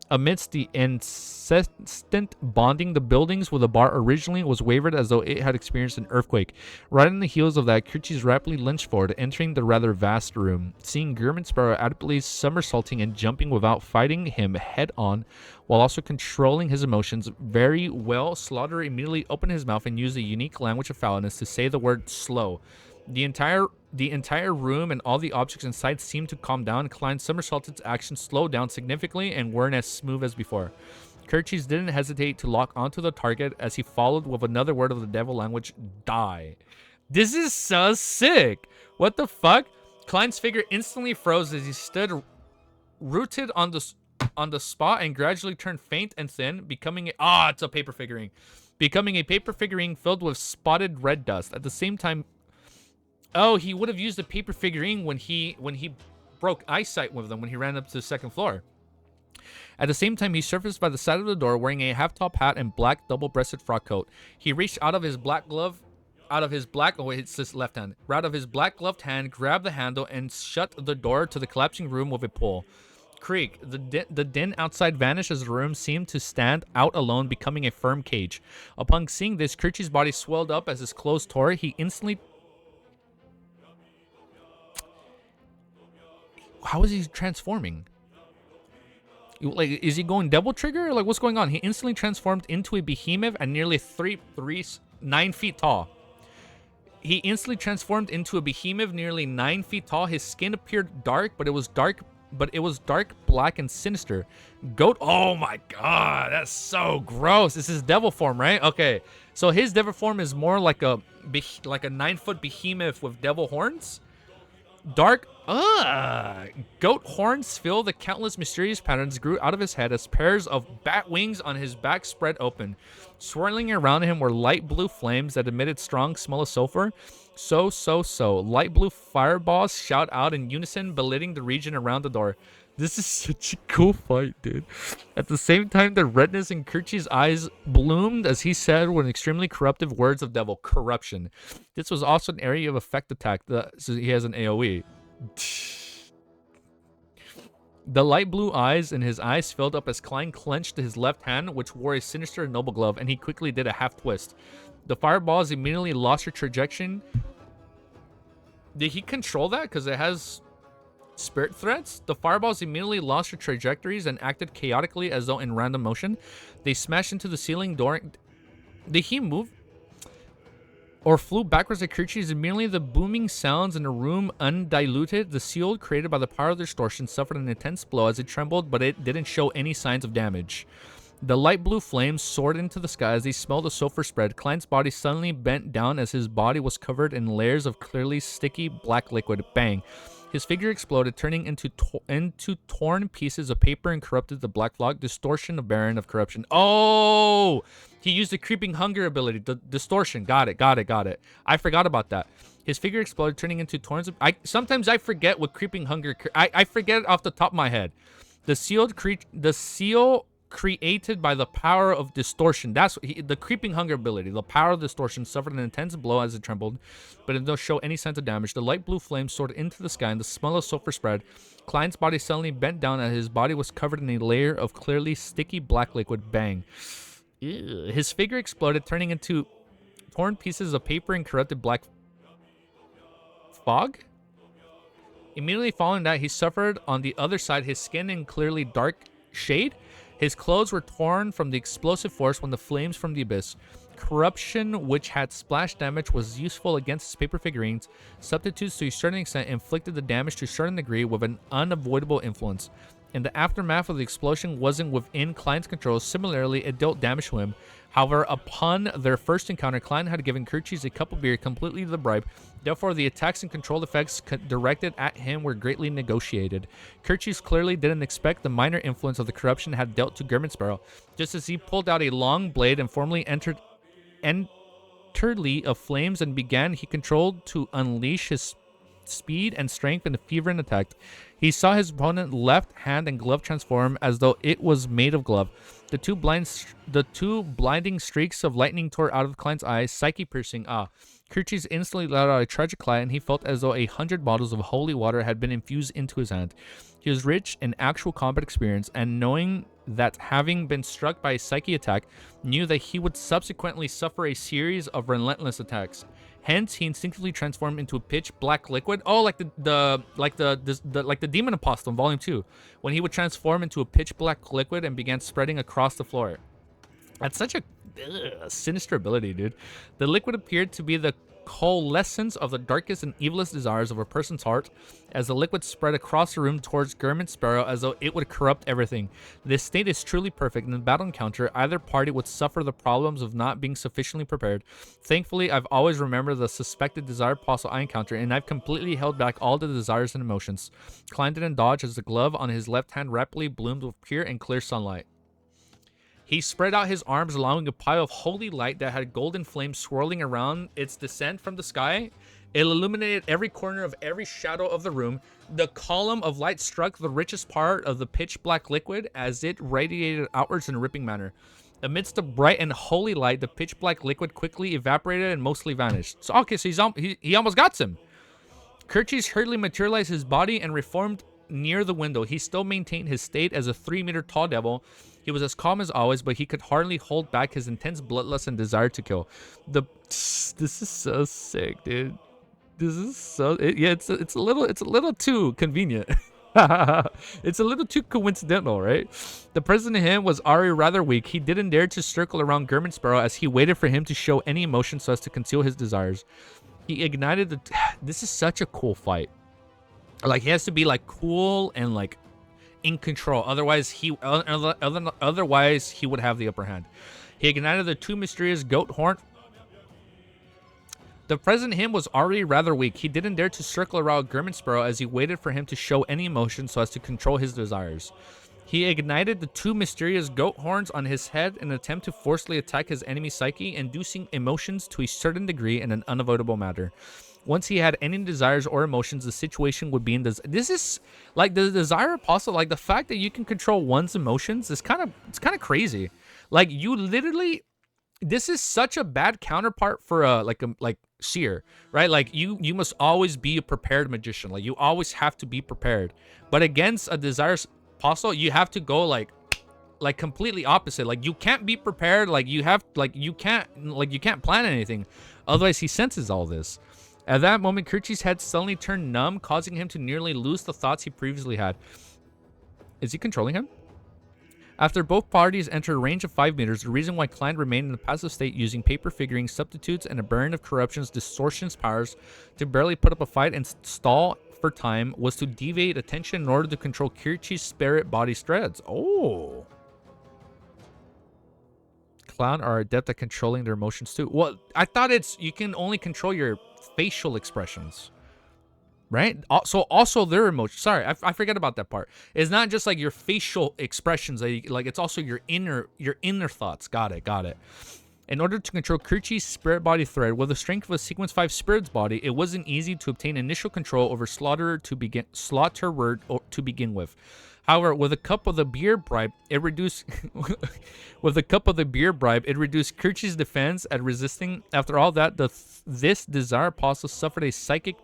Amidst the incessant bonding, the buildings where the bar originally was wavered as though it had experienced an earthquake. Right on the heels of that, Kirchie's rapidly lunged forward, entering the rather vast room. Seeing German Sparrow adequately somersaulting and jumping without fighting him head-on, while also controlling his emotions very well, Slaughter immediately opened his mouth and used a unique language of foulness to say the word slow. The entire room and all the objects inside seemed to calm down. Klein's somersaulted actions slowed down significantly and weren't as smooth as before. Kirchie's didn't hesitate to lock onto the target as he followed with another word of the devil language, die. This is so sick. What the fuck? Klein's figure instantly froze as he stood rooted on the spot and gradually turned faint and thin, becoming it's a paper figurine. Becoming a paper figurine filled with spotted red dust. At the same time, oh, he would have used a paper figurine when he broke eyesight with them when he ran up to the second floor. At the same time, he surfaced by the side of the door wearing a half-top hat and black double-breasted frock coat. He reached out of his black it's his left hand. Out of his black gloved hand, grabbed the handle and shut the door to the collapsing room with a pull. Creak. The din outside vanished as the room seemed to stand out alone, becoming a firm cage. Upon seeing this, Kirchie's body swelled up as his clothes tore. He instantly how is he transforming? Like, is he going double trigger? Like, what's going on? He instantly transformed into a behemoth at nearly 9 feet tall. He instantly transformed into a behemoth nearly 9 feet tall. His skin appeared dark, but it was dark black and sinister. Goat. Oh my god, that's so gross. This is devil form, right? Okay, so his devil form is more like a 9-foot behemoth with devil horns. Dark, goat horns fill the countless mysterious patterns grew out of his head as pairs of bat wings on his back spread open. Swirling around him were light blue flames that emitted strong smell of sulfur. So. Light blue fireballs shout out in unison, belittling the region around the door. This is such a cool fight, dude. At the same time, the redness in Kirchi's eyes bloomed as he said with extremely corruptive words of devil. Corruption. This was also an area of effect attack. So he has an AoE. The light blue eyes in his eyes filled up as Klein clenched his left hand, which wore a sinister and noble glove, and he quickly did a half twist. The fireballs immediately lost their trajectory. Did he control that? Because it has spirit threats. The fireballs immediately lost their trajectories and acted chaotically as though in random motion. They smashed into the ceiling door. Did he move or flew backwards at Kirchi's? Immediately the booming sounds in the room undiluted. The seal created by the power of distortion suffered an intense blow as it trembled, but it didn't show any signs of damage. The light blue flames soared into the sky as they smelled the sulfur spread. Klein's body suddenly bent down as his body was covered in layers of clearly sticky black liquid. Bang. His figure exploded, turning into torn pieces of paper and corrupted the black fog. Distortion of Baron of Corruption. Oh! He used the creeping hunger ability. The distortion. Got it. I forgot about that. His figure exploded, turning into torrents of... Sometimes I forget what creeping hunger... I forget it off the top of my head. The seal created by the power of distortion. That's the creeping hunger ability. The power of distortion suffered an intense blow as it trembled, but it didn't show any signs of damage. The light blue flame soared into the sky and the smell of sulfur spread. Klein's body suddenly bent down and his body was covered in a layer of clearly sticky black liquid. Bang. Ew. His figure exploded, turning into torn pieces of paper and corrupted black fog. Immediately following that, he suffered on the other side his skin in clearly dark shade. His clothes were torn from the explosive force when the flames from the abyss. Corruption, which had splash damage, was useful against his paper figurines. Substitutes to a certain extent inflicted the damage to a certain degree with an unavoidable influence. In the aftermath of the explosion wasn't within Klein's control. Similarly, it dealt damage to him. However, upon their first encounter, Klein had given Kirchis a cup of beer, completely the bribe. Therefore, the attacks and controlled effects directed at him were greatly negotiated. Kirchis clearly didn't expect the minor influence of the corruption had dealt to German Sparrow. Just as he pulled out a long blade and formally entered of flames and began, he controlled to unleash his speed and strength in a fervent attack. He saw his opponent's left hand and glove transform as though it was made of glove. The two blinding streaks of lightning tore out of Klein's eyes, psyche piercing. Kirchis instantly let out a tragic cry, and he felt as though 100 bottles of holy water had been infused into his hand. He was rich in actual combat experience, and knowing that having been struck by a psyche attack, knew that he would subsequently suffer a series of relentless attacks. Hence, he instinctively transformed into a pitch black liquid. Oh, like the Demon Apostle in Volume 2, when he would transform into a pitch black liquid and began spreading across the floor. That's such a sinister ability, dude. The liquid appeared to be the coalescence of the darkest and evilest desires of a person's heart. As the liquid spread across the room towards German Sparrow as though it would corrupt everything. This state is truly perfect. In the battle encounter, either party would suffer the problems of not being sufficiently prepared. Thankfully, I've always remembered the suspected desire apostle I encountered, and I've completely held back all the desires and emotions. Klein didn't dodge as the glove on his left hand rapidly bloomed with pure and clear sunlight. He spread out his arms, allowing a pile of holy light that had golden flames swirling around its descent from the sky. It illuminated every corner of every shadow of the room. The column of light struck the richest part of the pitch black liquid as it radiated outwards in a ripping manner. Amidst the bright and holy light, the pitch black liquid quickly evaporated and mostly vanished. So, okay, so he almost got him. Kirchis hurriedly materialized his body and reformed near the window. He still maintained his state as a 3-meter tall devil. He was as calm as always, but he could hardly hold back his intense bloodlust and desire to kill. This is so sick, dude. This is so it's a little too convenient. It's a little too coincidental, right? The present in him was already rather weak. He didn't dare to circle around German Sparrow as he waited for him to show any emotion so as to conceal his desires. He ignited the... This is such a cool fight. Like, he has to be, like, cool and, like, in control. Otherwise, he would have the upper hand. He ignited the two mysterious goat horn... The present him was already rather weak. He didn't dare to circle around German Sparrow as he waited for him to show any emotion so as to control his desires. He ignited the two mysterious goat horns on his head in an attempt to forcefully attack his enemy psyche, inducing emotions to a certain degree in an unavoidable manner. Once he had any desires or emotions, the situation would be in this. This is like the desire apostle. Like the fact that you can control one's emotions is kind of crazy. Like you literally, this is such a bad counterpart for like seer, right? Like you must always be a prepared magician. Like you always have to be prepared. But against a desirous apostle, you have to go like completely opposite. Like you can't be prepared. Like you can't plan anything. Otherwise, he senses all this. At that moment, Kirchi's head suddenly turned numb, causing him to nearly lose the thoughts he previously had. Is he controlling him? After both parties entered a range of 5 meters, the reason why Klein remained in a passive state using paper figuring, substitutes, and a burn of corruption's distortions powers to barely put up a fight and stall for time was to deviate attention in order to control Kirchi's spirit body threads. Oh. Clown are adept at controlling their emotions too. Well, I thought you can only control your facial expressions. Right? So also their emotions. Sorry, I forget about that part. It's not just like your facial expressions. Like it's also your inner thoughts. Got it. In order to control Kirchi's spirit body thread, with the strength of a Sequence 5 spirit's body, it wasn't easy to obtain initial control over Slaughterer to begin with. However, with a cup of the beer bribe, it reduced Kirchi's defense at resisting. After all that, this desire apostle suffered a psychic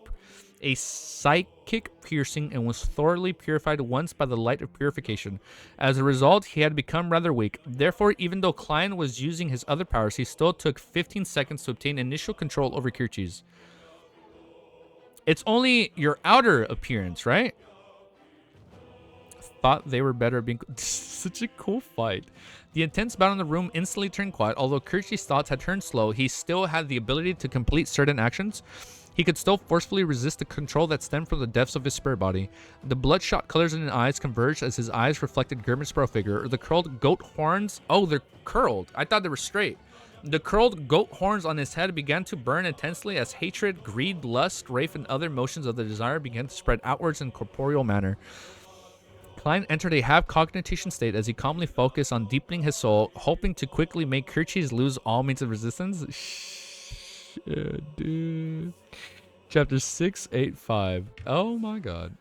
piercing and was thoroughly purified once by the light of purification. As a result, he had become rather weak. Therefore, even though Klein was using his other powers, he still took 15 seconds to obtain initial control over Kirchi's. It's only your outer appearance, right? Thought they were better at being... Such a cool fight. The intense battle in the room instantly turned quiet. Although Kirchi's thoughts had turned slow, he still had the ability to complete certain actions. He could still forcefully resist the control that stemmed from the depths of his spirit body. The bloodshot colors in his eyes converged as his eyes reflected German Sparrow figure. The curled goat horns... Oh, they're curled. I thought they were straight. The curled goat horns on his head began to burn intensely as hatred, greed, lust, wrath, and other emotions of the desire began to spread outwards in corporeal manner. Klein entered a half-cognition state as he calmly focused on deepening his soul, hoping to quickly make Kirchi's lose all means of resistance. Shit, dude. Chapter 685. Oh my god.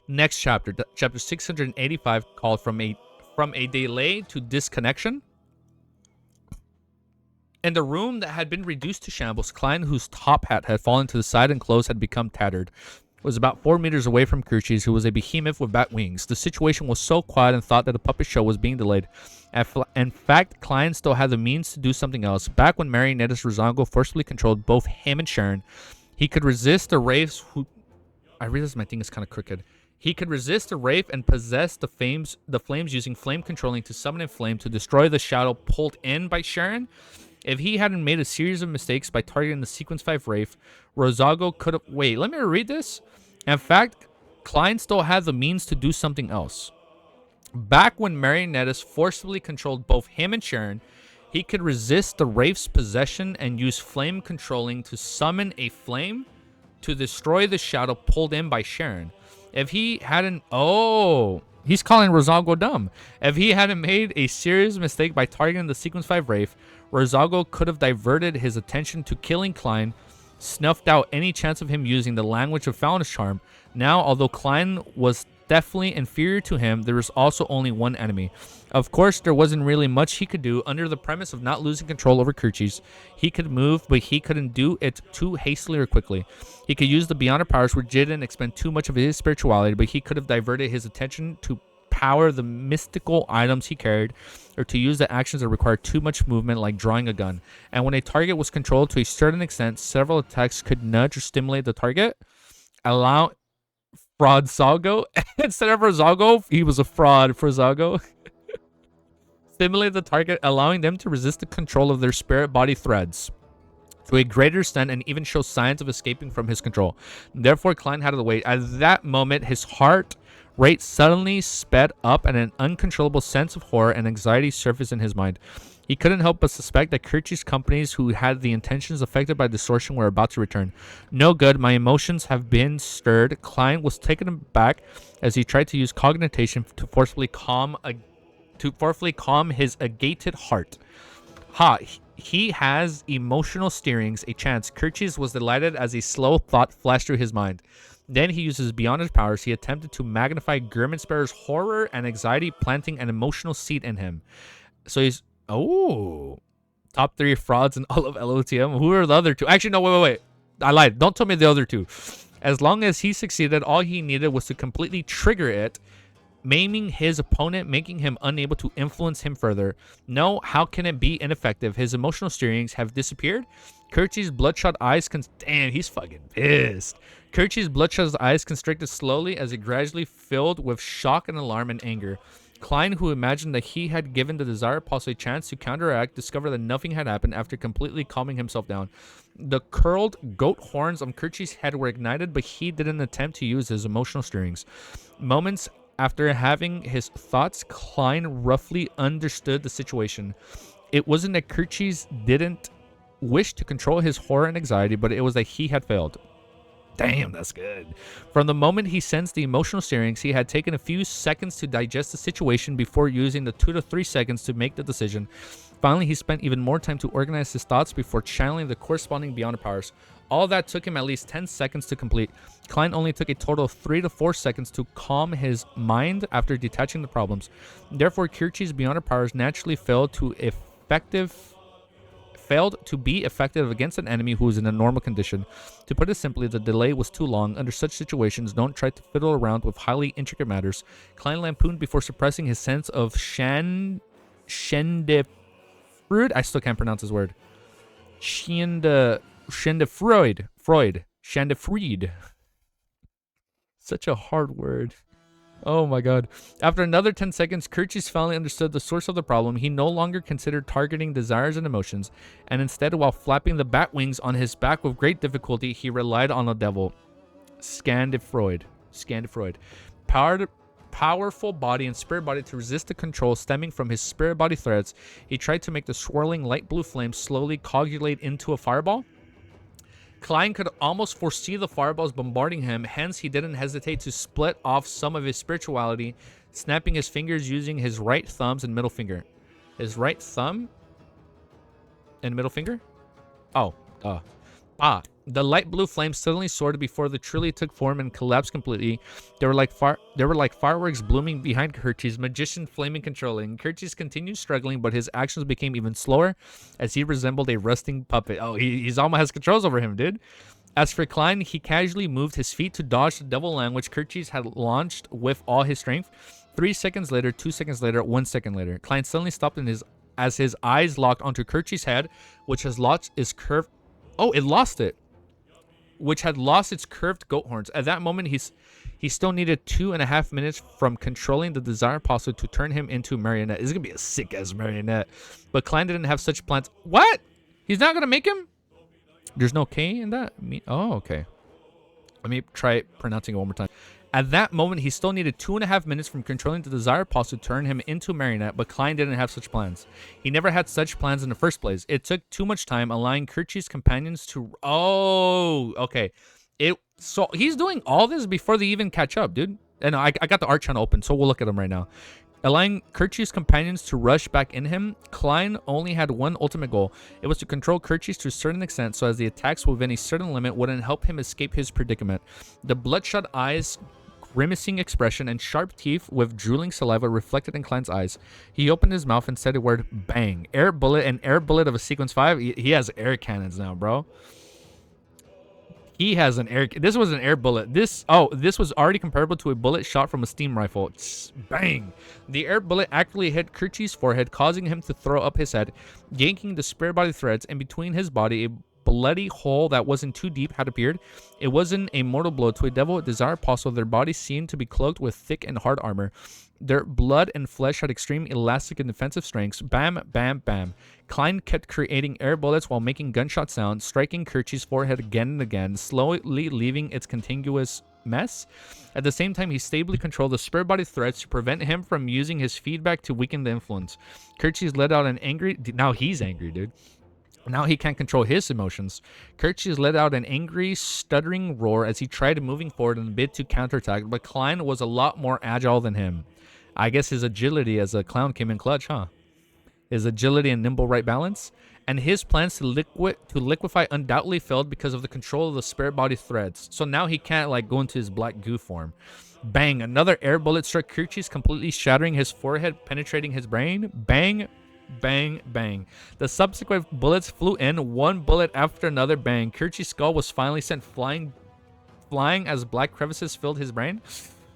Next chapter, chapter 685, called From a Delay to Disconnection. In the room that had been reduced to shambles, Klein, whose top hat had fallen to the side and clothes had become tattered, was about 4 meters away from Kirchi's, who was a behemoth with bat wings. The situation was so quiet and thought that a puppet show was being delayed. In fact, Klein still had the means to do something else. Back when Marionette's Rozango forcibly controlled both him and Sharon, he could resist the wraiths who... I realize my thing is kind of crooked. He could resist the wraith and possess the flames using flame controlling to summon a flame to destroy the shadow pulled in by Sharon. If he hadn't made a series of mistakes by targeting the Sequence 5 wraith, Rozago could have... Wait, let me read this. In fact, Klein still had the means to do something else. Back when Marionettis forcibly controlled both him and Sharon, he could resist the wraith's possession and use flame controlling to summon a flame to destroy the shadow pulled in by Sharon. If he hadn't... Oh, he's calling Rozago dumb. If he hadn't made a serious mistake by targeting the Sequence 5 wraith, Rozago could have diverted his attention to killing Klein, snuffed out any chance of him using the language of Fountain's Charm. Now, although Klein was definitely inferior to him, there was also only one enemy. Of course, there wasn't really much he could do under the premise of not losing control over Kirchi's. He could move, but he couldn't do it too hastily or quickly. He could use the Beyonder powers, which didn't expend too much of his spirituality, but he could have diverted his attention to power the mystical items he carried, or to use the actions that required too much movement, like drawing a gun. And when a target was controlled to a certain extent, several attacks could nudge or stimulate the target, allow Fraud Zago. Instead of Zago, he was a fraud for Zago. Stimulate the target, allowing them to resist the control of their spirit body threads to a greater extent and even show signs of escaping from his control. Therefore, Klein had to wait. At that moment, his heart rate suddenly sped up and an uncontrollable sense of horror and anxiety surfaced in his mind. He couldn't help but suspect that Kirchi's companies who had the intentions affected by distortion were about to return. No good, my emotions have been stirred. Klein was taken aback as he tried to use cognition to forcefully calm his agated heart. He has emotional steerings, a chance. Kirchis was delighted as a slow thought flashed through his mind. Then he uses beyond his powers. He attempted to magnify Germansparrow's horror and anxiety, planting an emotional seed in him. So he's... Oh. Top 3 frauds in all of LOTM. Who are the other 2? Actually, no, wait. I lied. Don't tell me the other 2. As long as he succeeded, all he needed was to completely trigger it, maiming his opponent, making him unable to influence him further. No, how can it be ineffective? His emotional steerings have disappeared. Kirchi's bloodshot eyes damn, he's fucking pissed. Kirchi's bloodshot eyes constricted slowly as it gradually filled with shock and alarm and anger. Klein, who imagined that he had given the desired pulse a chance to counteract, discovered that nothing had happened after completely calming himself down. The curled goat horns on Kirchi's head were ignited, but he didn't attempt to use his emotional steerings. Moments after having his thoughts, Klein roughly understood the situation. It wasn't that Kirchis didn't wish to control his horror and anxiety, but it was that he had failed. Damn, that's good. From the moment he sensed the emotional steerings, he had taken a few seconds to digest the situation before using the 2 to 3 seconds to make the decision. Finally, he spent even more time to organize his thoughts before channeling the corresponding beyond powers. All that took him at least 10 seconds to complete. Klein only took a total of 3 to 4 seconds to calm his mind after detaching the problems. Therefore, Kirchi's beyond powers naturally failed to be effective against an enemy who is in a normal condition. To put it simply, the delay was too long. Under such situations, don't try to fiddle around with highly intricate matters. Klein lampooned before suppressing his sense of Schadenfreude. I still can't pronounce his word. Schadenfreude. Such a hard word. Oh my god. After another 10 seconds, Kirchis finally understood the source of the problem. He no longer considered targeting desires and emotions, and instead, while flapping the bat wings on his back with great difficulty, he relied on the devil. Schadenfreude. Powerful body and spirit body to resist the control stemming from his spirit body threads. He tried to make the swirling light blue flame slowly coagulate into a fireball. Klein could almost foresee the fireballs bombarding him, hence he didn't hesitate to split off some of his spirituality, snapping his fingers using his right thumbs and middle finger. His right thumb and middle finger? The light blue flame suddenly soared before the truly took form and collapsed completely. They were like fireworks blooming behind Kirchis, magician flaming controlling. Kirchis continued struggling, but his actions became even slower as he resembled a rusting puppet. Oh, he's almost has controls over him, dude. As for Klein, he casually moved his feet to dodge the devil line which Kirchis had launched with all his strength. 3 seconds later, 2 seconds later, 1 second later, Klein suddenly stopped as his eyes locked onto Kirchis' head, which has lost its curved... Oh, it lost it. Which had lost its curved goat horns. At that moment, he still needed 2.5 minutes from controlling the desired pulse to turn him into a marionette. It's gonna be a sick-ass marionette. But Klein didn't have such plans. What? He's not gonna make him? There's no K in that? Oh, okay. Let me try pronouncing it one more time. At that moment, he still needed 2.5 minutes from controlling the desired pulse to turn him into a marionette, but Klein didn't have such plans. He never had such plans in the first place. It took too much time, allowing Kirchi's companions to... Oh, okay. So he's doing all this before they even catch up, dude. And I got the art channel open, so we'll look at him right now. Allowing Kirchi's companions to rush back in him, Klein only had one ultimate goal. It was to control Kirchis to a certain extent so as the attacks within a certain limit wouldn't help him escape his predicament. The bloodshot eyes... grimacing expression and sharp teeth with drooling saliva reflected in Klein's eyes. He opened his mouth and said the word bang. Air bullet of a sequence 5. He has air cannons now, bro. He has an air... This was an air bullet. This was already comparable to a bullet shot from a steam rifle. Bang! The air bullet actually hit Kirchi's forehead, causing him to throw up his head, yanking the spirit body threads in between his body. A bloody hole that wasn't too deep had appeared. It wasn't a mortal blow to a devil. It desired possible. Their bodies seemed to be cloaked with thick and hard armor. Their blood and flesh had extreme elastic and defensive strengths. Bam, bam, bam. Klein kept creating air bullets while making gunshot sounds, striking Kirchi's forehead again and again, slowly leaving its contiguous mess. At the same time, he stably controlled the spirit body threads to prevent him from using his feedback to weaken the influence. Kirchi's let out an angry... Now he's angry, dude. Now he can't control his emotions. Kirchi's let out an angry, stuttering roar as he tried moving forward in a bid to counterattack, but Klein was a lot more agile than him. I guess his agility as a clown came in clutch, huh? His agility and nimble right balance. And his plans to liquefy undoubtedly failed because of the control of the spirit body threads. So now he can't, like, go into his black goo form. Bang! Another air bullet struck Kirchi's, completely shattering his forehead, penetrating his brain. Bang! Bang, bang. The subsequent bullets flew in, one bullet after another. Bang. Kirchi's skull was finally sent flying as black crevices filled his brain.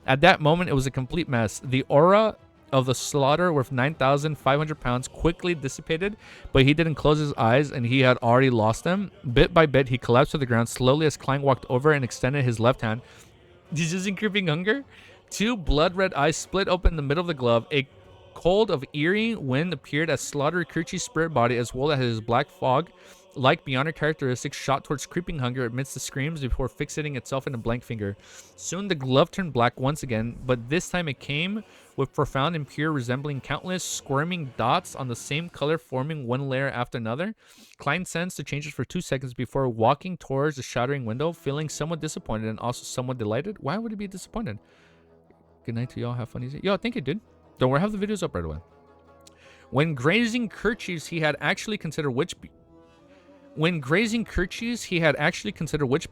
At that moment, it was a complete mess. The aura of the slaughter worth 9,500 pounds quickly dissipated, but he didn't close his eyes and he had already lost them. Bit by bit, he collapsed to the ground slowly as Klein walked over and extended his left hand. He's using creeping hunger. Two blood-red eyes split open in the middle of the glove. A cold of eerie wind appeared as slaughtered Kirchi's spirit body as well as his black fog. Like Beyonder characteristics, shot towards creeping hunger amidst the screams before fixating itself in a blank finger. Soon the glove turned black once again, but this time it came with profound and pure, resembling countless squirming dots on the same color, forming one layer after another. Klein sensed the changes for 2 seconds before walking towards the shattering window, feeling somewhat disappointed and also somewhat delighted. Why would he be disappointed? Good night to y'all. Have fun. Yo, thank you, dude. Don't worry, have the videos up right away. When grazing Kirchi's, he had actually considered which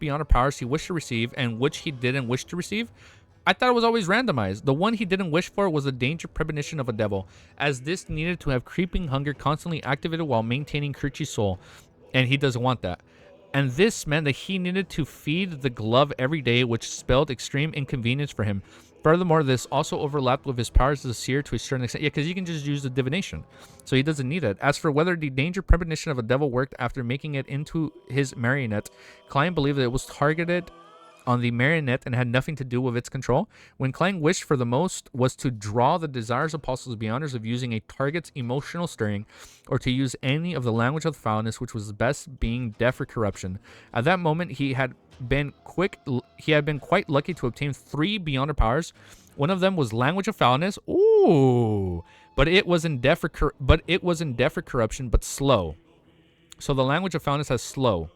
Beyonder powers he wished to receive and which he didn't wish to receive. I thought it was always randomized. The one he didn't wish for was the danger premonition of a devil, as this needed to have creeping hunger constantly activated while maintaining Kirchi's soul, and he doesn't want that. And this meant that he needed to feed the glove every day, which spelled extreme inconvenience for him. Furthermore, this also overlapped with his powers as a seer to a certain extent. Yeah, because you can just use the divination. So he doesn't need it. As for whether the danger premonition of a devil worked after making it into his marionette, Klein believed that it was targeted on the marionette and had nothing to do with its control. When Klein wished for the most was to draw the desires of apostles beyonders of using a target's emotional stirring, or to use any of the language of foulness, which was best being deaf or corruption. At that moment, he had been quite lucky to obtain 3 Beyonder powers. One of them was language of foulness. Ooh, but it was in deaf or corruption, but slow. So the language of foulness has slow.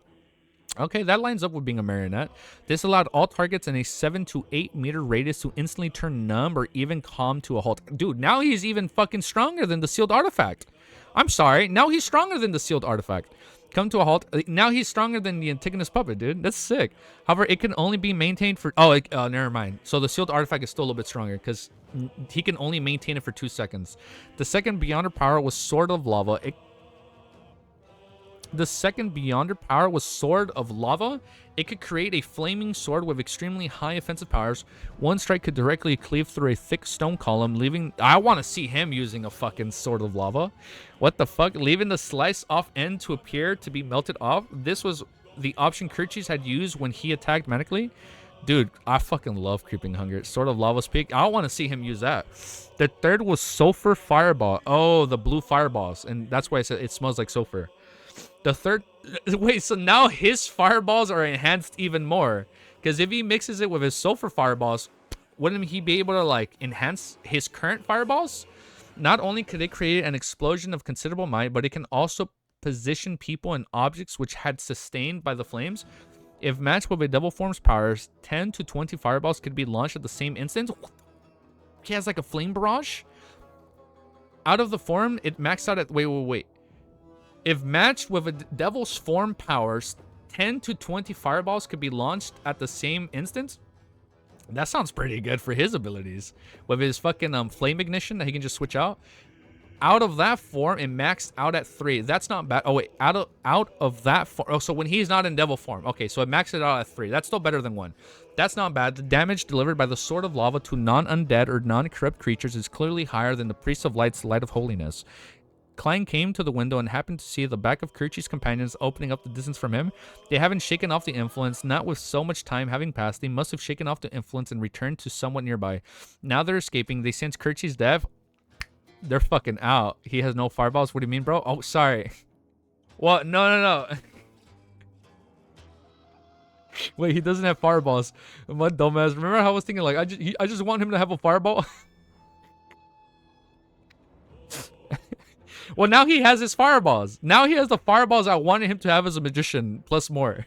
Okay, that lines up with being a marionette. This allowed all targets in a 7 to 8 meter radius to instantly turn numb or even calm to a halt. Dude, now he's even fucking stronger than the sealed artifact. I'm sorry, now he's stronger than the sealed artifact. Come to a halt. Now he's stronger than the Antigonus puppet, dude. That's sick. However, it can only be maintained for... Oh, never mind. So the sealed artifact is still a little bit stronger because he can only maintain it for 2 seconds. The second Beyonder power was Sword of Lava. The second Beyonder power was Sword of Lava. It could create a flaming sword with extremely high offensive powers. One strike could directly cleave through a thick stone column, leaving... I want to see him using a fucking Sword of Lava. What the fuck? Leaving the slice off end to appear to be melted off. This was the option Kirchi's had used when he attacked manically. Dude, I fucking love Creeping Hunger. Sword of Lava Speak. I want to see him use that. The third was Sulfur Fireball. Oh, the blue fireballs. And that's why I said it smells like sulfur. The third... Wait, so now his fireballs are enhanced even more. Because if he mixes it with his sulfur fireballs, wouldn't he be able to, like, enhance his current fireballs? Not only could it create an explosion of considerable might, but it can also position people and objects which had sustained by the flames. If matched with a devil form's powers, 10 to 20 fireballs could be launched at the same instant. He has, like, a flame barrage? Out of the form, it maxed out at... Wait. If matched with a devil's form powers, 10 to 20 fireballs could be launched at the same instant. That sounds pretty good for his abilities. With his fucking flame ignition that he can just switch out. Out of that form, it maxed out at 3. That's not bad. Oh, wait. Out of that form. Oh, so when he's not in devil form. Okay, so it maxed it out at 3. That's still better than 1. That's not bad. The damage delivered by the Sword of Lava to non-undead or non-corrupt creatures is clearly higher than the Priest of Light's Light of Holiness. Klein came to the window and happened to see the back of Kirchi's companions opening up the distance from him. They haven't shaken off the influence. Not with so much time having passed, they must have shaken off the influence and returned to somewhat nearby. Now they're escaping. They sense Kirchi's death. They're fucking out. He has no fireballs. What do you mean, bro? Oh, sorry. What? No. Wait, he doesn't have fireballs. My dumbass. Remember how I was thinking, like, I just want him to have a fireball? Well, now he has his fireballs. Now he has the fireballs I wanted him to have as a magician, plus more.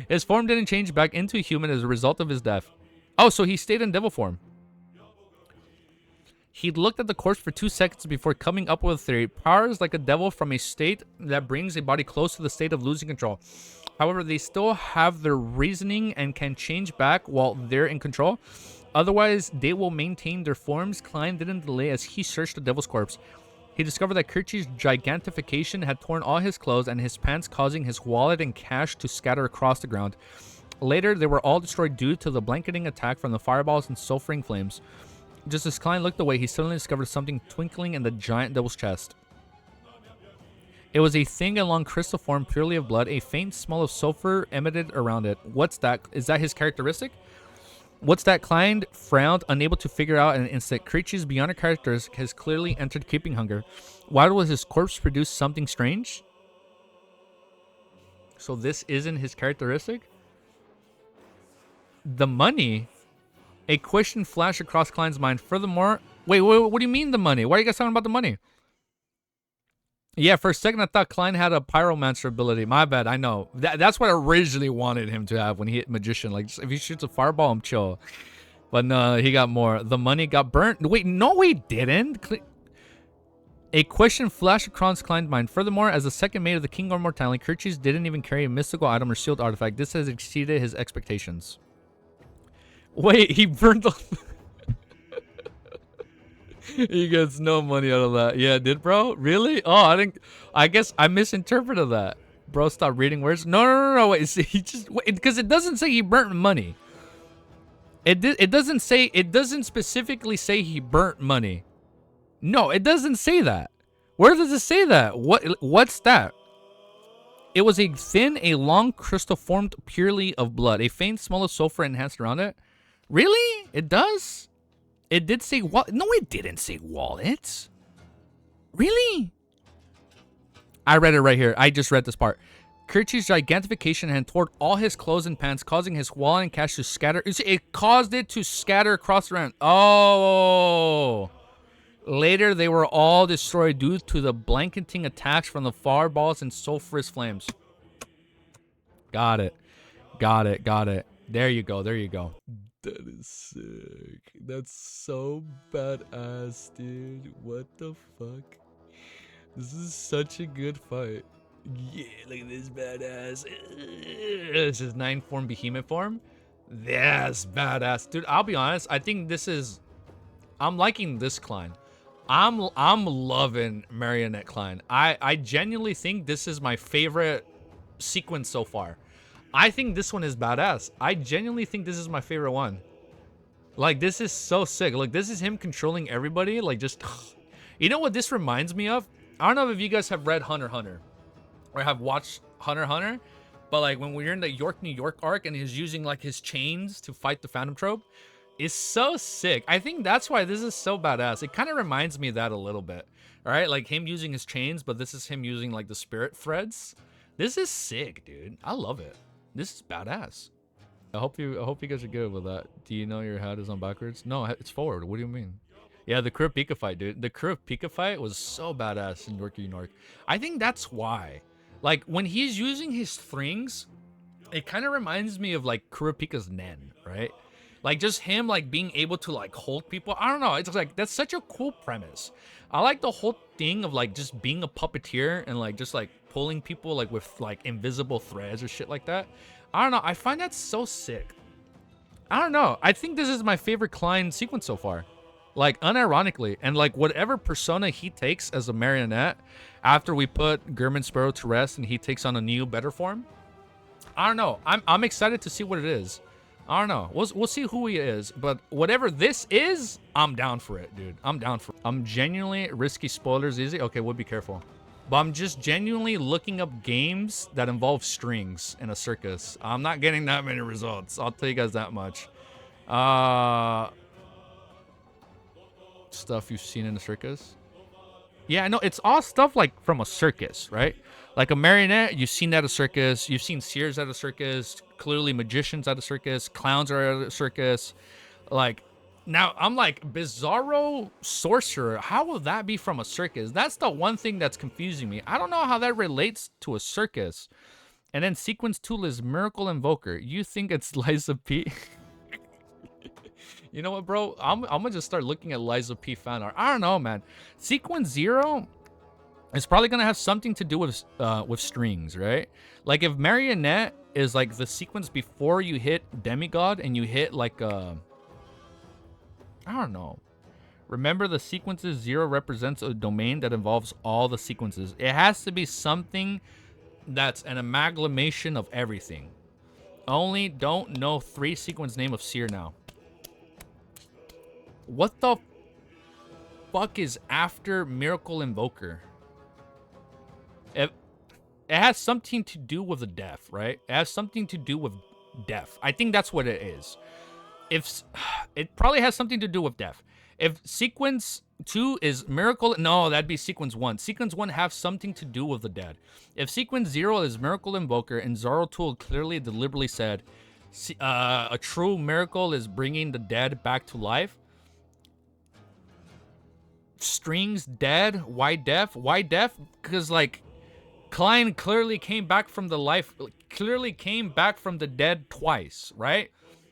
His form didn't change back into a human as a result of his death. Oh, so he stayed in devil form. He looked at the corpse for 2 seconds before coming up with a theory. Power is like a devil from a state that brings a body close to the state of losing control. However, they still have their reasoning and can change back while they're in control. Otherwise, they will maintain their forms. Klein didn't delay as he searched the devil's corpse. He discovered that Kirchi's gigantification had torn all his clothes and his pants, causing his wallet and cash to scatter across the ground. Later, they were all destroyed due to the blanketing attack from the fireballs and sulfuring flames. Just as Klein looked away, he suddenly discovered something twinkling in the giant devil's chest. It was a thing in long crystal form, purely of blood. A faint smell of sulfur emitted around it. What's that? Is that his characteristic? What's that? Klein frowned, unable to figure out in an instant. Creature's beyond her characteristic has clearly entered keeping hunger. Why will his corpse produce something strange? So this isn't his characteristic? The money? A question flashed across Klein's mind. Furthermore, wait, what do you mean the money? Why are you guys talking about the money? Yeah, for a second I thought Klein had a pyromancer ability. My bad, I know. That's what I originally wanted him to have when he hit magician. Like, just, if he shoots a fireball, I'm chill. But no, he got more. The money got burnt. Wait, no, he didn't. A question flashed across Klein's mind. Furthermore, as the second mate of the King of Mortality, Kirchis didn't even carry a mystical item or sealed artifact. This has exceeded his expectations. Wait, he burned the... He gets no money out of that. Yeah, did bro? Really? Oh, I guess I misinterpreted that. Bro, stop reading words. No. Wait, see, he just because it doesn't say he burnt money. It doesn't specifically say he burnt money. No, it doesn't say that. Where does it say that? What's that? It was a long crystal formed purely of blood. A faint smell of sulfur enhanced around it. Really? It does? It did say wallet. No, it didn't say wallet. Really? I read it right here. I just read this part. Kirchi's gigantification had torn all his clothes and pants, causing his wallet and cash to scatter. It caused it to scatter across the round. Oh. Later, they were all destroyed due to the blanketing attacks from the fireballs and sulfurous flames. Got it. There you go. That is sick. That's so badass, dude. What the fuck? This is such a good fight. Yeah, look at this badass. This is 9 form behemoth form. That's badass. Dude, I'll be honest. I think this is... I'm liking this Klein. I'm loving Marionette Klein. I genuinely think this is my favorite sequence so far. I think this one is badass. I genuinely think this is my favorite one. Like, this is so sick. Like, this is him controlling everybody. Like, just... You know what this reminds me of? I don't know if you guys have read Hunter x Hunter. Or have watched Hunter x Hunter. But, like, when we're in the New York arc and he's using, like, his chains to fight the Phantom Trope. It's so sick. I think that's why this is so badass. It kind of reminds me of that a little bit. Alright? Like, him using his chains, but this is him using, like, the spirit threads. This is sick, dude. I love it. This is badass. I hope you guys are good with that. Do you know your hat is on backwards? No, it's forward. What do you mean? Yeah, the crew of Pika fight, dude. The crew of Pika fight was so badass in York, New York. I think that's why. Like, when he's using his strings, it kind of reminds me of, like, crew of Pika's Nen, right? Like, just him, like, being able to, like, hold people. I don't know. It's like, that's such a cool premise. I like the whole thing of, like, just being a puppeteer and, like, just, like, pulling people, like, with, like, invisible threads or shit like that. I don't know. I find that so sick. I don't know. I think this is my favorite Klein sequence so far. Like, unironically. And, like, whatever persona he takes as a marionette after we put German Sparrow to rest and he takes on a new, better form. I don't know. I'm excited to see what it is. I don't know. We'll see who he is, but whatever this is, I'm down for it, dude. I'm down for it. I'm genuinely risky spoilers easy. Okay, we'll be careful. But I'm just genuinely looking up games that involve strings in a circus. I'm not getting that many results. I'll tell you guys that much. Stuff you've seen in a circus. Yeah, no, it's all stuff like from a circus, right? Like a marionette, you've seen that at a circus. You've seen seers at a circus. Clearly magicians at a circus. Clowns are at a circus. Like, now I'm like, Bizarro Sorcerer. How will that be from a circus? That's the one thing that's confusing me. I don't know how that relates to a circus. And then Sequence Tool is Miracle Invoker. You think it's Liza P? You know what, bro? I'm gonna just start looking at Liza P fan art. I don't know, man. Sequence 0 is probably gonna have something to do with strings, right? Like if Marionette is like the sequence before you hit Demigod and you hit like I don't know. Remember, the sequences 0 represents a domain that involves all the sequences. It has to be something that's an amalgamation of everything. Only don't know 3 sequence name of Seer now. What the fuck is after Miracle Invoker? It has something to do with the deaf, right? It has something to do with deaf. I think that's what it is. It probably has something to do with deaf. If sequence 2 is Miracle, no, that'd be sequence 1. Sequence 1 have something to do with the dead. If sequence 0 is Miracle Invoker and Zorotool clearly deliberately said a true miracle is bringing the dead back to life. Strings dead. Why deaf? Why deaf? Because like Klein clearly came back from the dead twice, right?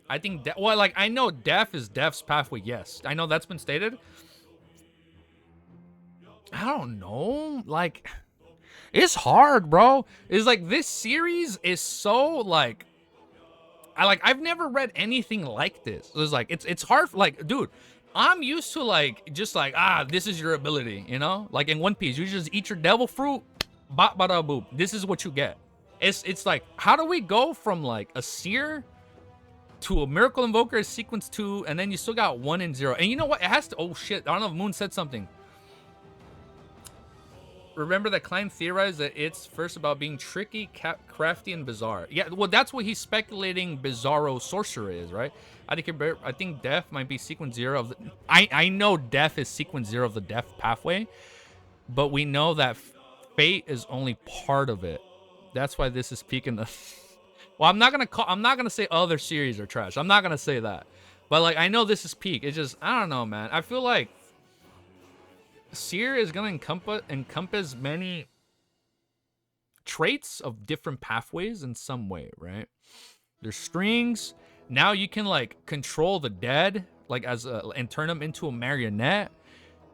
I think well, like I know deaf is deaf's pathway. Yes, I know that's been stated. I don't know. Like, it's hard, bro. It's like this series is so like, I've never read anything like this. It's like it's hard. Like, dude, I'm used to like just like this is your ability, you know? Like in One Piece, you just eat your devil fruit, bop bada boop. This is what you get. It's like, how do we go from like a seer to a Miracle Invoker sequence 2, and then you still got 1 and 0. And you know what? It has to. Oh shit! I don't know if Moon said something. Remember that Klein theorized that it's first about being tricky, crafty, and bizarre. Yeah, well, that's what he's speculating Bizarro Sorcerer is, right? I think Death might be sequence 0 of the... I know Death is sequence 0 of the Death pathway, but we know that Fate is only part of it. That's why this is peaking the... Well, I'm not gonna say other series are trash. I'm not gonna say that. But like, I know this is peak. It's just, I don't know, man. I feel like Seer is gonna encompass many traits of different pathways in some way, right? There's strings. Now you can like control the dead, like and turn them into a marionette.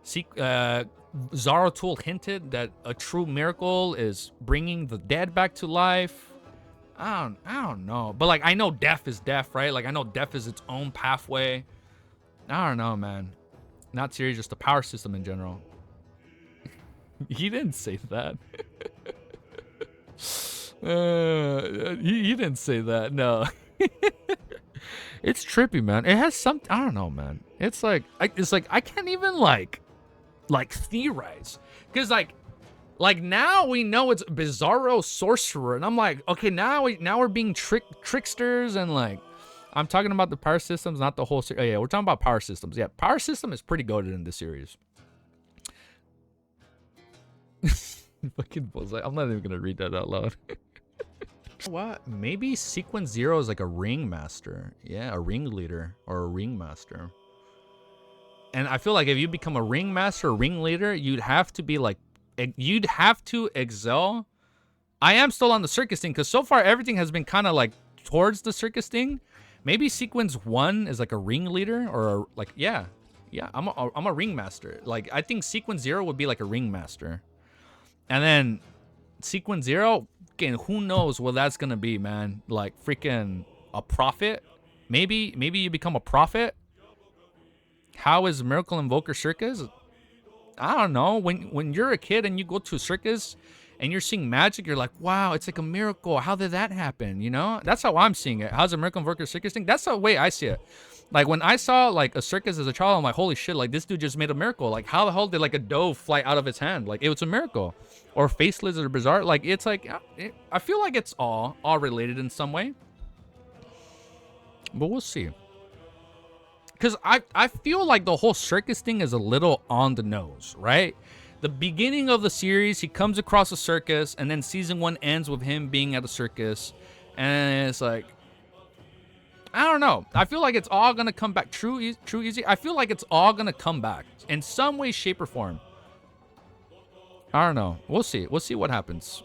Zorotool hinted that a true miracle is bringing the dead back to life. I don't know. But like, I know death is death, right? Like I know death is its own pathway. I don't know, man. Not serious, just the power system in general. He didn't say that. He didn't say that. No. It's trippy, man. It has some. I don't know, man. It's like I can't even like theorize, because like now we know it's Bizarro Sorcerer, and I'm like, okay, now we're being tricksters, and like I'm talking about the power systems, not the whole series. Oh, yeah, we're talking about power systems. Yeah, power system is pretty goated in this series. Fucking bullseye. I'm not even gonna read that out loud. What? Maybe sequence 0 is like a ring master. Yeah, a ring leader or a ring master. And I feel like if you become a ring master or ring leader, you'd have to be like, you'd have to excel. I am still on the circus thing, because so far everything has been kind of like towards the circus thing. Maybe sequence 1 is like a ring leader, or like, yeah, I'm a ring master. Like, I think sequence 0 would be like a ring master. And then sequence 0, again, who knows what that's gonna be, man? Like freaking a prophet? Maybe you become a prophet. How is Miracle Invoker circus? I don't know. When you're a kid and you go to a circus and you're seeing magic, you're like, wow, it's like a miracle. How did that happen? You know, that's how I'm seeing it. How's American Worker Circus thing? That's the way I see it. Like when I saw like a circus as a child, I'm like, holy shit, like this dude just made a miracle. Like how the hell did like a dove fly out of his hand? Like it was a miracle. Or Faceless or Bizarre. Like it's like, I feel like it's all related in some way. But we'll see. Because I feel like the whole circus thing is a little on the nose, right? The beginning of the series, he comes across a circus, and then season 1 ends with him being at a circus. And it's like, I don't know. I feel like it's all going to come back. True easy. I feel like it's all going to come back in some way, shape, or form. I don't know. We'll see. We'll see what happens.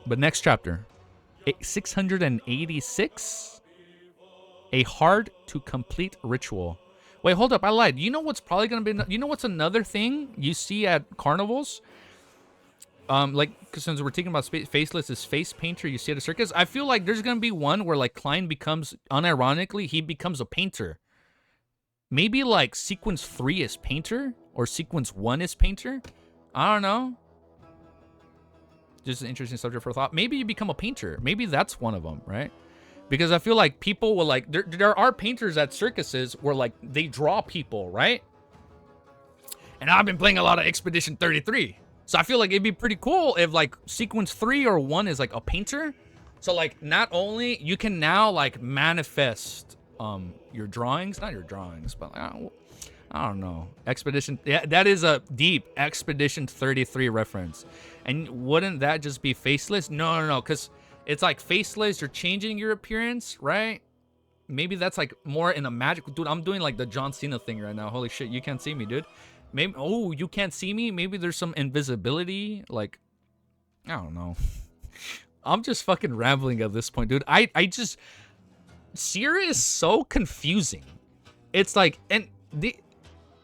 But next chapter. 686? A hard to complete ritual. Wait, hold up. I lied. You know what's probably going to be... You know what's another thing you see at carnivals? Like, cause since we're talking about Faceless, is face painter you see at a circus. I feel like there's gonna be one where like Klein becomes, unironically, he becomes a painter. Maybe like sequence 3 is painter, or sequence 1 is painter. I don't know. Just an interesting subject for thought. Maybe you become a painter. Maybe that's one of them, right? Because I feel like people will like, there are painters at circuses where like they draw people, right? And I've been playing a lot of Expedition 33. So I feel like it'd be pretty cool if like sequence 3 or 1 is like a painter. So like not only you can now like manifest your drawings, not your drawings, but I don't know. Expedition, yeah, that is a deep Expedition 33 reference. And wouldn't that just be Faceless? No, because it's like Faceless, you're changing your appearance, right? Maybe that's like more in a magic, dude. I'm doing like the John Cena thing right now. Holy shit, you can't see me, dude. Maybe, oh, you can't see me? Maybe there's some invisibility, like, I don't know. I'm just fucking rambling at this point, dude. I just, Sierra is so confusing. It's like, and the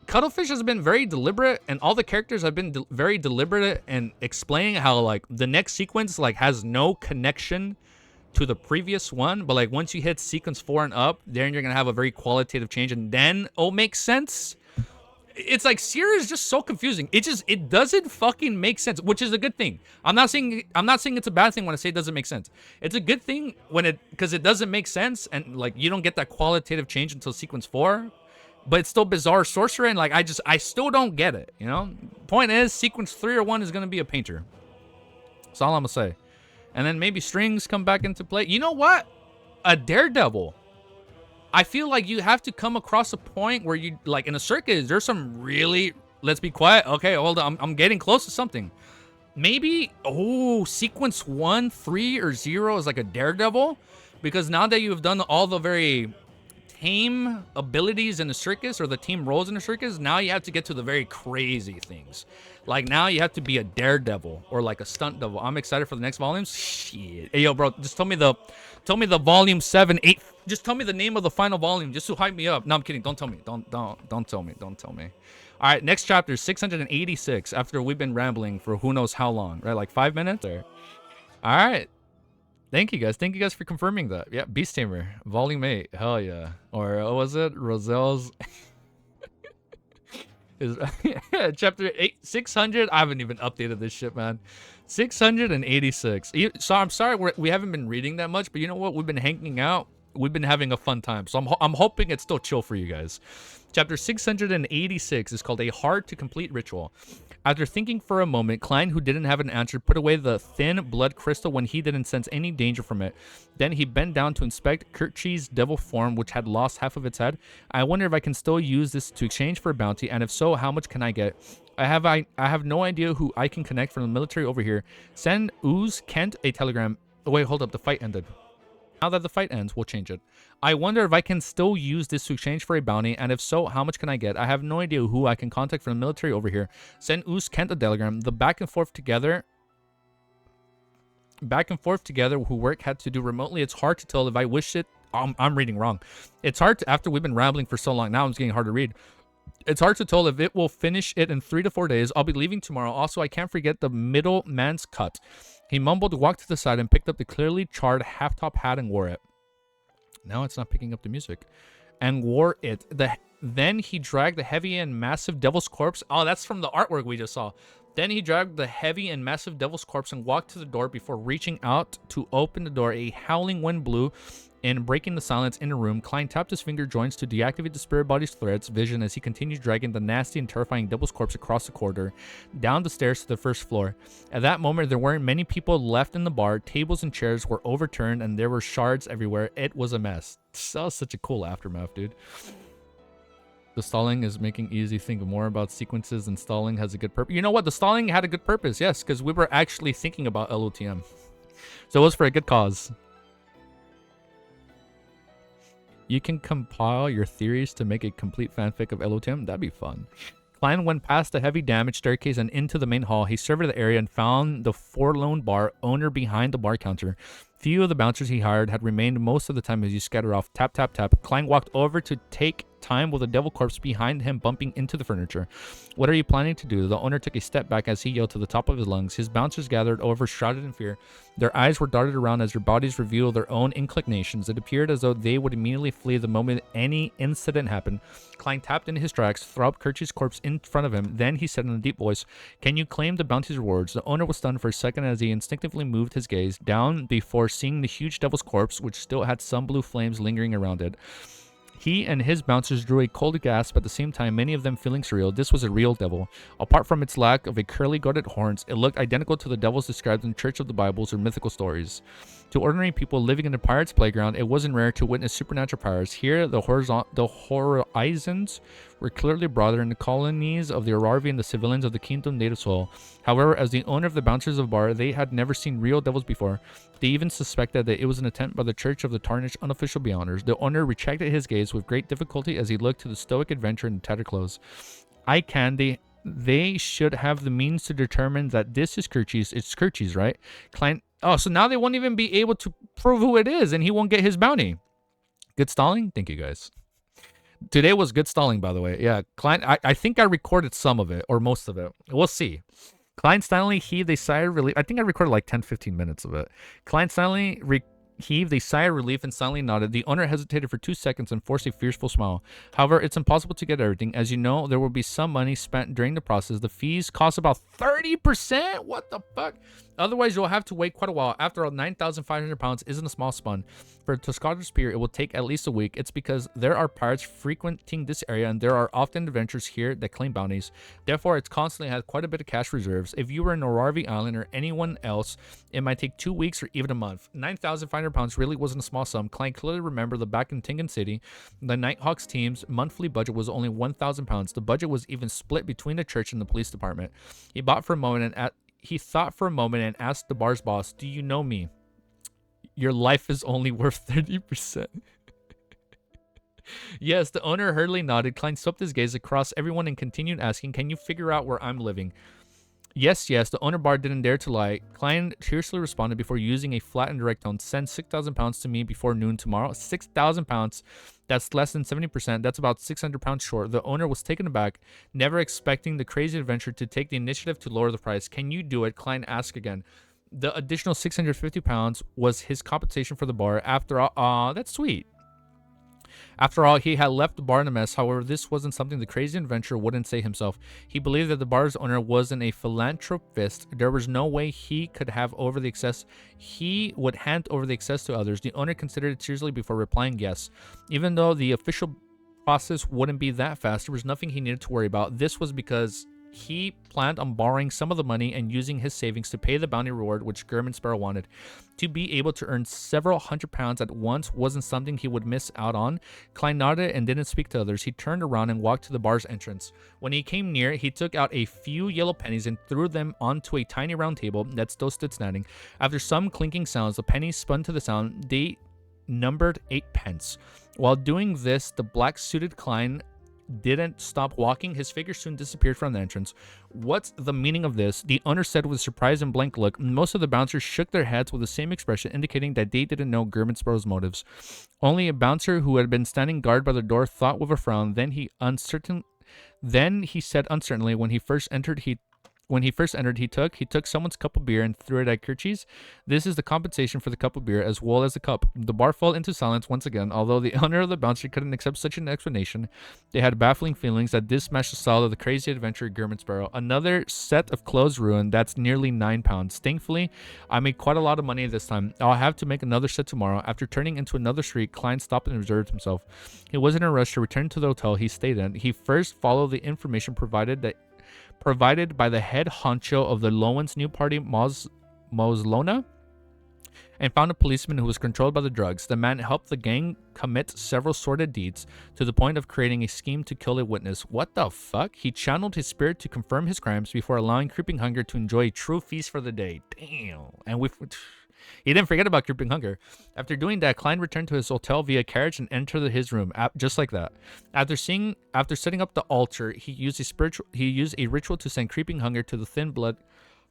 Cuttlefish has been very deliberate, and all the characters have been very deliberate in explaining how, like, the next sequence, like, has no connection to the previous one, but, like, once you hit sequence 4 and up, then you're gonna have a very qualitative change, and then it'll make sense. It's like Sierra is just so confusing. It doesn't fucking make sense, which is a good thing. I'm not saying it's a bad thing when I say it doesn't make sense. It's a good thing when because it doesn't make sense, and like you don't get that qualitative change until sequence 4, but it's still bizarre sorcerer, and like I still don't get it, you know? Point is, sequence 3 or 1 is gonna be a painter. That's all I'm gonna say. And then maybe strings come back into play. You know what? A daredevil. I feel like you have to come across a point where you, like in a circus, there's some really, let's be quiet. Okay, hold on, I'm getting close to something. Maybe, oh, sequence 1, 3, or 0 is like a daredevil. Because now that you've done all the very tame abilities in the circus, or the team roles in the circus, now you have to get to the very crazy things. Like now you have to be a daredevil or like a stunt devil. I'm excited for the next volumes. Shit. Hey, yo, bro, just tell me the volume 7, 8. Just tell me the name of the final volume, just to hype me up. No, I'm kidding. Don't tell me. Don't tell me. Don't tell me. All right, next chapter, 686. After we've been rambling for who knows how long, right? Like 5 minutes. Or... All right. Thank you guys. Thank you guys for confirming that. Yeah, Beast Tamer, volume 8. Hell yeah. Or what was it? Roselle's. Chapter 600. I haven't even updated this shit, man. 686. So I'm sorry we haven't been reading that much, but you know what? We've been hanging out. We've been having a fun time. So I'm hoping it's still chill for you guys. Chapter 686 is called A Hard to Complete Ritual. After thinking for a moment, Klein, who didn't have an answer, put away the thin blood crystal when he didn't sense any danger from it. Then he bent down to inspect Kirchi's devil form, which had lost half of its head. I wonder if I can still use this to exchange for a bounty, and if so, how much can I get? I have no idea who I can connect from the military over here. Send Ooze Kent a telegram. Oh, wait, hold up. The fight ended. Now that the fight ends, we'll change it. I wonder if I can still use this to exchange for a bounty, and if so, how much can I get? I have no idea who I can contact from the military over here. Send Ooze Kent a telegram. The back and forth together who work had to do remotely. It's hard to tell if I wish it. I'm reading wrong. It's hard to, after we've been rambling for so long, now it's getting hard to read. It's hard to tell if it will finish it in 3 to 4 days. I'll be leaving tomorrow. Also, I can't forget the middle man's cut. He mumbled, walked to the side, and picked up the clearly charred half-top hat and wore it. Now it's not picking up the music. And wore it. Then he dragged the heavy and massive devil's corpse. Oh, that's from the artwork we just saw. Then he dragged the heavy and massive devil's corpse and walked to the door before reaching out to open the door. A howling wind blew and breaking the silence in the room. Klein tapped his finger joints to deactivate the spirit body's threads vision as he continued dragging the nasty and terrifying devil's corpse across the corridor, down the stairs to the first floor. At that moment, there weren't many people left in the bar. Tables and chairs were overturned and there were shards everywhere. It was a mess. That was such a cool aftermath, dude. The stalling is making easy think more about sequences, and stalling has a good purpose. You know what? The stalling had a good purpose, yes, because we were actually thinking about LOTM. So it was for a good cause. You can compile your theories to make a complete fanfic of LOTM. That'd be fun. Klein went past the heavy damaged staircase and into the main hall. He surveyed the area and found the forlorn bar owner behind the bar counter. Few of the bouncers he hired had remained most of the time as he scattered off. Tap, tap, tap. Klein walked over to take time with a devil corpse behind him bumping into the furniture. What are you planning to do? The owner took a step back as he yelled to the top of his lungs. His bouncers gathered over, shrouded in fear. Their eyes were darted around as their bodies revealed their own inclinations. It appeared as though they would immediately flee the moment any incident happened. Klein tapped in his tracks, throbbed Kirchie's corpse in front of him. Then he said in a deep voice, "Can you claim the bounty's rewards?" The owner was stunned for a second as he instinctively moved his gaze down before seeing the huge devil's corpse, which still had some blue flames lingering around it. He and his bouncers drew a cold gasp at the same time, many of them feeling surreal. This was a real devil. Apart from its lack of a curly goated horns, it looked identical to the devils described in Church of the Bibles or mythical stories. To ordinary people living in a pirate's playground, it wasn't rare to witness supernatural powers. Here, the horizons were clearly broader in the colonies of the Ararvi and the civilians of the kingdom native soil. However, as the owner of the bouncers of bar, they had never seen real devils before. They even suspected that it was an attempt by the Church of the Tarnished unofficial Beyonders. The owner retracted his gaze with great difficulty as he looked to the stoic adventurer in tattered clothes. I can. They should have the means to determine that this is Kirchie's. It's Kirchie's, right? Klein. Oh, so now they won't even be able to prove who it is, and he won't get his bounty. Good stalling? Thank you, guys. Today was good stalling, by the way. Yeah, Klein, I think I recorded some of it, or most of it. We'll see. Klein silently heaved a sigh of relief. I think I recorded like 10-15 minutes of it. Klein silently heaved a sigh of relief and silently nodded. The owner hesitated for 2 seconds and forced a fearful smile. However, it's impossible to get everything. As you know, there will be some money spent during the process. The fees cost about 30%? What the fuck? Otherwise, you'll have to wait quite a while. After all, 9,500 pounds isn't a small sum. For a Toscada spear, it will take at least a week. It's because there are pirates frequenting this area, and there are often adventurers here that claim bounties. Therefore, it's constantly has quite a bit of cash reserves. If you were in Ararvi Island or anyone else, it might take 2 weeks or even a month. 9,500 pounds really wasn't a small sum. Klein clearly remembered that back in Tingan City, the Nighthawks team's monthly budget was only 1,000 pounds. The budget was even split between the church and the police department. He thought for a moment and asked the bar's boss, "Do you know me? Your life is only worth 30%. Yes, the owner hurriedly nodded. Klein swept his gaze across everyone and continued asking, "Can you figure out where I'm living?" Yes. The owner bar didn't dare to lie. Klein tersely responded before using a flat and direct tone. "Send 6,000 pounds to me before noon tomorrow." 6,000 pounds. That's less than 70%. That's about 600 pounds short. The owner was taken aback, never expecting the crazy adventurer to take the initiative to lower the price. "Can you do it?" Klein asked again. The additional 650 pounds was his compensation for the bar. After all, that's sweet. After all, he had left the bar in a mess. However, this wasn't something the crazy adventurer wouldn't say himself. He believed that the bar's owner wasn't a philanthropist. There was no way he could have over the excess. He would hand over the excess to others. The owner considered it seriously before replying yes. Even though the official process wouldn't be that fast, there was nothing he needed to worry about. This was because he planned on borrowing some of the money and using his savings to pay the bounty reward which German Sparrow wanted. To be able to earn several hundred pounds at once wasn't something he would miss out on. Klein nodded and didn't speak to others. He turned around and walked to the bar's entrance. When he came near, he took out a few yellow pennies and threw them onto a tiny round table that still stood standing. After some clinking sounds, the pennies spun to the sound. They numbered 8 pence. While doing this, the black-suited Klein didn't stop walking. His figure soon disappeared from the entrance. "What's the meaning of this?" the owner said with a surprised and blank look. Most of the bouncers shook their heads with the same expression, indicating that they didn't know German Sparrow's motives. Only a bouncer who had been standing guard by the door thought with a frown. Then he said uncertainly, "When he first entered, he When he first entered, he took someone's cup of beer and threw it at Kirchie's. This is the compensation for the cup of beer as well as the cup. The bar fell into silence once again. Although the owner of the bouncer couldn't accept such an explanation, they had baffling feelings that this matched the style of the crazy adventurer German Sparrow. Another set of clothes ruined. That's nearly £9. Thankfully, I made quite a lot of money this time. I'll have to make another set tomorrow. After turning into another street, Klein stopped and observed himself. He wasn't in a rush to return to the hotel he stayed in. He first followed the information provided by the head honcho of the Lowen's new party, Moslona, and found a policeman who was controlled by the drugs. The man helped the gang commit several sordid deeds to the point of creating a scheme to kill a witness. What the fuck? He channeled his spirit to confirm his crimes before allowing Creeping Hunger to enjoy a true feast for the day. Damn. And he didn't forget about Creeping Hunger. After doing that, Klein returned to his hotel via carriage and entered his room, just like that. After setting up the altar, he used a ritual to send Creeping Hunger to the thin blood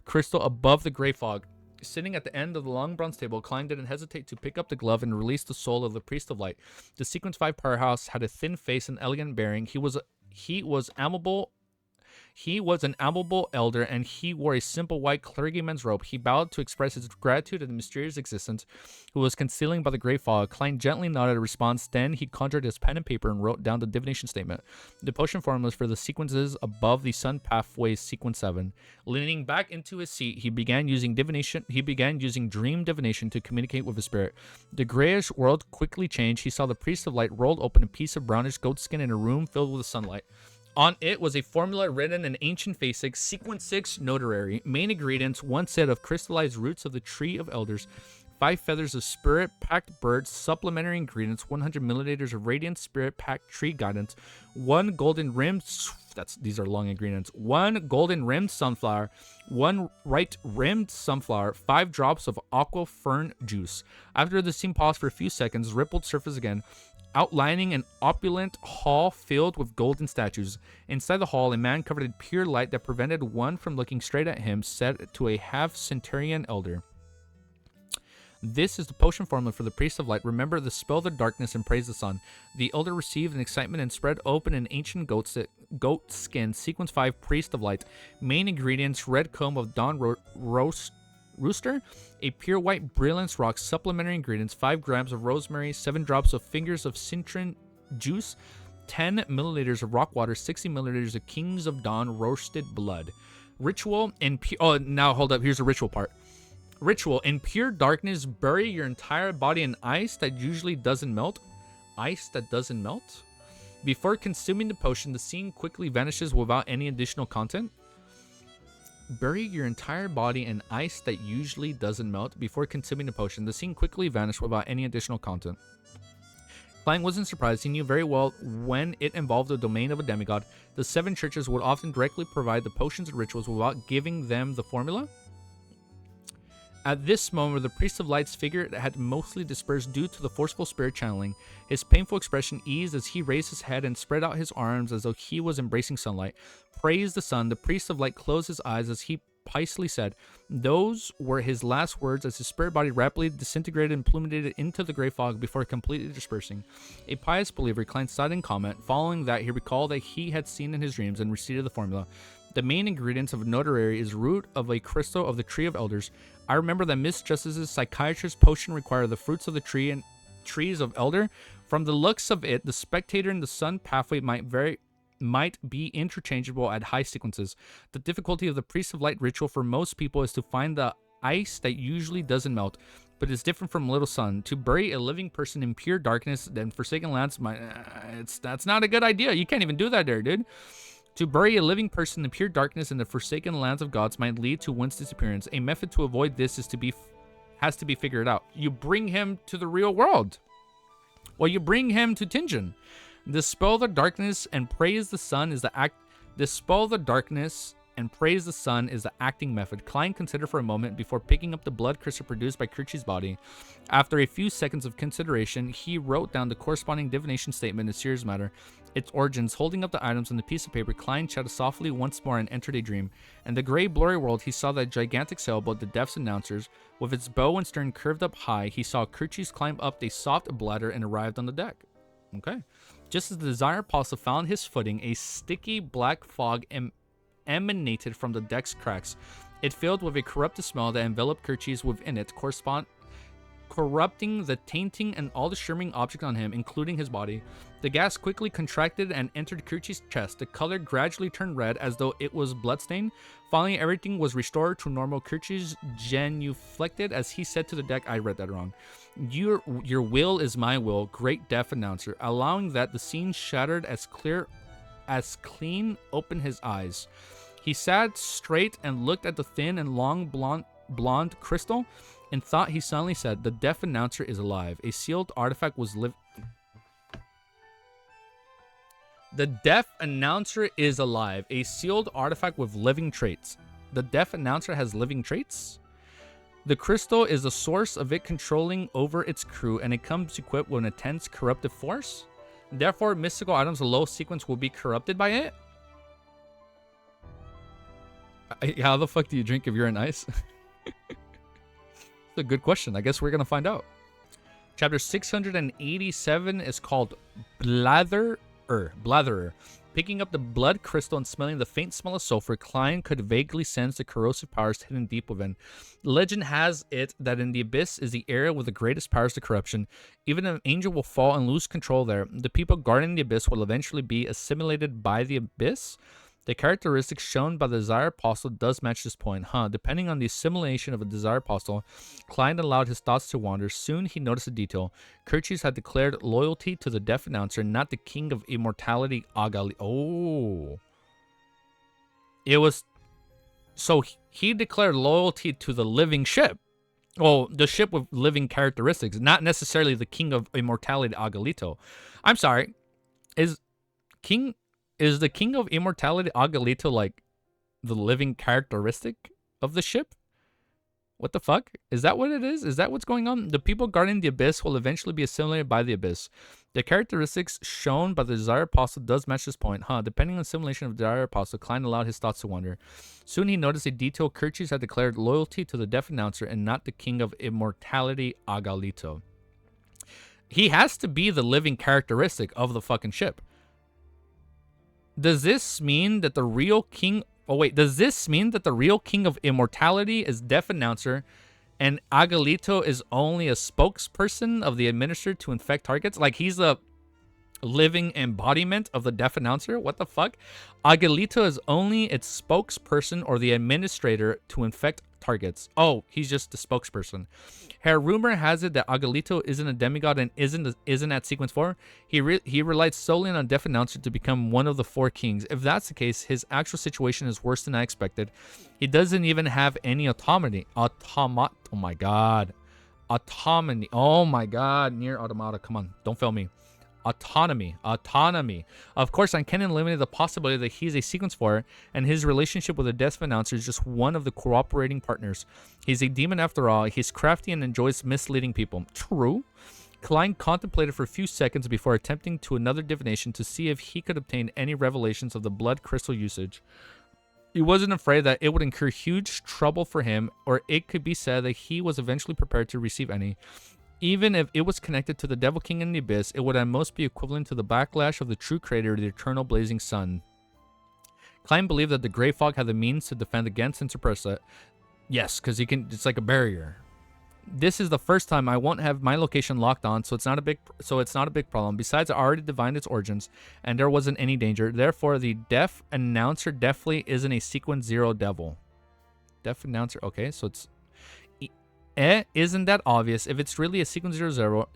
crystal above the gray fog. Sitting at the end of the long bronze table, Klein didn't hesitate to pick up the glove and release the soul of the Priest of Light. The Sequence 5 powerhouse had a thin face and elegant bearing. He was an amiable elder, and he wore a simple white clergyman's robe. He bowed to express his gratitude at the mysterious existence who was concealing by the gray fog. Klein gently nodded a response. Then he conjured his pen and paper and wrote down the divination statement. The potion formulas for the sequences above the sun pathways sequence 7. Leaning back into his seat, he began using dream divination to communicate with his spirit. The grayish world quickly changed. He saw the Priest of Light rolled open a piece of brownish goatskin in a room filled with sunlight. On it was a formula written in ancient basics, sequence 6 notary. Main ingredients: 1 set of crystallized roots of the tree of elders, 5 feathers of spirit-packed birds, supplementary ingredients: 100 milliliters of radiant spirit-packed tree guidance, 1 golden rimmed, these are long ingredients, 1 golden rimmed sunflower, 1 right rimmed sunflower, 5 drops of aqua fern juice. After the scene paused for a few seconds, rippled surface again, outlining an opulent hall filled with golden statues. Inside the hall, a man covered in pure light that prevented one from looking straight at him said to a half-centurion elder, "This is the potion formula for the Priest of Light. Remember, dispel the darkness and praise the sun." The elder received an excitement and spread open an ancient goat skin, sequence 5, Priest of Light. Main ingredients: red comb of dawn rooster, a pure white brilliance rock, supplementary ingredients: 5 grams of rosemary, 7 drops of fingers of citron juice, 10 milliliters of rock water, 60 milliliters of Kings of Dawn roasted blood. Ritual and now hold up, here's the ritual part. Ritual: in pure darkness, bury your entire body in ice that usually doesn't melt. Ice that doesn't melt? Before consuming the potion, the scene quickly vanishes without any additional content. Bury your entire body in ice that usually doesn't melt. Before consuming the potion, the scene quickly vanished without any additional content. Klein wasn't surprised. He knew very well when it involved the domain of a demigod, the 7 churches would often directly provide the potions and rituals without giving them the formula. At this moment, the Priest of Light's figure had mostly dispersed due to the forceful spirit channeling. His painful expression eased as he raised his head and spread out his arms as though he was embracing sunlight. Praise the sun. The Priest of Light closed his eyes as he piously said. Those were his last words as his spirit body rapidly disintegrated and plummeted into the gray fog before completely dispersing. A pious believer, Klein sighed in comment. Following that, he recalled that he had seen in his dreams and recited the formula. The main ingredients of notary is root of a crystal of the tree of elders. I remember that Miss Justice's psychiatrist potion required the fruits of the tree and trees of elder. From the looks of it, the spectator and the sun pathway might be interchangeable at high sequences. The difficulty of the Priest of Light ritual for most people is to find the ice that usually doesn't melt, but is different from Little Sun. To bury a living person in pure darkness and forsaken lands, that's not a good idea. You can't even do that there, dude. To bury a living person in pure darkness in the forsaken lands of gods might lead to one's disappearance. A method to avoid this has to be figured out. You bring him to the real world. Well, you bring him to Tingen. Dispel the darkness and praise the sun is the act. Dispel the darkness and praise the sun is the acting method. Klein considered for a moment before picking up the blood crystal produced by Kirchie's body. After a few seconds of consideration, he wrote down the corresponding divination statement in serious matter, its origins. Holding up the items on the piece of paper, Klein chatted softly once more and entered a dream. In the gray, blurry world, he saw that gigantic sailboat, the Death's Announcers, with its bow and stern curved up high. He saw Kirchie's climb up a soft bladder and arrived on the deck. Okay. Just as the desired Apostle found his footing, a sticky black fog emanated from the deck's cracks. It filled with a corrupted smell that enveloped Kirchie's within it, corrupting the tainting and all the shimmering objects on him, including his body. The gas quickly contracted and entered Kirchie's chest. The color gradually turned red as though it was bloodstained. Finally, everything was restored to normal. Kirchie's genuflected as he said to the deck, I read that wrong. Your will is my will, great deaf announcer. Allowing that, the scene shattered as clean opened his eyes. He sat straight and looked at the thin and long blonde crystal. In thought, he suddenly said, the deaf announcer is alive. A sealed artifact was The deaf announcer is alive. A sealed artifact with living traits. The deaf announcer has living traits? The crystal is the source of it controlling over its crew, and it comes equipped with an intense corruptive force. Therefore, mystical items of low sequence will be corrupted by it? How the fuck do you drink if you're in ice? It's a good question. I guess we're going to find out. Chapter 687 is called Blatherer. Picking up the blood crystal and smelling the faint smell of sulfur, Klein could vaguely sense the corrosive powers hidden deep within. Legend has it that in the abyss is the area with the greatest powers to corruption. Even an angel will fall and lose control there. The people guarding the abyss will eventually be assimilated by the abyss. The characteristics shown by the Desire Apostle does match this point, Depending on the assimilation of a Desire Apostle, Klein allowed his thoughts to wander. Soon he noticed a detail. Kirchie's had declared loyalty to the deaf announcer, not the king of immortality, Agali. Oh. It was... So he declared loyalty to the living ship. Oh, the ship with living characteristics, not necessarily the king of immortality, Agalito. I'm sorry. Is the king of immortality Agalito like the living characteristic of the ship? What the fuck? Is that what it is? Is that what's going on? The people guarding the abyss will eventually be assimilated by the abyss. The characteristics shown by the Desire Apostle does match this point, Depending on assimilation of the Desire Apostle, Klein allowed his thoughts to wander. Soon he noticed a detail. Kirchie's had declared loyalty to the deaf announcer and not the king of immortality Agalito. He has to be the living characteristic of the fucking ship. Does this mean that the real king... Oh, wait. Does this mean that the real king of immortality is Deaf Announcer and Agalito is only a spokesperson of the administrator to infect targets? Like, he's a living embodiment of the Deaf Announcer? What the fuck? Agalito is only its spokesperson or the administrator to infect targets. Oh, he's just the spokesperson. Her rumor has it that Agalito isn't a demigod and isn't at sequence 4. He relied solely on a deaf announcer to become one of the 4 kings. If that's the case, his actual situation is worse than I expected. He doesn't even have any autonomy. Oh my god. Autonomy. Oh my god. Near automata. Come on. Don't fail me. Autonomy. Of course, I can't eliminate the possibility that he's a sequence 4, and his relationship with the deaf announcer is just one of the cooperating partners. He's a demon after all. He's crafty and enjoys misleading people. True. Klein contemplated for a few seconds before attempting to another divination to see if he could obtain any revelations of the blood crystal usage. He wasn't afraid that it would incur huge trouble for him, or it could be said that he was eventually prepared to receive any. Even if it was connected to the Devil King in the Abyss, it would at most be equivalent to the backlash of the true creator, the eternal blazing sun. Klein believed that the Grey Fog had the means to defend against and suppress it. Yes, because he can. It's like a barrier. This is the first time I won't have my location locked on, so it's not a big problem. Besides, I already divined its origins, and there wasn't any danger. Therefore, the Deaf Announcer definitely isn't a sequence 0 devil. Deaf Announcer. Okay, so it's. Isn't that obvious? If it's really a sequence 0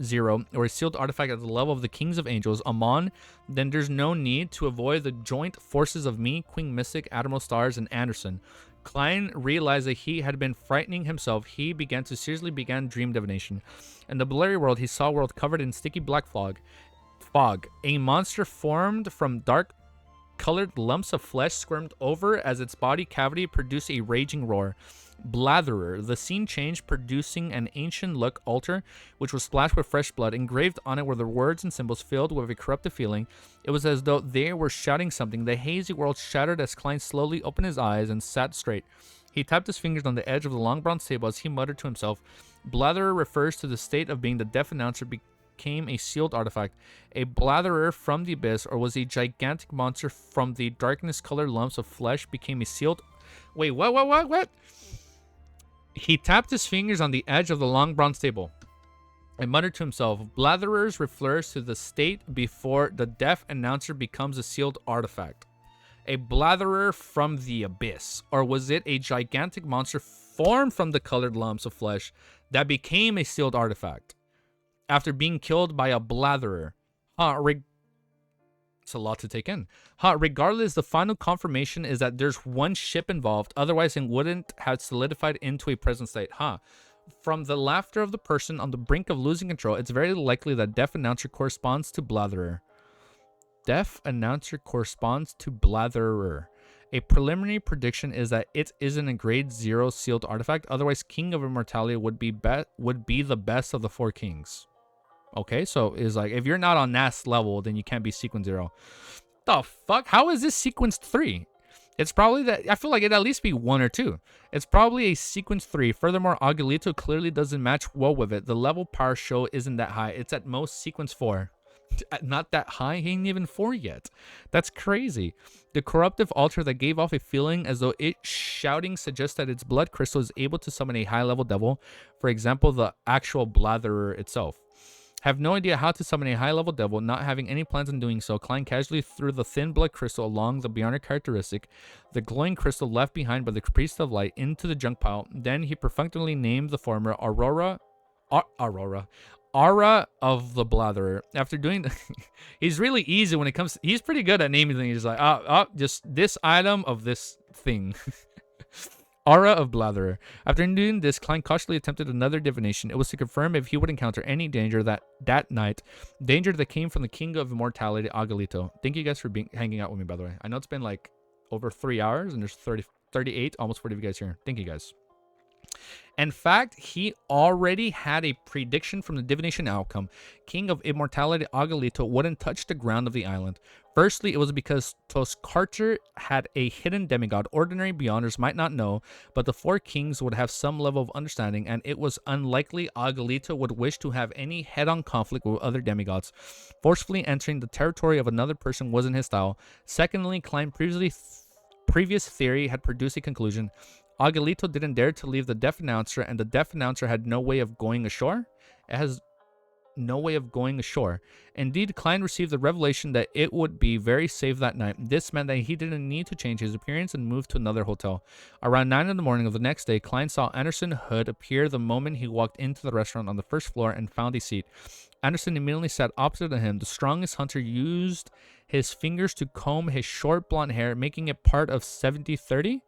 or a sealed artifact at the level of the kings of angels, Amon, then there's no need to avoid the joint forces of me, Queen Mystic, Admiral Stars, and Anderson. Klein realized that he had been frightening himself. He began to seriously begin dream divination. In the blurry world, he saw a world covered in sticky black fog. A monster formed from dark colored lumps of flesh squirmed over as its body cavity produced a raging roar. Blatherer. The scene changed, producing an ancient look altar, which was splashed with fresh blood. Engraved on it were the words and symbols filled with a corruptive feeling. It was as though they were shouting something. The hazy world shattered as Klein slowly opened his eyes and sat straight. He tapped his fingers on the edge of the long bronze table as he muttered to himself. Blatherer refers to the state of being the deaf announcer became a sealed artifact? A Blatherer from the abyss, or was a gigantic monster from the darkness-colored lumps of flesh became a sealed... Wait, what? He tapped his fingers on the edge of the long bronze table and muttered to himself, Blatherers refers to the state before the deaf announcer becomes a sealed artifact. A Blatherer from the abyss, or was it a gigantic monster formed from the colored lumps of flesh that became a sealed artifact after being killed by a Blatherer? It's a lot to take in. Regardless, the final confirmation is that there's one ship involved, otherwise it wouldn't have solidified into a present state. From the laughter of the person on the brink of losing control, it's very likely that deaf announcer corresponds to Blatherer. Deaf announcer corresponds to Blatherer. A preliminary prediction is that it isn't a grade 0 sealed artifact, otherwise King of Immortality would be the best of the 4 kings. Okay, so it's like, if you're not on NAS level, then you can't be sequence 0. The fuck? How is this sequence 3? It's probably that, I feel like it'd at least be 1 or 2. It's probably a sequence 3. Furthermore, Aguilito clearly doesn't match well with it. The level power show isn't that high. It's at most sequence 4. Not that high, he ain't even 4 yet. That's crazy. The corruptive altar that gave off a feeling as though it shouting suggests that its blood crystal is able to summon a high-level devil. For example, the actual Blatherer itself. Have no idea how to summon a high-level devil, not having any plans on doing so. Klein casually threw the thin blood crystal along the bionic characteristic, the glowing crystal left behind by the priest of light, into the junk pile. Then he perfunctorily named the former Aura of the Blatherer. After doing he's really easy when it comes he's pretty good at naming things. He's like, just this item of this thing. Aura of Blatherer. After doing this, Klein cautiously attempted another divination. It was to confirm if he would encounter any danger that night. Danger that came from the King of Immortality, Aguilito. Thank you guys for hanging out with me, by the way. I know it's been like over 3 hours, and there's 38, almost 40 of you guys here. Thank you guys. In fact, he already had a prediction from the divination outcome. King of Immortality Aguilito wouldn't touch the ground of the island. Firstly, it was because Toscarter had a hidden demigod ordinary beyonders might not know, but the 4 kings would have some level of understanding, and it was unlikely Aguilito would wish to have any head-on conflict with other demigods. Forcefully entering the territory of another person wasn't his style. Secondly, Klein's previous theory had produced a conclusion. Aguilito didn't dare to leave the deaf announcer, and the deaf announcer had no way of going ashore. It has no way of going ashore. Indeed, Klein received the revelation that it would be very safe that night. This meant that he didn't need to change his appearance and move to another hotel. Around 9 in the morning of the next day, Klein saw Anderson Hood appear the moment he walked into the restaurant on the first floor and found a seat. Anderson immediately sat opposite of him. The strongest hunter used his fingers to comb his short blonde hair, making it part 70-30.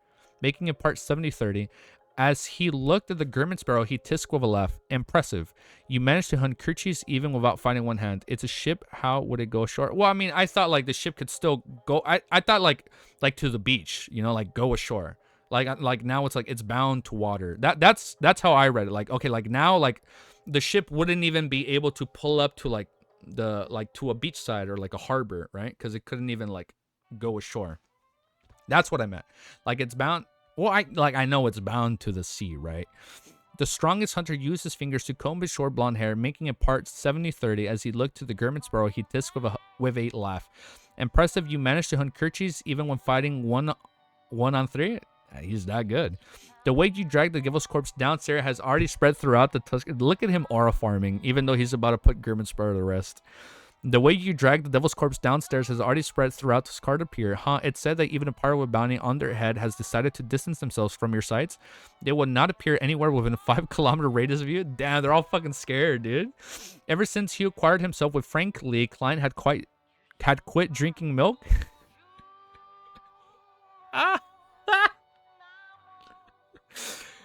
As he looked at the German sparrow, he tisked with a laugh. Impressive. You managed to hunt Kerchies even without finding one hand. It's a ship. How would it go ashore? Well, I mean, I thought like the ship could still go. I thought like to the beach, you know, like go ashore. Like now it's like it's bound to water. That's how I read it. Like, okay, like now like the ship wouldn't even be able to pull up to like to a beach side or like a harbor, right? Because it couldn't even like go ashore. That's what I meant. Like it's bound. Well, I know it's bound to the sea, right? The strongest hunter used his fingers to comb his short blonde hair, making it part 70-30. As he looked to the German sparrow, he tisked with a laugh. Impressive, you managed to hunt Kerchies even when fighting one on 3? He's that good. The way you dragged the Gibble's corpse downstairs has already spread throughout the Tusk. Look at him aura farming, even though he's about to put German sparrow to rest. The way you dragged the devil's corpse downstairs has already spread throughout the Scarred Pier. It's said that even a pirate with bounty on their head has decided to distance themselves from your sights. They will not appear anywhere within a 5-kilometer radius of you. Damn, they're all fucking scared, dude. Ever since he acquired himself with Frank Lee, Klein had quit drinking milk.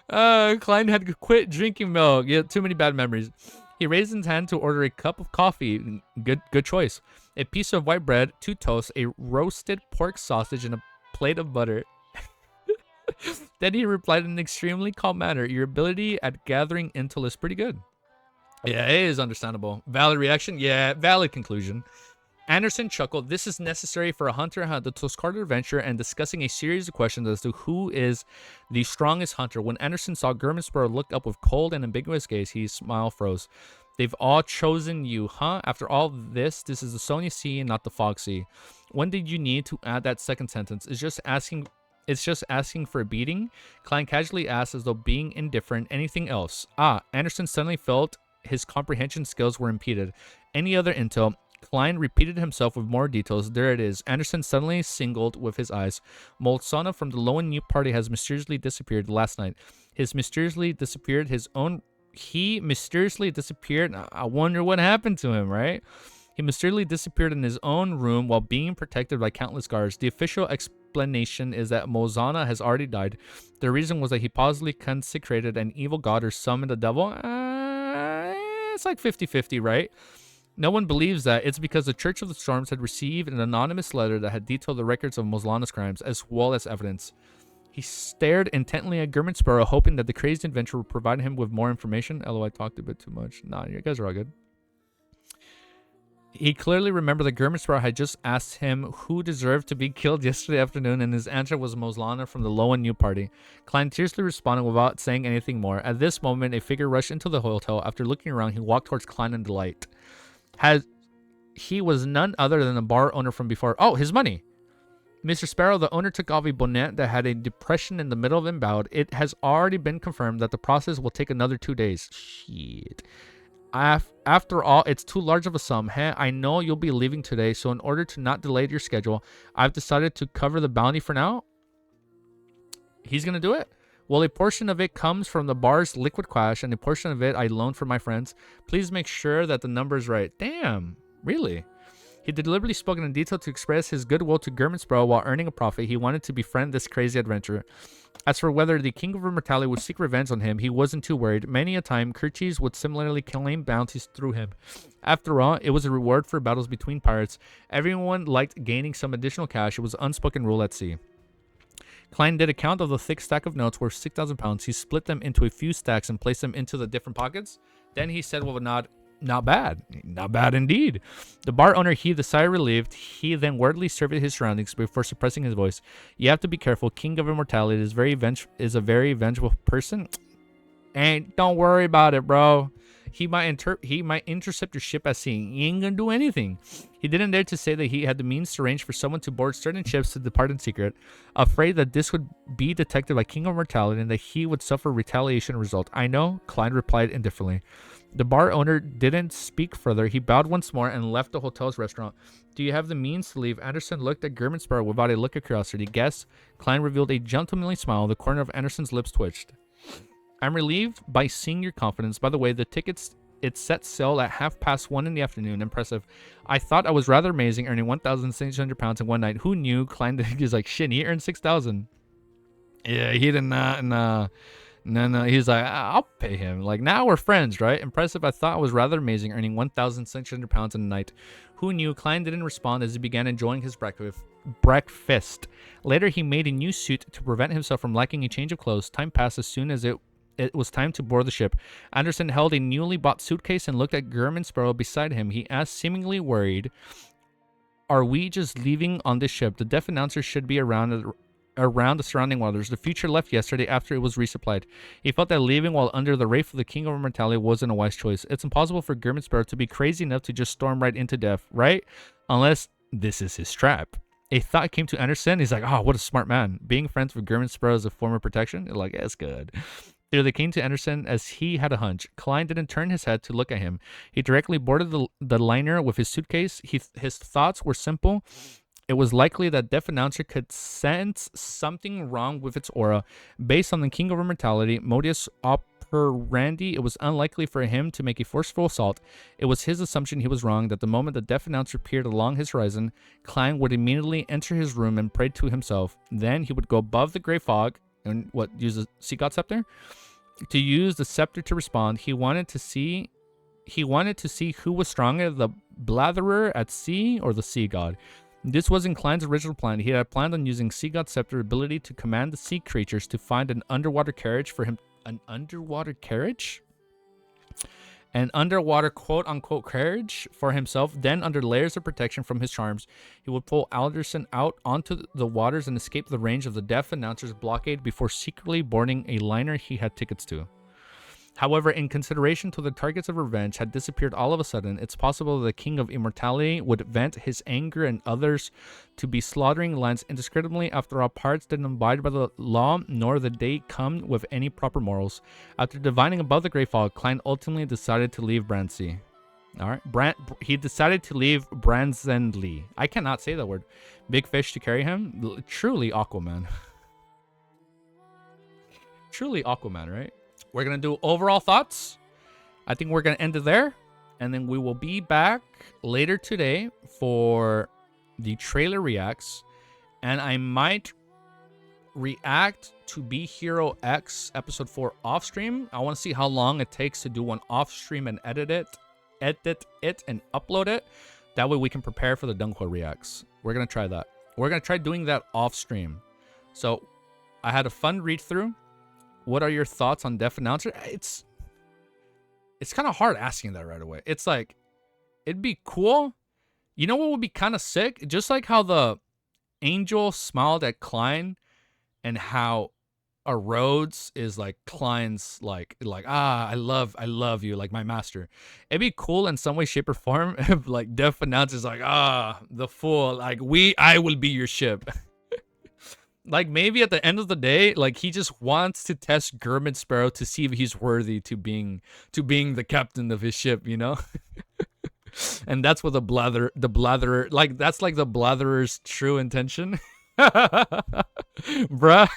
Klein had quit drinking milk. Yeah, too many bad memories. He raised his hand to order a cup of coffee. Good choice. A piece of white bread, 2 toasts, a roasted pork sausage, and a plate of butter. Then he replied in an extremely calm manner, your ability at gathering intel is pretty good. Yeah, it is understandable. Valid reaction? Yeah, valid conclusion. Anderson chuckled. This is necessary for a hunter hunt the Toscarter adventure and discussing a series of questions as to who is the strongest hunter. When Anderson saw German Sparrow look up with cold and ambiguous gaze, his smile froze. They've all chosen you, huh? After all this is the Sonya Sea and not the Fog Sea. When did you need to add that second sentence? It's just asking for a beating? Klein casually asked as though being indifferent. Anything else? Anderson suddenly felt his comprehension skills were impeded. Any other intel? Klein repeated himself with more details. There it is. Anderson suddenly singled with his eyes. Molsana from the Lowen New Party has mysteriously disappeared last night. He mysteriously disappeared. I wonder what happened to him, right? He mysteriously disappeared in his own room while being protected by countless guards. The official explanation is that Molsana has already died. The reason was that he possibly consecrated an evil god or summoned a devil. It's like 50-50, right? No one believes that. It's because the Church of the Storms had received an anonymous letter that had detailed the records of Molsana's crimes, as well as evidence. He stared intently at Gurman Sparrow, hoping that the crazed adventurer would provide him with more information. I talked a bit too much. Nah, you guys are all good. He clearly remembered that Gurman Sparrow had just asked him who deserved to be killed yesterday afternoon, and his answer was Molsana from the Lowen New Party. Klein tersely responded without saying anything more. At this moment, a figure rushed into the hotel. After looking around, he walked towards Klein in delight. He was none other than the bar owner from before. Oh, his money. Mr. Sparrow, the owner, took off a bonnet that had a depression in the middle of it and bowed. It has already been confirmed that the process will take another 2 days. Shit. After all, it's too large of a sum. I know you'll be leaving today, so in order to not delay your schedule, I've decided to cover the bounty for now. He's going to do it? Well, a portion of it comes from the bar's liquid cash, and a portion of it I loaned from my friends. Please make sure that the number is right. Damn, really? He deliberately spoken in detail to express his goodwill to Gurman Sparrow while earning a profit. He wanted to befriend this crazy adventurer. As for whether the King of Immortality would seek revenge on him, he wasn't too worried. Many a time, Kerchies would similarly claim bounties through him. After all, it was a reward for battles between pirates. Everyone liked gaining some additional cash. It was an unspoken rule at sea. Klein did a count of the thick stack of notes worth 6,000 pounds. He split them into a few stacks and placed them into the different pockets. Then he said with a nod, "Not bad. Not bad indeed." The bar owner heaved a sigh of relief. He then wordily surveyed his surroundings before suppressing his voice. "You have to be careful. King of Immortality is a very vengeful person. And don't worry about it, bro. He might intercept your ship at sea. He ain't gonna do anything." He didn't dare to say that he had the means to arrange for someone to board certain ships to depart in secret, afraid that this would be detected by King of Immortality and that he would suffer retaliation result. "I know," Klein replied indifferently. The bar owner didn't speak further. He bowed once more and left the hotel's restaurant. "Do you have the means to leave?" Anderson looked at Gurman Sparrow without a look of curiosity. "Guess." Klein revealed a gentlemanly smile. The corner of Anderson's lips twitched. "I'm relieved by seeing your confidence. By the way, the tickets, it set sail at 1:30 in the afternoon. Impressive. I thought I was rather amazing, earning 1,600 pounds in one night. Who knew?" Klein is like, "Shit, he earned 6,000. Yeah, he did not. No. He's like, "I'll pay him. Like, now we're friends, right? Impressive. I thought I was rather amazing, earning 1,600 pounds in a night. Who knew?" Klein didn't respond as he began enjoying his breakfast. Later, he made a new suit to prevent himself from lacking a change of clothes. Time passed. As soon as it was time to board the ship, Anderson held a newly bought suitcase and looked at Gurman Sparrow beside him. He asked, seemingly worried, "Are we just leaving on this ship? The deaf announcer should be around the surrounding waters. The future left yesterday after it was resupplied." He felt that leaving while under the wraith of the King of Immortality wasn't a wise choice. It's impossible for Gurman Sparrow to be crazy enough to just storm right into death, right? Unless this is his trap. A thought came to Anderson. He's like, "Oh, what a smart man. Being friends with Gurman Sparrow is a form of protection." Like, it's good. They came to Anderson as he had a hunch. Klein didn't turn his head to look at him. He directly boarded the liner with his suitcase. His thoughts were simple. It was likely that Deaf Announcer could sense something wrong with its aura. Based on the King of Immortality, modus operandi, it was unlikely for him to make a forceful assault. It was his assumption he was wrong, that the moment the Deaf Announcer appeared along his horizon, Klein would immediately enter his room and pray to himself. Then he would go above the gray fog and use the Sea God Scepter? To use the scepter to respond. He wanted to see who was stronger, the Blatherer at sea or the Sea God. This wasn't Klein's original plan. He had planned on using Sea God Scepter's ability to command the sea creatures to find an underwater carriage for him. An underwater carriage? An underwater quote-unquote carriage for himself. Then, under layers of protection from his charms, he would pull Alderson out onto the waters and escape the range of the Deaf Announcer's blockade before secretly boarding a liner he had tickets to. However, in consideration to the targets of revenge had disappeared all of a sudden, it's possible the King of Immortality would vent his anger and others to be slaughtering lands indiscriminately. After all, pirates didn't abide by the law, nor the day come with any proper morals. After divining above the Great Fog, Klein ultimately decided to leave Brandsea. All right, he decided to leave Brandsendley. I cannot say that word. Big fish to carry him. Truly Aquaman. Truly Aquaman, right? We're going to do overall thoughts. I think we're going to end it there. And then we will be back later today for the trailer reacts. And I might react to Be Hero X episode 4 off stream. I want to see how long it takes to do one off stream and edit it and upload it. That way we can prepare for the Dunqua reacts. We're going to try that. We're going to try doing that off stream. So I had a fun read through. What are your thoughts on Deaf Announcer? It's kind of hard asking that right away. It's like, it'd be cool. You know what would be kind of sick? Just like how the Angel smiled at Klein and how a Rhodes is like Klein's like I love you, like my master. It'd be cool in some way, shape, or form if like Deaf Announcer's like, the fool, like I will be your ship. Like, maybe at the end of the day, like, he just wants to test Gurmit Sparrow to see if he's worthy to being the captain of his ship, you know? And that's what the Blatherer, like, that's like the Blatherer's true intention. Bruh.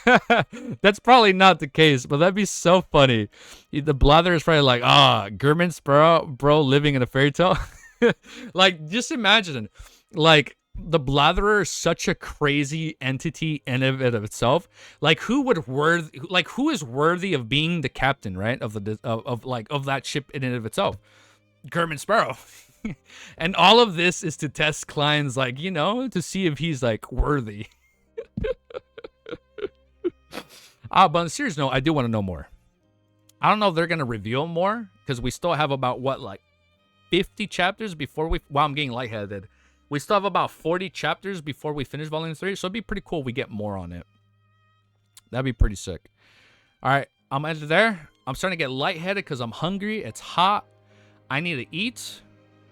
That's probably not the case, but that'd be so funny. The Blatherer is probably like, Gurmit Sparrow, bro, living in a fairy tale. Like, just imagine, like, the Blatherer is such a crazy entity in and of itself. Like, who is worthy of being the captain, right? Of that ship in and of itself. Gurmit Sparrow. And all of this is to test Klein's, like, you know, to see if he's like worthy. But on a serious note, I do want to know more. I don't know if they're gonna reveal more, because we still have about what, like 50 chapters before we I'm getting lightheaded. We still have about 40 chapters before we finish Volume 3, so it'd be pretty cool if we get more on it. That'd be pretty sick. All right, I'm gonna end it there. I'm starting to get lightheaded because I'm hungry. It's hot. I need to eat.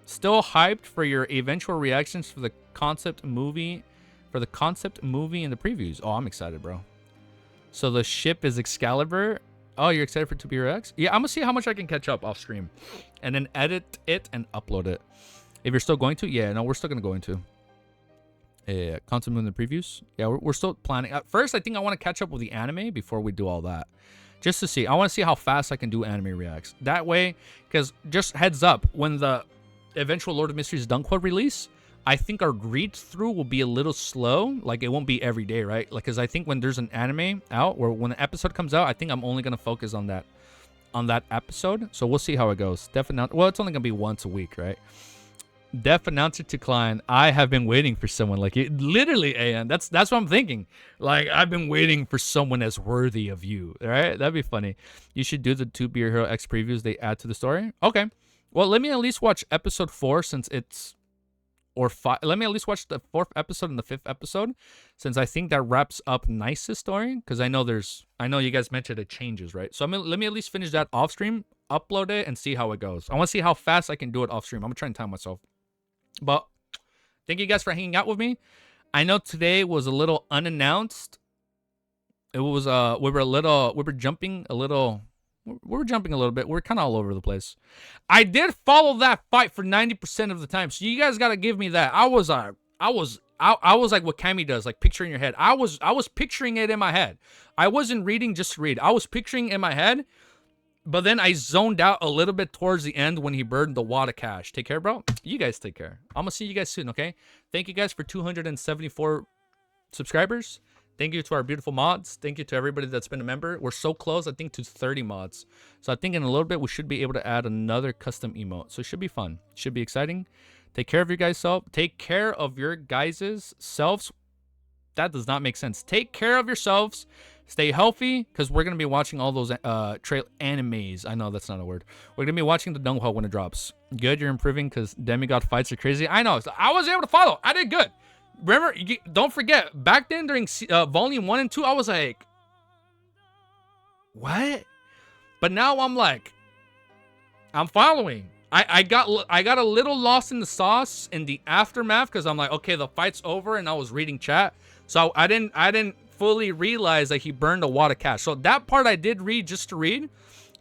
Still hyped for your eventual reactions for the concept movie, and the previews. Oh, I'm excited, bro. So the ship is Excalibur. Oh, you're excited for 2BRX? Yeah, I'm gonna see how much I can catch up off stream, and then edit it and upload it. If you're still going to, yeah, no, we're still gonna go into content in the previews. Yeah, we're still planning. At first, I think I want to catch up with the anime before we do all that, just to see. I want to see how fast I can do anime reacts. That way, because just heads up, when the eventual Lord of Mysteries Dunqua release, I think our read through will be a little slow. Like, it won't be every day, right? Like, because I think when there's an anime out, or when an episode comes out, I think I'm only gonna focus on that episode. So we'll see how it goes. Definitely. Well, it's only gonna be once a week, right? Deaf Announcer to Klein. I have been waiting for someone like you. Literally, AN. That's what I'm thinking. Like, I've been waiting for someone as worthy of you. All right? That'd be funny. You should do the 2 Beer Hero X previews they add to the story. Okay. Well, let me at least watch episode 4 since it's... Or 5. Let me at least watch the 4th episode and the 5th episode, since I think that wraps up Nice's story. Because I know you guys mentioned it changes, right? So let me at least finish that off stream, upload it, and see how it goes. I want to see how fast I can do it off stream. I'm going to try and time myself. But thank you guys for hanging out with me. I know today was a little unannounced. It was we were jumping a little bit. We're kind of all over the place. I did follow that fight for 90% of the time, so you guys got to give me that. I was like what Cammy does, like picture in your head. I was picturing it in my head. I wasn't reading just to read. I was picturing it in my head. But then I zoned out a little bit towards the end when he burned the water cache. Take care, bro. You guys take care. I'm going to see you guys soon, okay? Thank you guys for 274 subscribers. Thank you to our beautiful mods. Thank you to everybody that's been a member. We're so close, I think, to 30 mods. So I think in a little bit, we should be able to add another custom emote. So it should be fun. It should be exciting. Take care of your guys' self. Take care of your guys' selves. That does not make sense. Take care of yourselves. Stay healthy, because we're going to be watching all those trail animes. I know that's not a word. We're going to be watching the Dunqua when it drops. Good, you're improving, because demigod fights are crazy. I know. I was able to follow. I did good. Remember, don't forget, back then during Volume 1 and 2, I was like, what? But now I'm like, I'm following. I got a little lost in the sauce in the aftermath because I'm like, okay, the fight's over, and I was reading chat, so I didn't fully realize that he burned a wad of cash. So that part I did read just to read.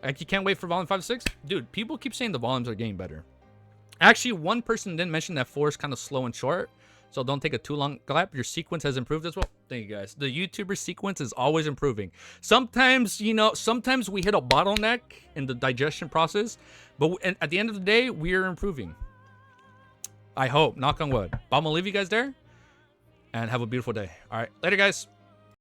Like, you can't wait for volume 5 to 6, dude. People keep saying the volumes are getting better. Actually, one person didn't mention that 4 is kind of slow and short, so don't take a too long clap. Your sequence has improved as well. Thank you, guys. The YouTuber sequence is always improving. Sometimes, you know, sometimes we hit a bottleneck in the digestion process, but at the end of the day, we are improving. I hope. Knock on wood. But I'm going to leave you guys there, and have a beautiful day. All right. Later, guys.